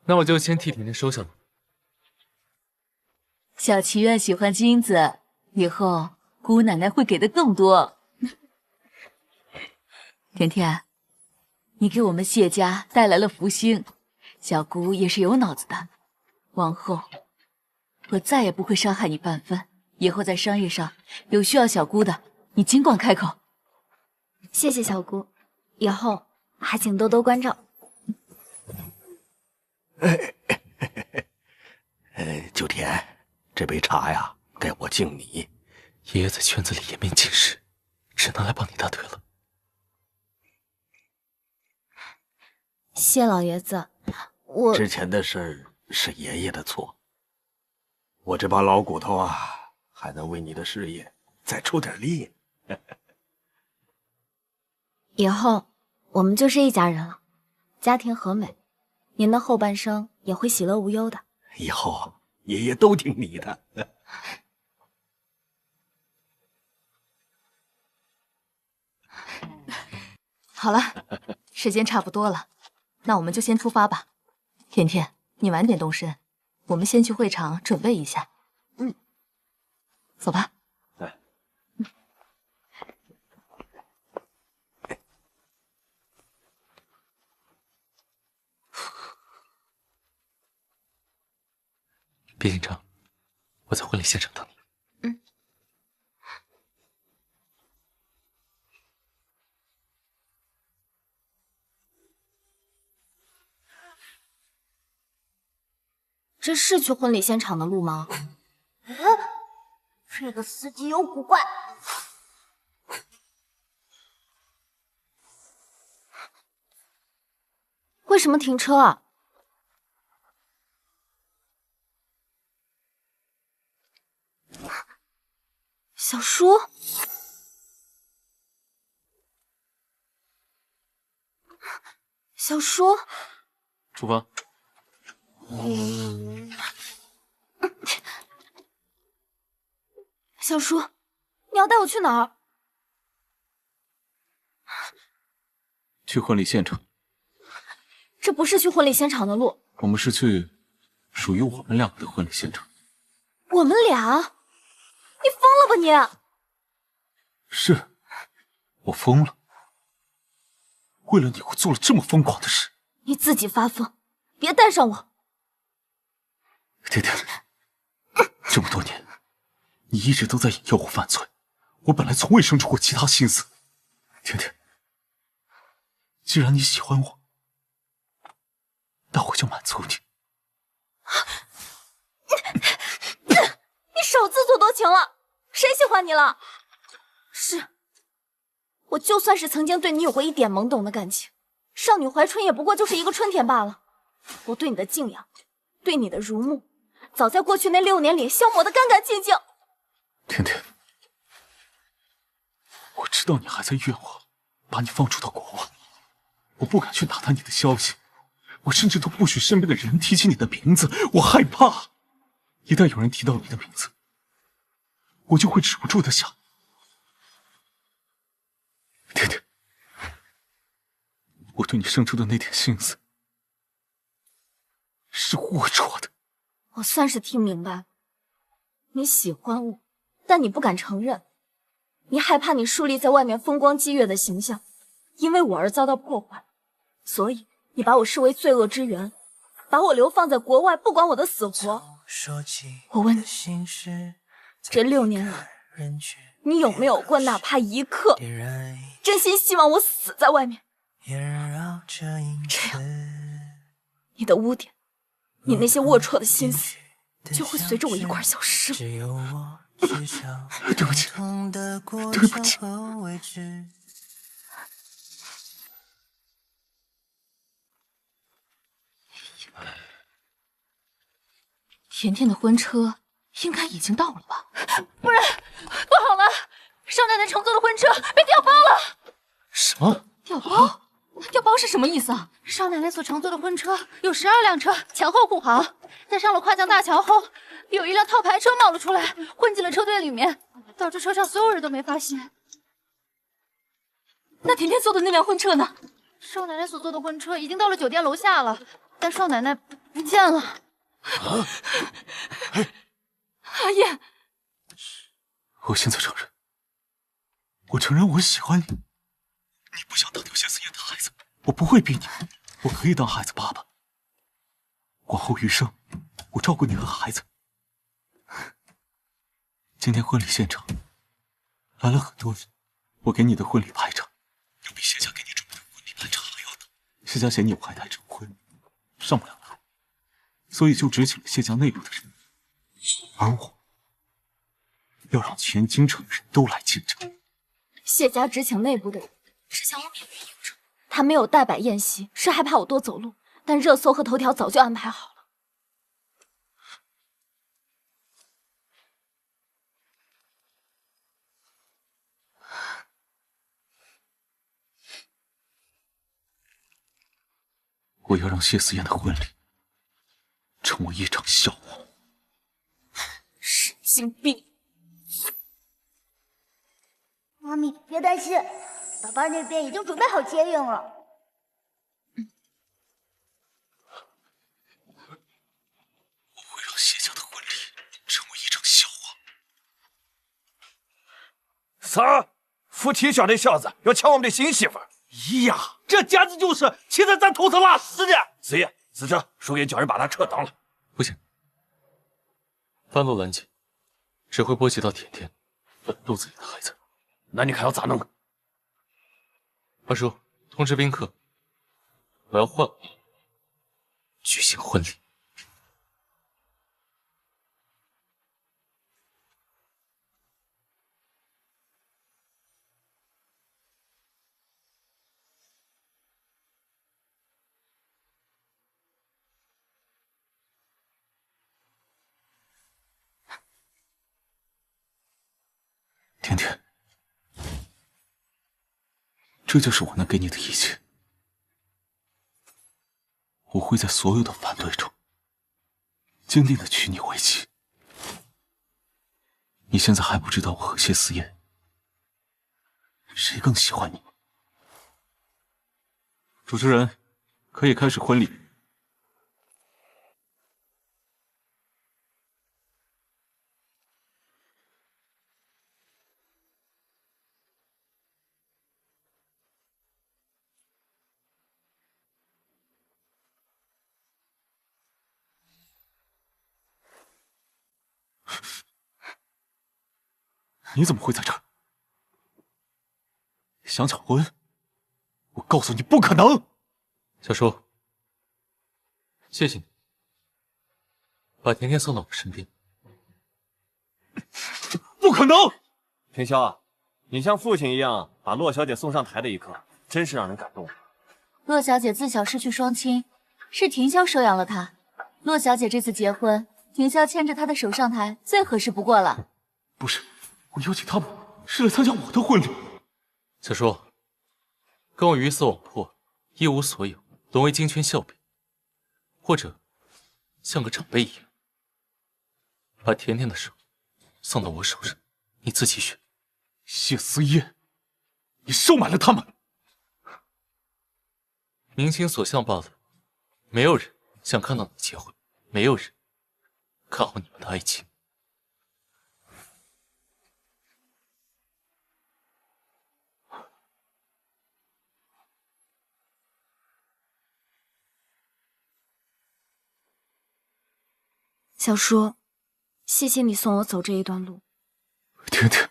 那我就先替甜甜收下了。小祈愿喜欢金子，以后姑奶奶会给的更多。甜甜，你给我们谢家带来了福星，小姑也是有脑子的。往后，我再也不会伤害你半分。以后在商业上有需要小姑的，你尽管开口。谢谢小姑，以后还请多多关照。九田，这杯茶呀，该我敬你。爷爷在圈子里颜面尽失，只能来帮你大腿了。谢老爷子，我之前的事是爷爷的错，我这把老骨头啊，还能为你的事业再出点力。以后我们就是一家人了，家庭和美，您的后半生也会喜乐无忧的。以后爷爷都听你的。好了，时间差不多了，那我们就先出发吧。甜甜，你晚点动身，我们先去会场准备一下。嗯，走吧。来。别紧张，我在婚礼现场等你。这是去婚礼现场的路吗？这个司机有古怪。为什么停车啊？小叔，小叔，出发。小叔，你要带我去哪儿？去婚礼现场。这不是去婚礼现场的路。我们是去属于我们两个的婚礼现场。我们俩？你疯了吧你？是，我疯了。为了你，我做了这么疯狂的事。你自己发疯，别带上我。甜甜，这么多年，你一直都在引诱我犯罪，我本来从未生出过其他心思。甜甜，既然你喜欢我，那我就满足你。你少自作多情了，谁喜欢你了？是，我就算是曾经对你有过一点懵懂的感情，少女怀春也不过就是一个春天罢了。我对你的敬仰，对你的如沐，早在过去那6年里消磨得干干净净。甜甜，我知道你还在怨我，把你放逐到国外，我不敢去打探你的消息，我甚至都不许身边的人提起你的名字，我害怕，一旦有人提到你的名字，我就会止不住的想，甜甜，我对你生出的那点心思是龌龊的。我算是听明白了，你喜欢我，但你不敢承认，你害怕你树立在外面风光激越的形象因为我而遭到破坏，所以你把我视为罪恶之源，把我流放在国外，不管我的死活。我问你，这6年来，你有没有过哪怕一刻真心希望我死在外面？这样，你的污点，你那些龌龊的心思，就会随着我一块消失。对不起，对不起。甜甜的婚车应该已经到了吧？夫人，不好了，少奶奶乘坐的婚车被调包了。什么？调包？调包是什么意思啊？少奶奶所乘坐的婚车有12辆车，前后护航。在上了跨江大桥后，有一辆套牌车冒了出来，混进了车队里面，导致车上所有人都没发现。那甜甜坐的那辆婚车呢？少奶奶所坐的婚车已经到了酒店楼下了，但少奶奶不见了。阿燕，我现在承认，我承认我喜欢你。你不想当掉谢思燕的孩子，我不会逼你，我可以当孩子爸爸。往后余生，我照顾你和孩子。今天婚礼现场来了很多人，我给你的婚礼排场要比谢家给你准备的婚礼排场还要大。谢家嫌你怀胎成婚，上不了台，所以就只请了谢家内部的人，而我要让全京城的人都来见证。谢家只请内部的人，是想我免于应酬。他没有代摆宴席，是害怕我多走路，但热搜和头条早就安排好了。我要让谢思燕的婚礼成为一场笑话。神经病！妈咪，别担心，爸爸那边已经准备好接应了。啥？付天晓那小子要抢我们的新媳妇儿！哎呀，这简直就是骑在咱头上拉屎的！子夜，子正，叔给叫人把他扯当了。不行，半路拦截只会波及到甜甜和肚子里的孩子。那你看要咋弄？二叔，通知宾客，我要换举行婚礼。甜甜，这就是我能给你的一切。我会在所有的反对中，坚定的娶你为妻。你现在还不知道我和谢思燕谁更喜欢你吗？主持人，可以开始婚礼。你怎么会在这儿？想抢婚？我告诉你，不可能！小叔，谢谢你把甜甜送到我身边。不可能！平霄啊，你像父亲一样把洛小姐送上台的一刻，真是让人感动。洛小姐自小失去双亲，是婷霄收养了她。洛小姐这次结婚，婷霄牵着她的手上台，最合适不过了。不是。我邀请他们是来参加我的婚礼。小叔，跟我鱼死网破，一无所有，沦为金圈笑柄，或者像个长辈一样，把甜甜的手送到我手上，你自己选。谢思燕，你收买了他们。民心所向罢了，没有人想看到你结婚，没有人看好你们的爱情。小叔，谢谢你送我走这一段路。甜甜，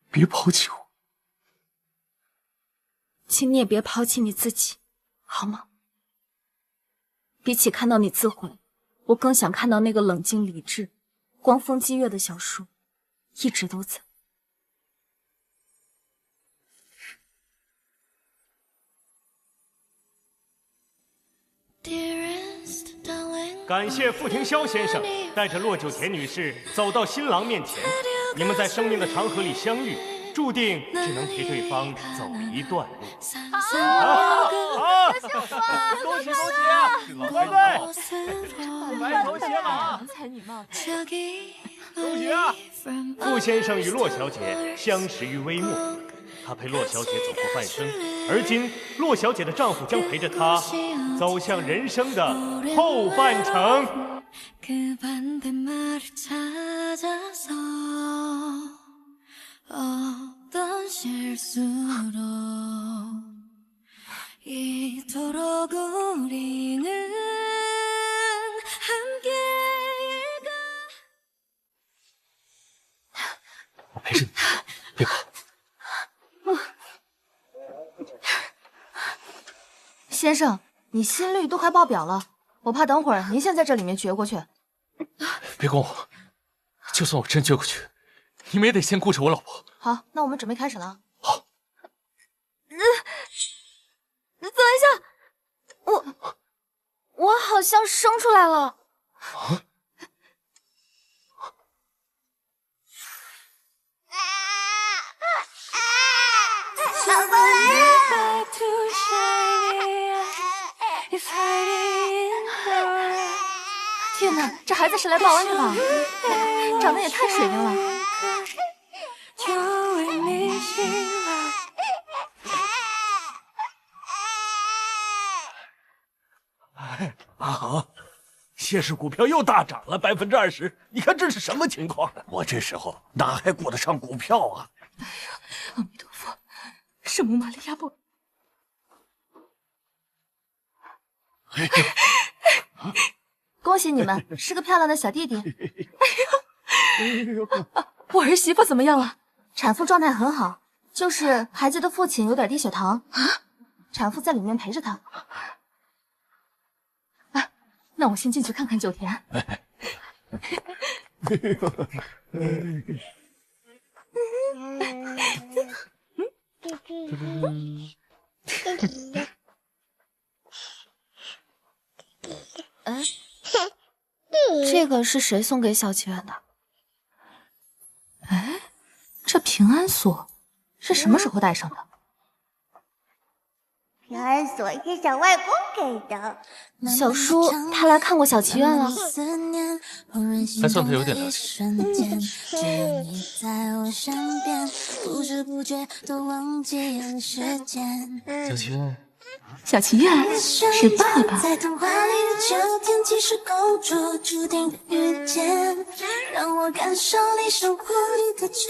别抛弃我，请你也别抛弃你自己，好吗？比起看到你自毁，我更想看到那个冷静理智、光风霁月的小叔一直都在。感谢傅庭霄先生带着骆九田女士走到新郎面前，你们在生命的长河里相遇，注定只能陪对方走一段路。恭喜恭喜，乖乖，白头偕老，郎才女貌的。恭喜啊！傅先生与骆小姐相识于微末，他陪骆小姐走过半生，而今骆小姐的丈夫将陪着她走向人生的后半程。我陪着你，别跑。先生，你心率都快爆表了，我怕等会儿您先在这里面撅过去。别管我，就算我真撅过去，你们也得先顾着我老婆。好，那我们准备开始了。好。等一下，我好像生出来了。啊！老公来了！天哪，这孩子是来报恩的吧？长得也太水灵了。啊，谢谢氏股票又大涨了20%，你看这是什么情况？我这时候哪还顾得上股票啊？哎呀，阿弥陀佛，圣母玛利亚不。恭喜你们，是个漂亮的小弟弟。我儿媳妇怎么样了？产妇状态很好，就是孩子的父亲有点低血糖啊。产妇在里面陪着他。啊，那我先进去看看九田。这个是谁送给小祈愿的？哎，这平安锁是什么时候戴上的？平安锁是小外公给的。小叔他来看过小祈愿了，还算他有点良心。小祈愿，小祈愿是爸爸。在童话里的秋天，其实公主注定的遇见，让我感受你守护你的眷。